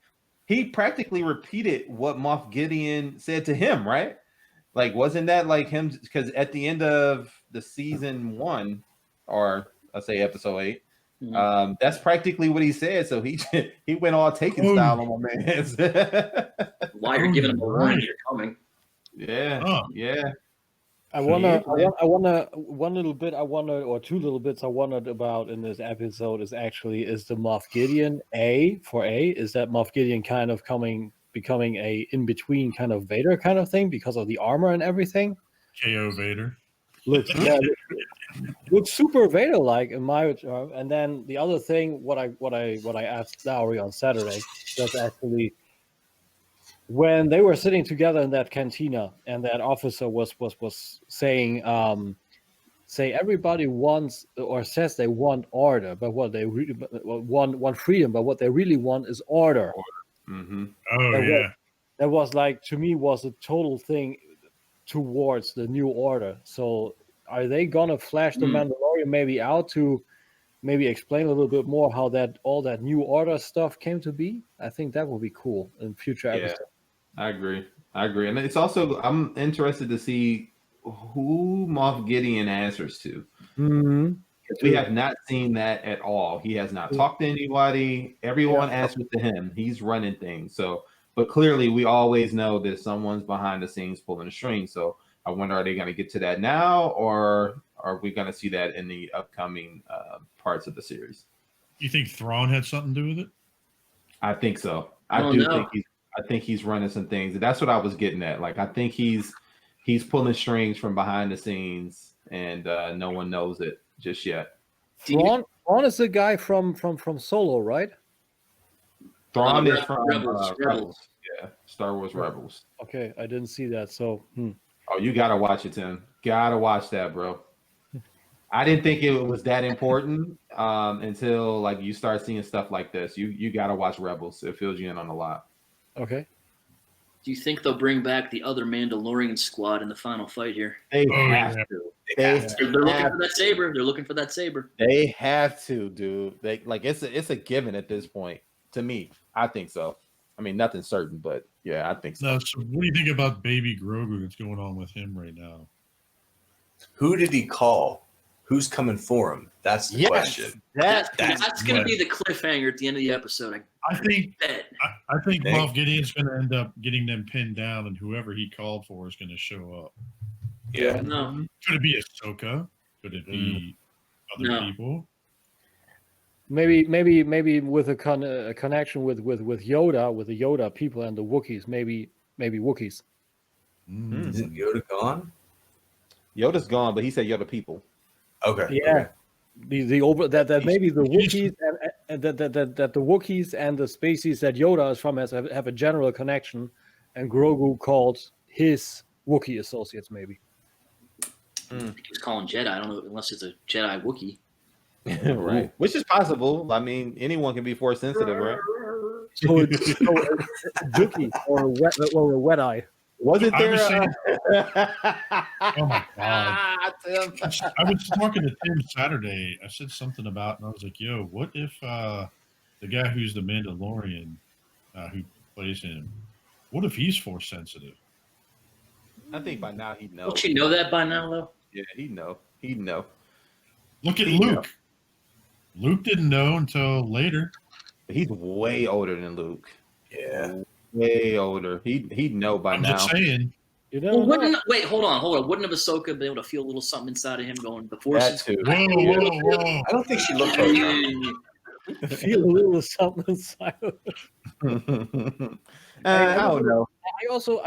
Speaker 4: he practically repeated what Moff Gideon said to him, right? Like, wasn't that like him? Because at the end of the season 1, or let's say episode 8,
Speaker 6: Mhm.
Speaker 4: that's practically what he said. So he went all taken
Speaker 2: Oh.
Speaker 4: style on my man's.
Speaker 6: Why you're giving him a warning you're coming?
Speaker 4: yeah,
Speaker 2: Oh.
Speaker 4: yeah.
Speaker 3: I
Speaker 4: He
Speaker 3: wanna,
Speaker 4: is, man.
Speaker 3: I wanna, one little bit I wondered, or 2 little bits I wondered about in this episode is the Moff Gideon is that Moff Gideon kind of becoming a in between kind of Vader kind of thing because of the armor and everything?
Speaker 2: KO Vader.
Speaker 3: Looks super Vader like in my and then the other thing what I asked Lowery on Saturday was actually when they were sitting together in that cantina and that officer was saying say everybody wants or says they want order, but what they really want freedom, but what they really want is order.
Speaker 4: Mm-hmm.
Speaker 2: Oh
Speaker 3: That was like, to me, was a total thing towards the new order. So are they gonna flash the Mandalorian maybe out to maybe explain a little bit more how that all that new order stuff came to be? I think that would be cool in future episodes.
Speaker 4: I agree. And it's also, I'm interested to see who Moff Gideon answers to.
Speaker 3: Mm-hmm.
Speaker 4: We have not seen that at all. He has not talked to anybody. Everyone answers to him. He's running things. So, but clearly we always know that someone's behind the scenes pulling the strings. So I wonder, are they going to get to that now, or are we going to see that in the upcoming parts of the series?
Speaker 2: You think Thrawn had something to do with it?
Speaker 4: I think so. I think he's running some things. That's what I was getting at. Like, I think he's pulling strings from behind the scenes, and no one knows it just yet.
Speaker 3: Thrawn is the guy from Solo, right?
Speaker 4: Thrawn is from
Speaker 6: Rebels.
Speaker 4: Yeah, Star Wars Rebels.
Speaker 3: Okay, I didn't see that. So,
Speaker 4: Oh, you gotta watch it, Tim. Gotta watch that, bro. I didn't think it was that important until like you start seeing stuff like this. You gotta watch Rebels. It fills you in on a lot.
Speaker 3: Okay.
Speaker 6: Do you think they'll bring back the other Mandalorian squad in the final fight here?
Speaker 4: They
Speaker 2: Oh,
Speaker 4: have
Speaker 2: yeah.
Speaker 4: to.
Speaker 6: They're looking for that saber. They're looking for that saber.
Speaker 4: They have to, dude. They like it's a given at this point. To me, I think so. I mean, nothing's certain, but yeah, I think so.
Speaker 2: Now, so what do you think about Baby Grogu that's going on with him right now?
Speaker 5: Who did he call? Who's coming for him? That's the question.
Speaker 6: That's going to be the cliffhanger at the end of the episode.
Speaker 2: I think
Speaker 6: bet.
Speaker 2: I think Moff Gideon's going to end up getting them pinned down, and whoever he called for is going to show up.
Speaker 5: Yeah.
Speaker 6: No.
Speaker 2: Could it be Ahsoka? Could it be other people?
Speaker 3: Maybe with a connection with Yoda, with the Yoda people and the Wookiees. Maybe Wookiees.
Speaker 5: Isn't Yoda gone?
Speaker 4: Yoda's gone, but he said Yoda people.
Speaker 5: Okay.
Speaker 3: Yeah. Okay. That maybe the Wookiees and that the Wookiees and the species that Yoda is from have a general connection and Grogu called his Wookiee associates, maybe.
Speaker 6: I think he was calling Jedi. I don't know unless it's a Jedi Wookiee.
Speaker 4: Right, which is possible. I mean, anyone can be force sensitive, right?
Speaker 3: So it's a Wookiee or a wet eye.
Speaker 4: Wasn't there?
Speaker 2: Oh my god! I was talking to Tim Saturday. I said something about, and I was like, "Yo, what if the guy who's the Mandalorian, who plays him, what if he's force sensitive?"
Speaker 4: I think by now he'd know.
Speaker 6: Don't you know that by now, though?
Speaker 4: Yeah, he'd know. He'd know.
Speaker 2: Look at Luke. Luke didn't know until later.
Speaker 4: He's way older than Luke.
Speaker 5: Yeah.
Speaker 4: Way older. He'd know by now.
Speaker 2: I'm just saying.
Speaker 6: Well, wait, hold on. Wouldn't have Ahsoka been able to feel a little something inside of him going, the force is...
Speaker 2: Whoa.
Speaker 5: I don't think she looked like her.
Speaker 3: Feel a little something inside of him.
Speaker 4: I don't know.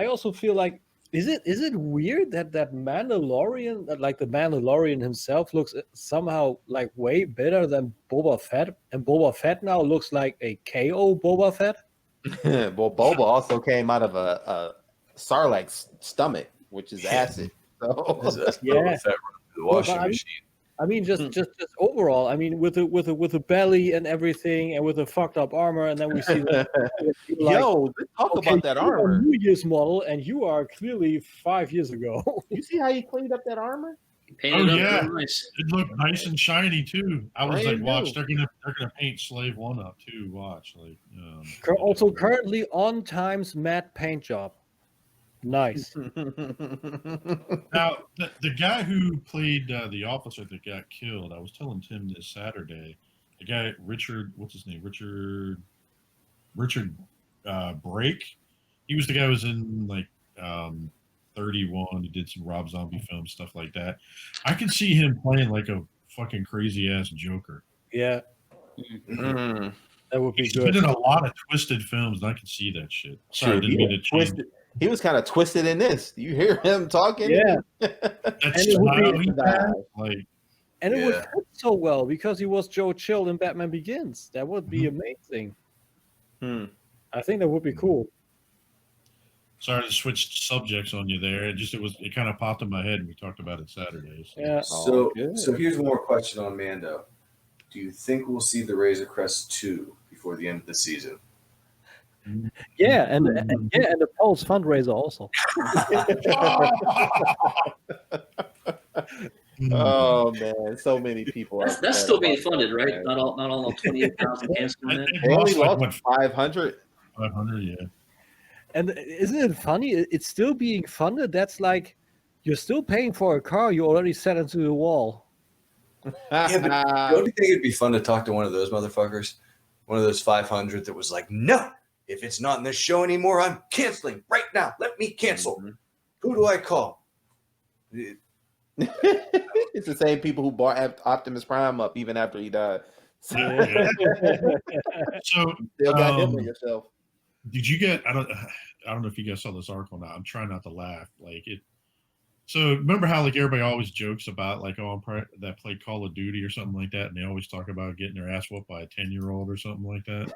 Speaker 3: I also feel like, is it weird that Mandalorian, like the Mandalorian himself, looks somehow like way better than Boba Fett, and Boba Fett now looks like a KO Boba Fett?
Speaker 4: Well, Boba also came out of a Sarlacc's stomach, which is acid. So
Speaker 3: Yeah.
Speaker 5: The washing
Speaker 3: Well,
Speaker 5: machine.
Speaker 3: I mean, just overall. I mean, with the belly and everything, and with the fucked up armor, and then we see like,
Speaker 4: yo, talk about that
Speaker 3: you're
Speaker 4: armor.
Speaker 3: a New Year's model, and you are clearly 5 years ago.
Speaker 4: You see how he cleaned up that armor?
Speaker 6: Painted up
Speaker 2: yeah.
Speaker 6: real nice.
Speaker 2: It looked nice and shiny too. I was
Speaker 4: Brand
Speaker 2: like, watch,
Speaker 4: new.
Speaker 2: they're gonna paint Slave 1 up too. Watch, like.
Speaker 3: Also, currently on Time's matte paint job. Nice.
Speaker 2: Now, the guy who played the officer that got killed, I was telling Tim this Saturday. The guy Richard, what's his name? Richard Brake. He was the guy who was in like 31. He did some Rob Zombie films, stuff like that. I can see him playing like a fucking crazy ass Joker.
Speaker 3: Yeah,
Speaker 4: Mm.
Speaker 3: that would be
Speaker 2: He's
Speaker 3: good.
Speaker 2: been in a lot of twisted films, and I can see that shit. Sorry, I didn't mean to change.
Speaker 4: He was kind of twisted in this. You hear him talking?
Speaker 3: Yeah,
Speaker 2: That
Speaker 3: And it would
Speaker 2: smile
Speaker 3: be-
Speaker 2: he had, like,
Speaker 3: and it would
Speaker 5: Yeah.
Speaker 3: fit so well because he was Joe Chill in Batman Begins. That would be amazing. I think that would be cool.
Speaker 2: sorry to switch subjects on you there. It kind of popped in my head, and we talked about it Saturday. So.
Speaker 3: Yeah.
Speaker 5: So,
Speaker 4: good.
Speaker 5: so here's one more question on Mando. Do you think we'll see the Razor Crest 2 before the end of the season?
Speaker 3: Yeah, and the Pulse fundraiser also.
Speaker 4: Oh man, so many people.
Speaker 6: That's still being funded, right? Not all 28,000 cans coming in.
Speaker 4: They only
Speaker 2: like,
Speaker 4: lost 500.
Speaker 2: 500, yeah.
Speaker 3: And isn't it funny? It's still being funded. That's like you're still paying for a car you already set into the wall.
Speaker 5: Yeah, but don't you think it'd be fun to talk to one of those motherfuckers? One of those 500 that was like, no, if it's not in this show anymore, I'm canceling right now. Let me cancel. Who do I call?
Speaker 4: It's the same people who bought Optimus Prime up even after he died.
Speaker 2: Yeah. So,
Speaker 4: Still got him on yourself.
Speaker 2: did you get? I don't know if you guys saw this article. Now I'm trying not to laugh. Like it. So remember how like everybody always jokes about like that played Call of Duty or something like that, and they always talk about getting their ass whooped by a 10-year-old or something like that.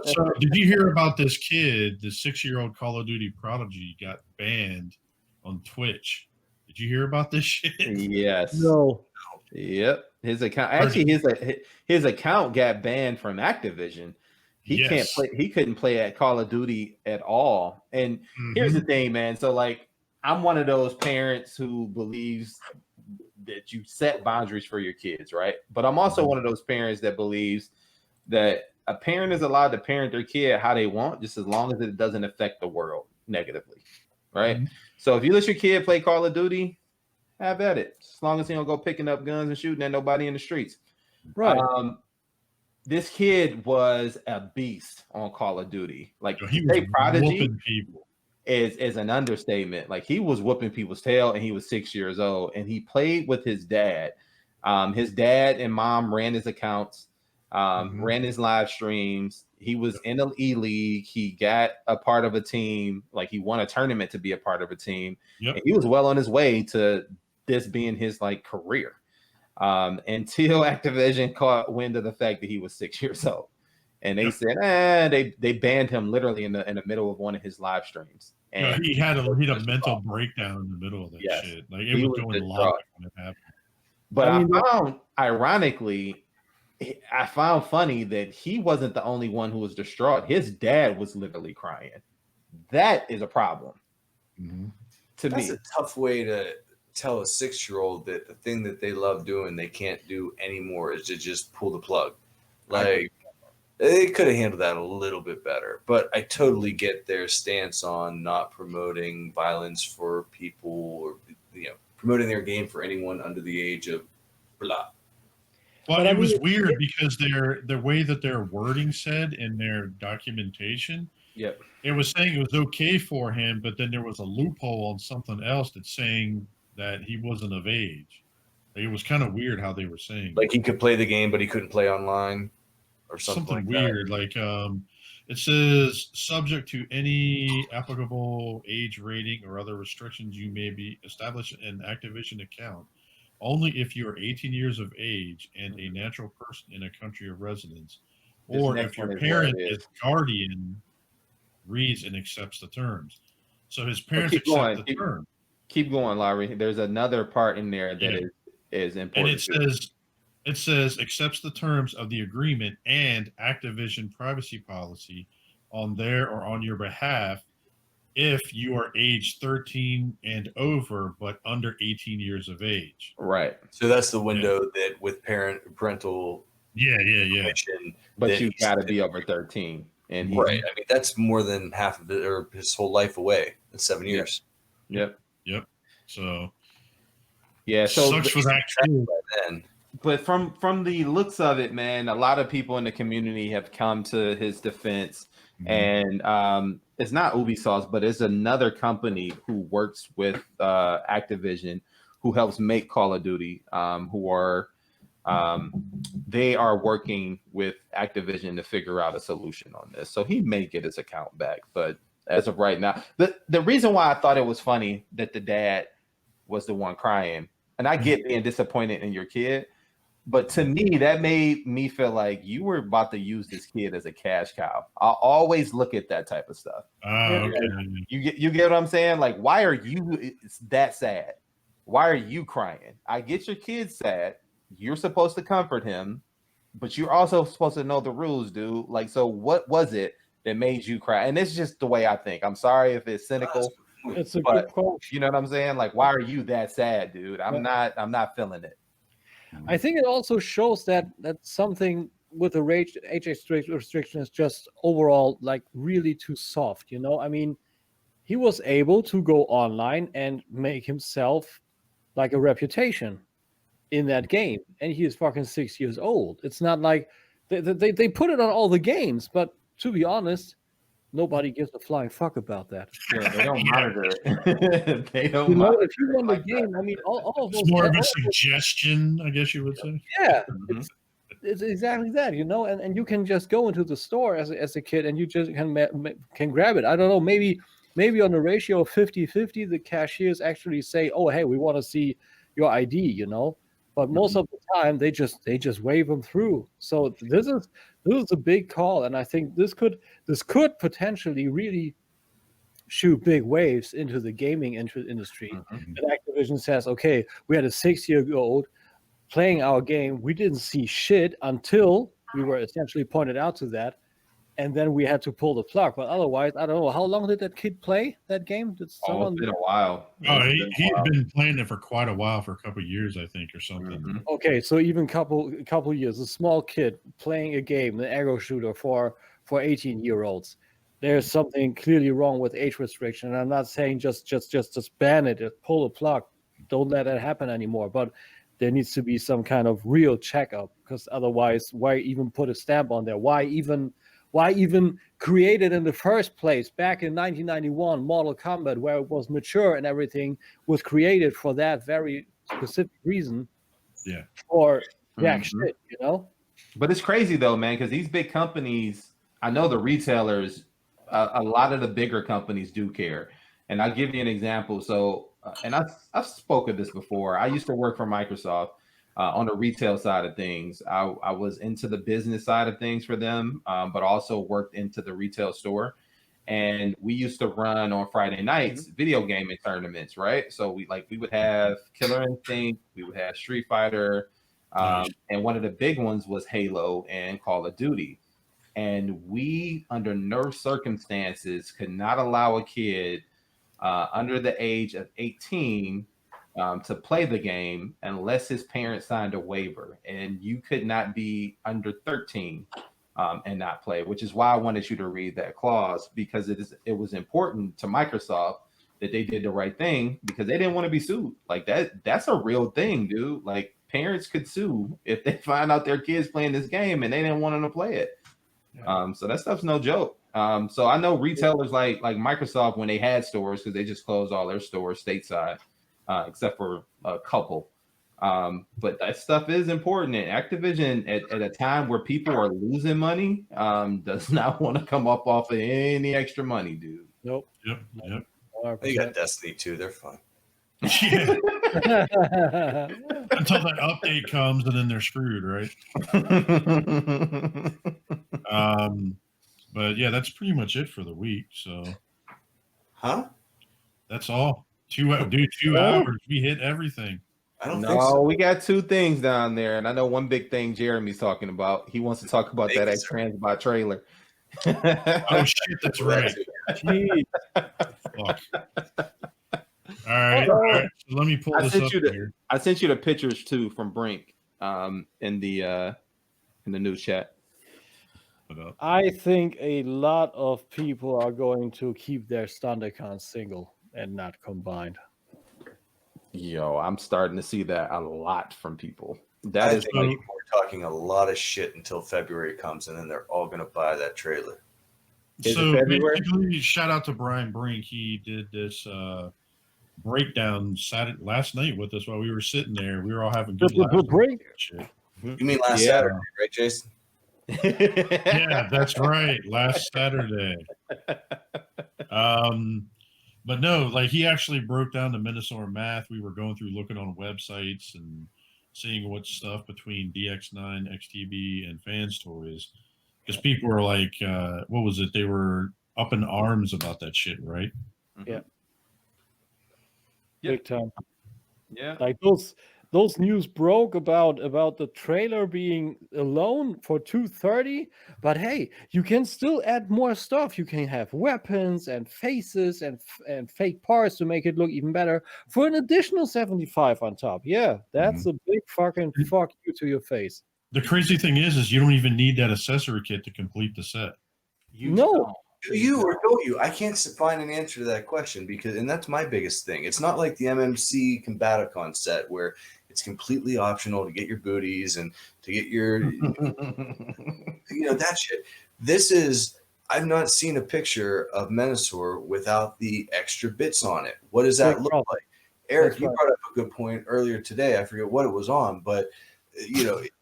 Speaker 2: So did you hear about this kid, this 6-year-old Call of Duty prodigy, got banned on Twitch? Did you hear about this shit?
Speaker 4: Yes.
Speaker 3: No.
Speaker 4: Yep. His account his account got banned from Activision. He can't play. He couldn't play at Call of Duty at all. And here's the thing, man. So like, I'm one of those parents who believes that you set boundaries for your kids, right? But I'm also one of those parents that believes that a parent is allowed to parent their kid how they want, just as long as it doesn't affect the world negatively, right? So if you let your kid play Call of Duty, have at it. As long as he don't go picking up guns and shooting at nobody in the streets.
Speaker 3: Right.
Speaker 4: This kid was a beast on Call of Duty. Like
Speaker 2: He was
Speaker 4: prodigy
Speaker 2: whooping people.
Speaker 4: is an understatement. Like he was whooping people's tail, and he was 6 years old, and he played with his dad. His dad and mom ran his accounts, ran his live streams. He was in the E-League. He got a part of a team. Like he won a tournament to be a part of a team.
Speaker 2: Yep.
Speaker 4: And he was well on his way to this being his like career. Until Activision caught wind of the fact that he was 6 years old.
Speaker 1: and they said, they banned him literally in the middle of one of his live streams. And
Speaker 2: he had a mental breakdown in the middle of that shit. Like it was going live when it happened.
Speaker 1: But I found, ironically, I found funny that he wasn't the only one who was distraught. His dad was literally crying. That is a problem to me.
Speaker 5: That's a tough way to tell a 6-year-old that the thing that they love doing they can't do anymore is to just pull the plug. Like they could have handled that a little bit better, but I totally get their stance on not promoting violence for people or promoting their game for anyone under the age of blah.
Speaker 2: Well, it was weird because the way that their wording said in their documentation, it was saying it was okay for him, but then there was a loophole on something else that's saying that he wasn't of age. Like, it was kind of weird how they were saying.
Speaker 5: Like he could play the game, but he couldn't play online, or something like
Speaker 2: weird.
Speaker 5: That.
Speaker 2: Like it says, subject to any applicable age rating or other restrictions, you may be established an Activision account only if you are 18 years of age and a natural person in a country of residence, or if your parent is guardian reads and accepts the terms. So his parents accept the terms.
Speaker 1: Keep going, Lowery. There's another part in there that is important.
Speaker 2: And it says accepts the terms of the agreement and Activision privacy policy on their or on your behalf if you are age 13 and over, but under 18 years of age.
Speaker 1: Right.
Speaker 5: So that's the window that with parental
Speaker 2: permission,
Speaker 1: but you got to be over 13. And
Speaker 5: right. I mean, that's more than half of it, or his whole life away. That's 7 years.
Speaker 1: Yep.
Speaker 2: So
Speaker 1: so
Speaker 2: sucks for that too.
Speaker 1: Then. But from the looks of it, man, a lot of people in the community have come to his defense. And it's not Ubisoft, but it's another company who works with Activision, who helps make Call of Duty, they are working with Activision to figure out a solution on this. So he may get his account back, but as of right now, the reason why I thought it was funny that the dad was the one crying, and I get being disappointed in your kid, but to me, that made me feel like you were about to use this kid as a cash cow. I always look at that type of stuff.
Speaker 2: Okay.
Speaker 1: You get what I'm saying? Like, why are you that sad? Why are you crying? I get your kid sad. You're supposed to comfort him, but you're also supposed to know the rules, dude. Like, so what was it that made you cry? And it's just the way I think. I'm sorry if it's cynical.
Speaker 3: It's a good quote.
Speaker 1: You know what I'm saying? Like, why are you that sad, dude? I'm not feeling it.
Speaker 3: I think it also shows that something with the age restriction is just overall like really too soft. I mean, he was able to go online and make himself like a reputation in that game, and he is fucking 6 years old. It's not like they put it on all the games, but to be honest, nobody gives a flying fuck about that.
Speaker 1: Yeah, they don't monitor it. They don't.
Speaker 3: If you want the game, I mean, all of those.
Speaker 2: It's more of a suggestion, I guess you would say.
Speaker 3: Yeah, it's exactly that, and you can just go into the store as a kid, and you just can grab it. I don't know, maybe on the ratio of 50-50, the cashiers actually say, "Oh, hey, we want to see your ID," But most of the time, they just wave them through. So this is a big call, and I think this could potentially really shoot big waves into the gaming industry. And Activision says, "Okay, we had a 6-year-old playing our game. We didn't see shit until we were essentially pointed out to that, and then we had to pull the plug. But otherwise, I don't know, how long did that kid play that game? Did someone?
Speaker 1: It's been a while.
Speaker 2: He had been playing it for quite a while, for a couple of years, I think, or something.
Speaker 3: Okay, so even couple years, a small kid playing a game, an aggro shooter for 18-year-olds. There's something clearly wrong with age restriction. And I'm not saying just ban it, pull the plug, don't let it happen anymore. But there needs to be some kind of real checkup, because otherwise, why even put a stamp on there? Why even create it in the first place? Back in 1991, Mortal Kombat, where it was mature and everything, was created for that very specific reason.
Speaker 2: Yeah.
Speaker 3: For jack shit,
Speaker 1: But it's crazy though, man, because these big companies, I know the retailers, a lot of the bigger companies do care. And I'll give you an example. So, and I've spoken this before. I used to work for Microsoft. on the retail side of things. I was into the business side of things for them, but also worked into the retail store. And we used to run on Friday nights video gaming tournaments, right? So we would have Killer Instinct, we would have Street Fighter, and one of the big ones was Halo and Call of Duty. And we, under no circumstances, could not allow a kid under the age of 18 to play the game unless his parents signed a waiver. And you could not be under 13 and not play, which is why I wanted you to read that clause, because it was important to Microsoft that they did the right thing, because they didn't want to be sued. Like that's a real thing, dude. Like parents could sue if they find out their kids playing this game and they didn't want them to play it. So that stuff's no joke. So I know retailers like Microsoft, when they had stores, because they just closed all their stores stateside, except for a couple. But that stuff is important. And Activision, at a time where people are losing money, does not want to come up off of any extra money, dude.
Speaker 3: Nope.
Speaker 2: Yep.
Speaker 5: You got Destiny 2. They're fine.
Speaker 2: Yeah. Until that update comes, and then they're screwed, right? But yeah, that's pretty much it for the week. So, that's all. 2 hours. We hit everything.
Speaker 5: I don't think so.
Speaker 1: No, we got 2 things down there, and I know one big thing Jeremy's talking about. He wants to talk about that X-Transbot trailer.
Speaker 2: Oh shit, that's right. Fuck. All right. So let me pull this up here.
Speaker 1: I sent you the pictures too from Brink in the news chat.
Speaker 3: I think a lot of people are going to keep their stunt accounts single and not combined.
Speaker 1: Yo, I'm starting to see that a lot from people.
Speaker 5: I think people are talking a lot of shit until February comes, and then they're all going to buy that trailer.
Speaker 2: So basically, shout out to Brian Brink. He did this breakdown last night with us while we were sitting there. We were all having good laughs.
Speaker 3: Shit.
Speaker 5: You mean last Saturday, right, Jason?
Speaker 2: Yeah, that's right. Last Saturday. But no, like he actually broke down the Minnesota math. We were going through looking on websites and seeing what stuff between DX9, XTB, and Fans Toys. Because people were like, what was it? They were up in arms about that shit, right?
Speaker 3: Yeah. Big time.
Speaker 1: Yeah.
Speaker 3: Like those news broke about the trailer being alone for 230, but hey, you can still add more stuff. You can have weapons and faces and fake parts to make it look even better for an additional 75 on top. Yeah, that's a big fucking fuck you to your face.
Speaker 2: The crazy thing is you don't even need that accessory kit to complete the set.
Speaker 3: No.
Speaker 5: Do you or don't you? I can't find an answer to that question, and that's my biggest thing. It's not like the MMC Combaticon set where it's completely optional to get your booties and to get your, that shit. This is, I've not seen a picture of Menasor without the extra bits on it. What does that look like? Eric, you brought up a good point earlier today. I forget what it was on, but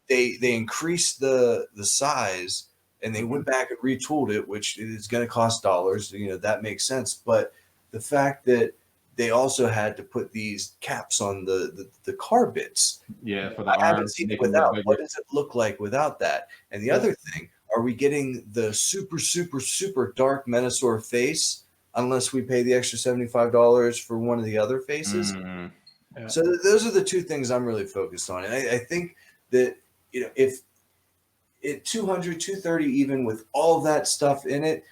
Speaker 5: they increased the size. And they went back and retooled it, which is going to cost dollars. That makes sense. But the fact that they also had to put these caps on the car bits.
Speaker 1: Yeah, for the
Speaker 5: I haven't seen it without. What does it look like without that? And the other thing, are we getting the super, super, super dark Menasor face unless we pay the extra $75 for one of the other faces? Mm-hmm. Yeah. So those are the 2 things I'm really focused on. And I think that, if at 200, 230, even with all that stuff in it,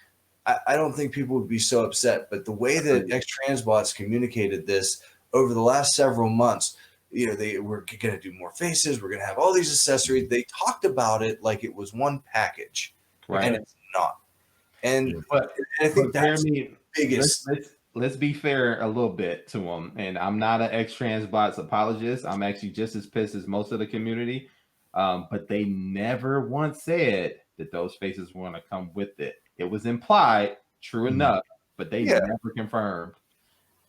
Speaker 5: I don't think people would be so upset. But the way that X-Transbots communicated this over the last several months, they were going to do more faces. We're going to have all these accessories. They talked about it like it was one package, right? And it's not. And I think that's the biggest.
Speaker 1: Let's be fair a little bit to them. And I'm not an X-Transbots apologist. I'm actually just as pissed as most of the community. But they never once said that those faces were going to come with it. It was implied, true enough, but they never confirmed.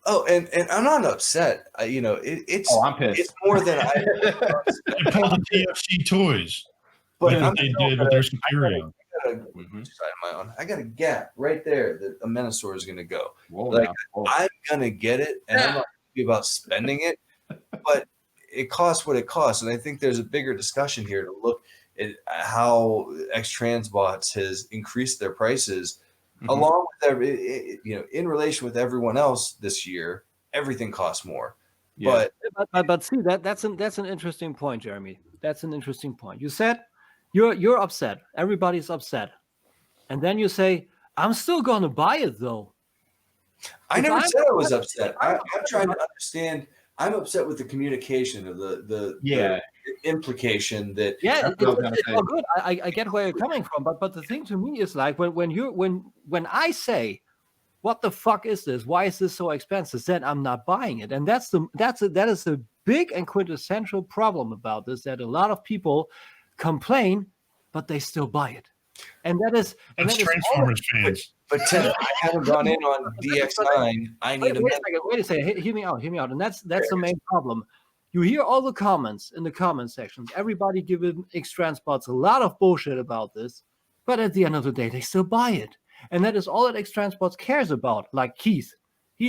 Speaker 5: Oh, and I'm not upset. It's
Speaker 1: I'm pissed.
Speaker 5: It's more than I.
Speaker 2: They call them TFC toys.
Speaker 5: But
Speaker 2: they did with their security.
Speaker 5: I got a gap right there that a Menasor is going to go.
Speaker 1: Whoa.
Speaker 5: I'm going to get it, and I'm not happy about spending it. But it costs what it costs. And I think there's a bigger discussion here to look at how X-Transbots has increased their prices along with in relation with everyone else this year. Everything costs more.
Speaker 1: Yeah.
Speaker 3: But see, that's an interesting point, Jeremy. That's an interesting point. You said you're upset. Everybody's upset. And then you say, I'm still going to buy it, though.
Speaker 5: I never said I was upset. I'm trying to understand. I'm upset with the communication of the implication that.
Speaker 3: Yeah, it's all good. I get where you're coming from, but the thing to me is like when I say, what the fuck is this? Why is this so expensive? Then I'm not buying it, and that is the big and quintessential problem about this. That a lot of people complain, but they still buy it, and that's
Speaker 2: Transformers fans.
Speaker 5: But Ted, I haven't gone in on DX9. I need
Speaker 3: wait a second. Hear me out. And that's the main problem. You hear all the comments in the comment sections. Everybody giving X-Transbots a lot of bullshit about this, but at the end of the day, they still buy it. And that is all that X-Transbots cares about. Like Keith,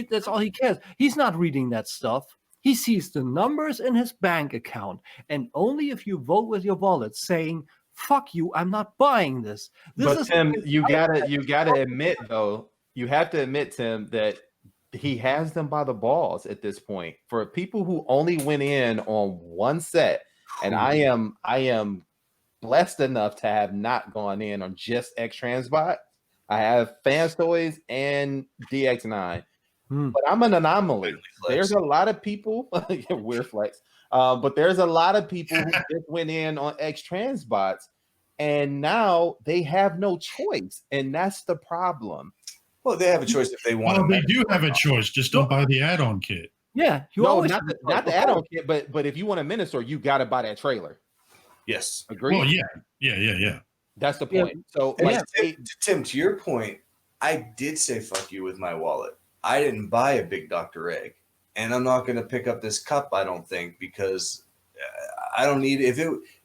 Speaker 3: that's all he cares. He's not reading that stuff. He sees the numbers in his bank account, and only if you vote with your wallet, saying "fuck you, I'm not buying this."
Speaker 1: But Tim, you gotta admit though, you have to admit, Tim, that he has them by the balls at this point. For people who only went in on one set, and I am blessed enough to have not gone in on just X-Transbot. I have Fans Toys and DX9, but I'm an anomaly. There's a lot of people, weird flex, but there's a lot of people who just went in on X-Transbots, and now they have no choice, and that's the problem.
Speaker 5: Well, they have a choice if they want.
Speaker 2: Well, they do have a choice. Just don't buy the add-on kit.
Speaker 3: Yeah,
Speaker 1: not the add-on kit, but if you want a Minosaur, you got to buy that trailer.
Speaker 5: Yes,
Speaker 1: agree.
Speaker 2: Well, yeah.
Speaker 1: That's the point. So,
Speaker 5: Tim, to your point, I did say "fuck you" with my wallet. I didn't buy a big Dr. Egg, and I'm not going to pick up this cup. I don't think, because I don't need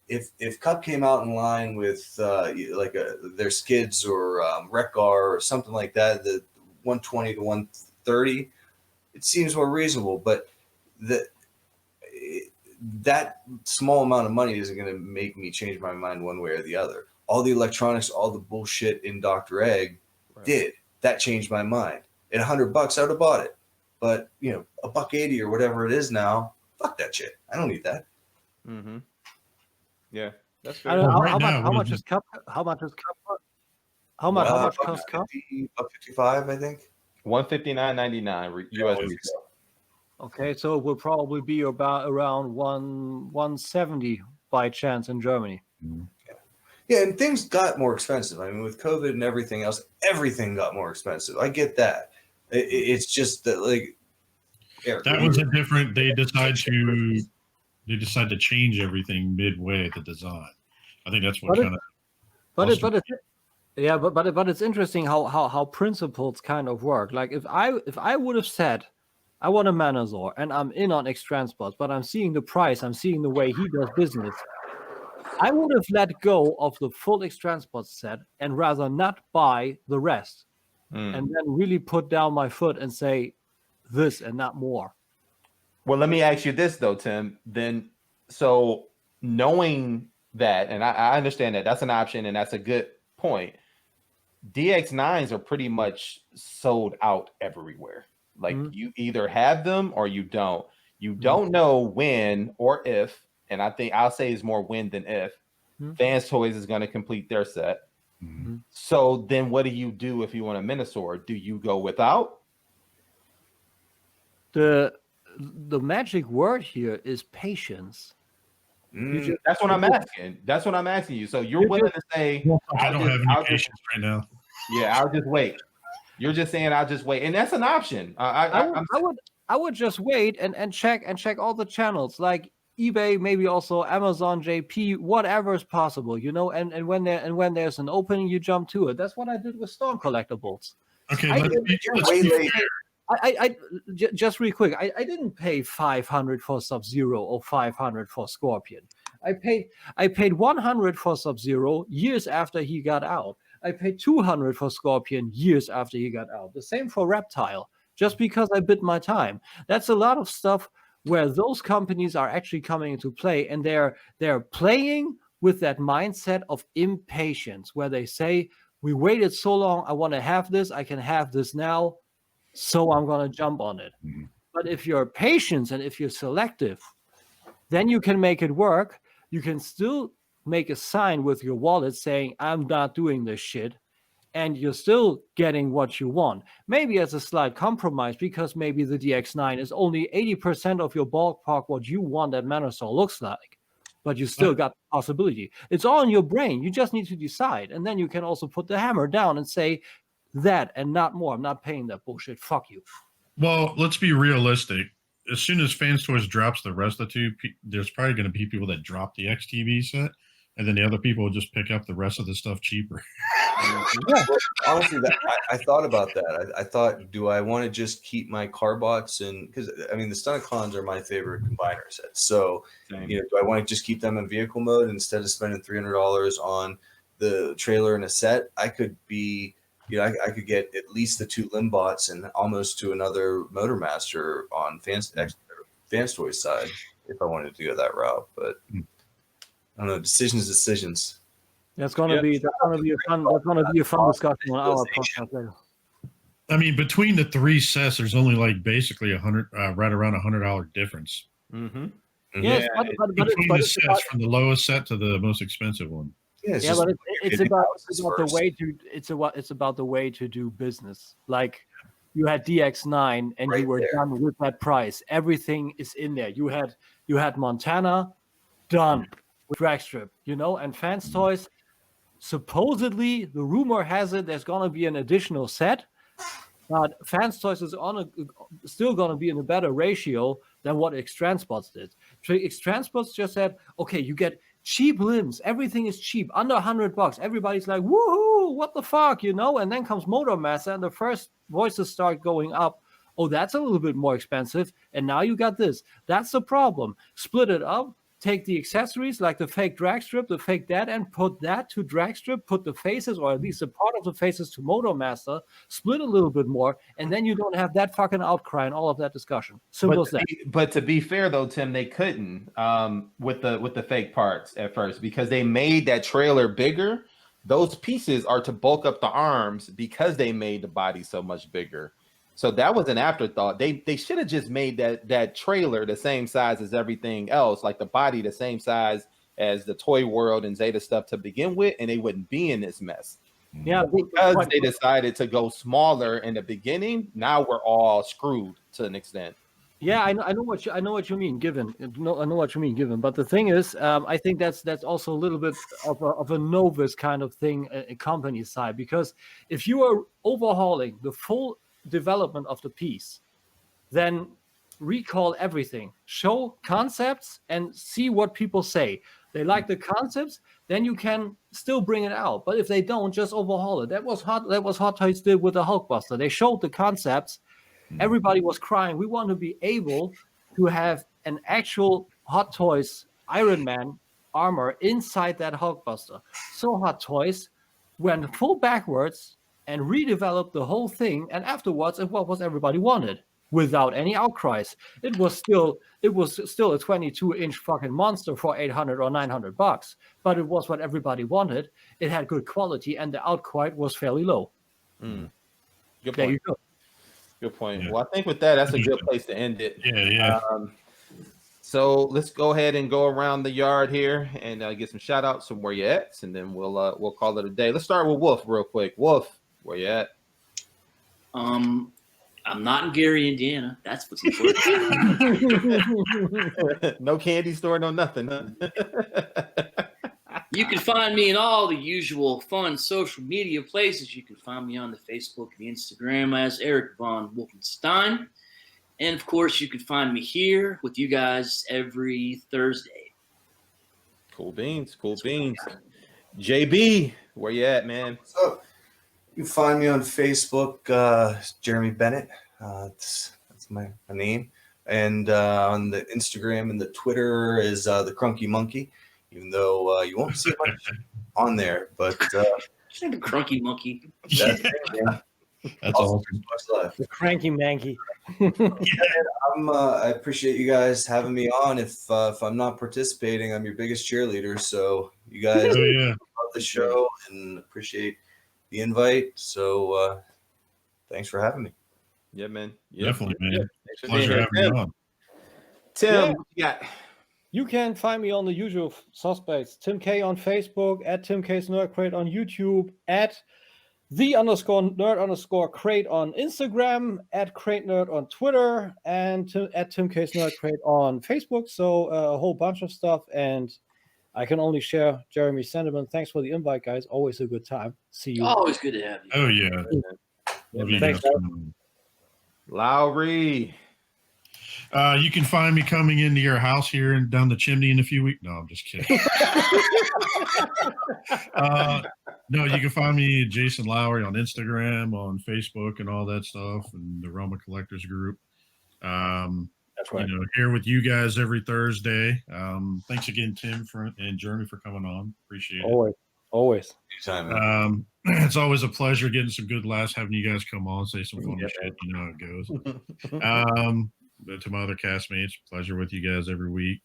Speaker 5: if Cup came out in line with their Skids or Rekgar or something like that, the 120 to 130, it seems more reasonable. But that small amount of money isn't going to make me change my mind one way or the other. All the electronics, all the bullshit in Dr. Egg did. That changed my mind. At $100, I would have bought it. But $180 or whatever it is now, fuck that shit. I don't need that.
Speaker 1: Mm-hmm. Yeah, that's
Speaker 3: fair. How much is Cup? How much costs Cup?
Speaker 5: $55, I think.
Speaker 1: $159.99 US retail.
Speaker 3: Okay, so it will probably be about around 170 by chance in Germany.
Speaker 5: Yeah, and things got more expensive. I mean, with COVID and everything else, everything got more expensive. I get that. It's just that, like,
Speaker 2: that was a different. They decide to change everything midway at the design. I think that's what kind of.
Speaker 3: But it's interesting how principles kind of work. Like if I would have said, I want a Manosaur and I'm in on X-Transbots, but I'm seeing the price, I'm seeing the way he does business, I would have let go of the full X-Transbots set and rather not buy the rest, and then really put down my foot and say this and not more.
Speaker 1: Well, let me ask you this though, Tim. Then, so knowing that, and I understand that that's an option and that's a good point. DX9s are pretty much sold out everywhere. Like you either have them or you don't. You don't know when or if, and I think I'll say it's more when than if, Fans Toys is going to complete their set. So then what do you do if you want a Minosaur? Do you go without?
Speaker 3: The magic word here is patience.
Speaker 1: That's what I'm asking. That's what I'm asking you. So you're willing to say,
Speaker 2: I don't have any patience right now.
Speaker 1: Yeah, I'll just wait. You're just saying I'll just wait, and that's an option.
Speaker 3: I would just wait and check all the channels like eBay, maybe also Amazon, JP, whatever is possible, and when there's an opening, you jump to it. That's what I did with Storm Collectibles.
Speaker 2: Okay,
Speaker 3: I just real quick. I didn't pay 500 for Sub-Zero or 500 for Scorpion. I paid 100 for Sub-Zero years after he got out. I paid 200 for Scorpion years after he got out. The same for Reptile, just because I bid my time. That's a lot of stuff where those companies are actually coming into play, and they're playing with that mindset of impatience, where they say, we waited so long, I want to have this, I can have this now, so I'm going to jump on it.
Speaker 2: Mhm.
Speaker 3: But if you're patient and if you're selective, then you can make it work. You can still make a sign with your wallet saying, I'm not doing this shit. And you're still getting what you want. Maybe as a slight compromise, because maybe the DX9 is only 80% of your ballpark what you want that Manasol looks like. But you still got the possibility. It's all in your brain. You just need to decide. And then you can also put the hammer down and say that and not more. I'm not paying that bullshit. Fuck you.
Speaker 2: Well, let's be realistic. As soon as Fans Toys drops the rest of the two, there's probably going to be people that drop the XTV set, and then the other people will just pick up the rest of the stuff cheaper.
Speaker 5: Well, honestly, I thought about that. I thought, do I want to just keep my Carbots? And because I mean, the Stunticons are my favorite combiner sets. So, do I want to just keep them in vehicle mode instead of spending $300 on the trailer and a set? I could be, I could get at least the 2 Limbots and almost to another Motormaster on Fans Toys side if I wanted to go that route. But I don't know. Decisions.
Speaker 3: That's gonna be a fun discussion on our podcast later.
Speaker 2: I mean, between the 3 sets, there's only like basically right around $100 difference.
Speaker 4: Mm-hmm.
Speaker 3: Yes,
Speaker 2: Between the sets from the lowest set to the most expensive one.
Speaker 5: Yeah,
Speaker 3: but it's about the way to do business. Like you had DX9 and you were done with that price. Everything is in there. You had Montana done with Dragstrip, and Fans Toys. Supposedly, the rumor has it there's gonna be an additional set, but Fans Toys is still gonna be in a better ratio than what X-Transbots did. X-Transbots just said, okay, you get cheap limbs, everything is cheap, under $100. Everybody's like, woohoo, what the fuck, And then comes Motormaster, and the first voices start going up. Oh, that's a little bit more expensive, and now you got this. That's the problem. Split it up. Take the accessories like the fake drag strip, the fake that, and put that to drag strip, put the faces, or at least a part of the faces to Motormaster, split a little bit more, and then you don't have that fucking outcry and all of that discussion. Simple as that.
Speaker 4: But to be fair though, Tim, they couldn't with the fake parts at first because they made that trailer bigger. Those pieces are to bulk up the arms because they made the body so much bigger. So that was an afterthought. They should have just made that trailer the same size as everything else, like the body the same size as the Toy World and Zeta stuff to begin with, and they wouldn't be in this mess.
Speaker 3: Yeah,
Speaker 4: because they decided to go smaller in the beginning. Now we're all screwed to an extent.
Speaker 3: Yeah, I know what you mean. I know what you mean. Given, but the thing is, I think that's also a little bit of a novice kind of thing, a company side, because if you are overhauling the full development of the piece, then recall everything, show concepts, and see what people say. They like the concepts, then you can still bring it out. But if they don't, just overhaul it. That was Hot Toys did with the Hulkbuster. They showed the concepts. Everybody was crying. We want to be able to have an actual Hot Toys Iron Man armor inside that Hulkbuster. So Hot Toys went full backwards and redeveloped the whole thing, and afterwards it was what everybody wanted without any outcries. It was still a 22-inch fucking monster for $800 or $900, but it was what everybody wanted. It had good quality, and the outcry was fairly low.
Speaker 4: Good point.
Speaker 3: There you go.
Speaker 4: Good point.
Speaker 2: Yeah.
Speaker 4: Well, I think with that, that's a good place to end it.
Speaker 2: Yeah.
Speaker 4: So let's go ahead and go around the yard here and get some shout outs from where you at, and then we'll call it a day. Let's start with Wolf real quick. Wolf, where you at?
Speaker 6: I'm not in Gary, Indiana. That's what's important.
Speaker 4: No candy store, no nothing, huh?
Speaker 6: You can find me in all the usual fun social media places. You can find me on the Facebook and the Instagram as Eric Von Wolfenstein. And, of course, you can find me here with you guys every Thursday.
Speaker 4: Cool beans. JB, where you at, man?
Speaker 5: What's up? You can find me on Facebook, Jeremy Bennet. That's my name. And on the Instagram and the Twitter is the Crunky Monkey, even though you won't see much on there. But
Speaker 6: The Crunky Monkey.
Speaker 2: That's awesome.
Speaker 3: The cranky manky.
Speaker 5: I appreciate you guys having me on. If I'm not participating, I'm your biggest cheerleader. So you guys love the show and appreciate the invite. So thanks for having me.
Speaker 4: Yeah, man.
Speaker 2: Definitely, man.
Speaker 4: Pleasure
Speaker 2: having you on.
Speaker 4: Tim,
Speaker 3: You can find me on the usual suspects. Tim K on Facebook, at Tim K's Nerd Crate on YouTube, at @the_nerd_crate on Instagram, at Crate Nerd on Twitter, and at Tim K's Nerd Crate on Facebook. So a whole bunch of stuff. And I can only share Jeremy's sentiment. Thanks for the invite, guys. Always a good time. See you.
Speaker 6: Always good to have you.
Speaker 2: Oh, yeah. Love you
Speaker 3: Thanks,
Speaker 2: guys.
Speaker 4: Lowry.
Speaker 2: You can find me coming into your house here and down the chimney in a few weeks. No, I'm just kidding. No, you can find me Jason Lowry on Instagram, on Facebook, and all that stuff, and the Roma Collectors Group.
Speaker 3: That's right.
Speaker 2: Here with you guys every Thursday. Thanks again, Tim and Jeremy, for coming on. Appreciate it.
Speaker 3: Always.
Speaker 5: Anytime.
Speaker 2: It's always a pleasure getting some good laughs, having you guys come on, say some funny shit. You know how it goes. But to my other castmates, pleasure with you guys every week.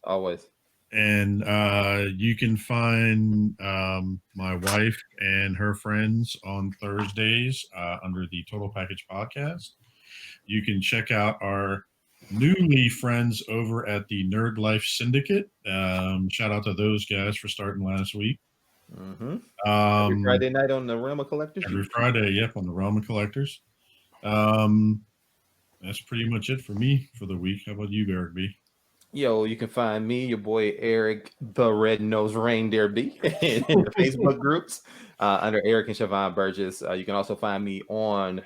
Speaker 4: Always.
Speaker 2: And you can find my wife and her friends on Thursdays under the Total Package Podcast. You can check out our newly friends over at the Nerd Life Syndicate. Shout out to those guys for starting last week.
Speaker 4: Mm-hmm. Every Friday night on the Realm of Collectors.
Speaker 2: Every Friday, yep, on the Realm of Collectors. That's pretty much it for me for the week. How about you, Eric B?
Speaker 4: Yo, you can find me, your boy Eric, the Red-Nosed Reindeer B, in the Facebook groups under Eric and Siobhan Burgess. You can also find me on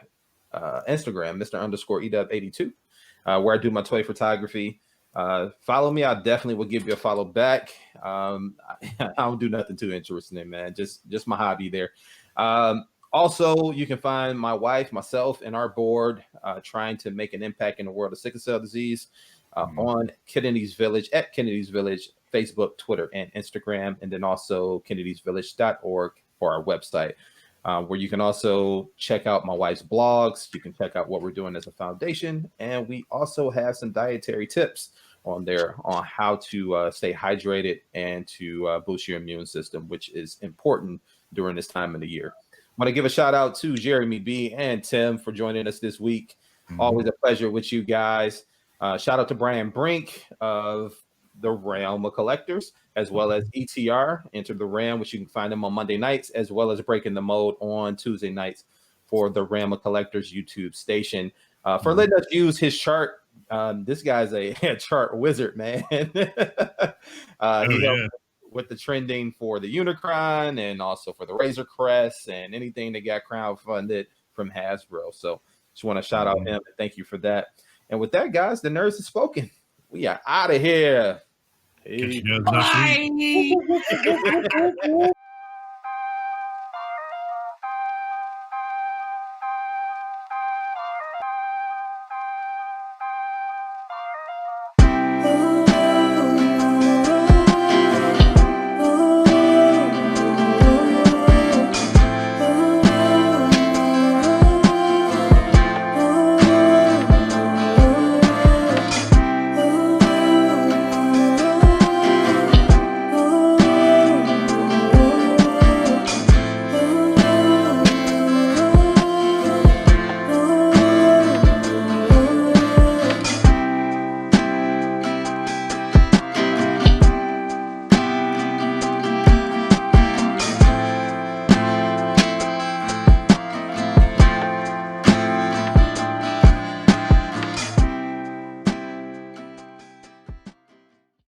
Speaker 4: Instagram, Mr_EW82, where I do my toy photography. Follow me. I definitely will give you a follow back. I don't do nothing too interesting, man. Just my hobby there. Also, you can find my wife, myself, and our board trying to make an impact in the world of sickle cell disease on Kennedy's Village, at Kennedy's Village, Facebook, Twitter, and Instagram, and then also kennedysvillage.org for our website, where you can also check out my wife's blogs. You can check out what we're doing as a foundation, and we also have some dietary tips on there on how to stay hydrated and to boost your immune system, which is important during this time of the year. I want to give a shout out to Jeremy B and Tim for joining us this week. Always a pleasure with you guys. Shout out to Brian Brink of the Realm of Collectors, as well as ETR, Enter the Realm, which you can find them on Monday nights, as well as Breaking the Mode on Tuesday nights for the Realm of Collectors YouTube station. For letting us use his chart. This guy's a chart wizard, man. He helped with the trending for the Unicron and also for the Razor Crest and anything that got crowdfunded from Hasbro. So just want to shout out him and thank you for that. And with that, guys, the nerds have spoken. We are out of here.
Speaker 2: Catch you guys next week.
Speaker 6: Bye.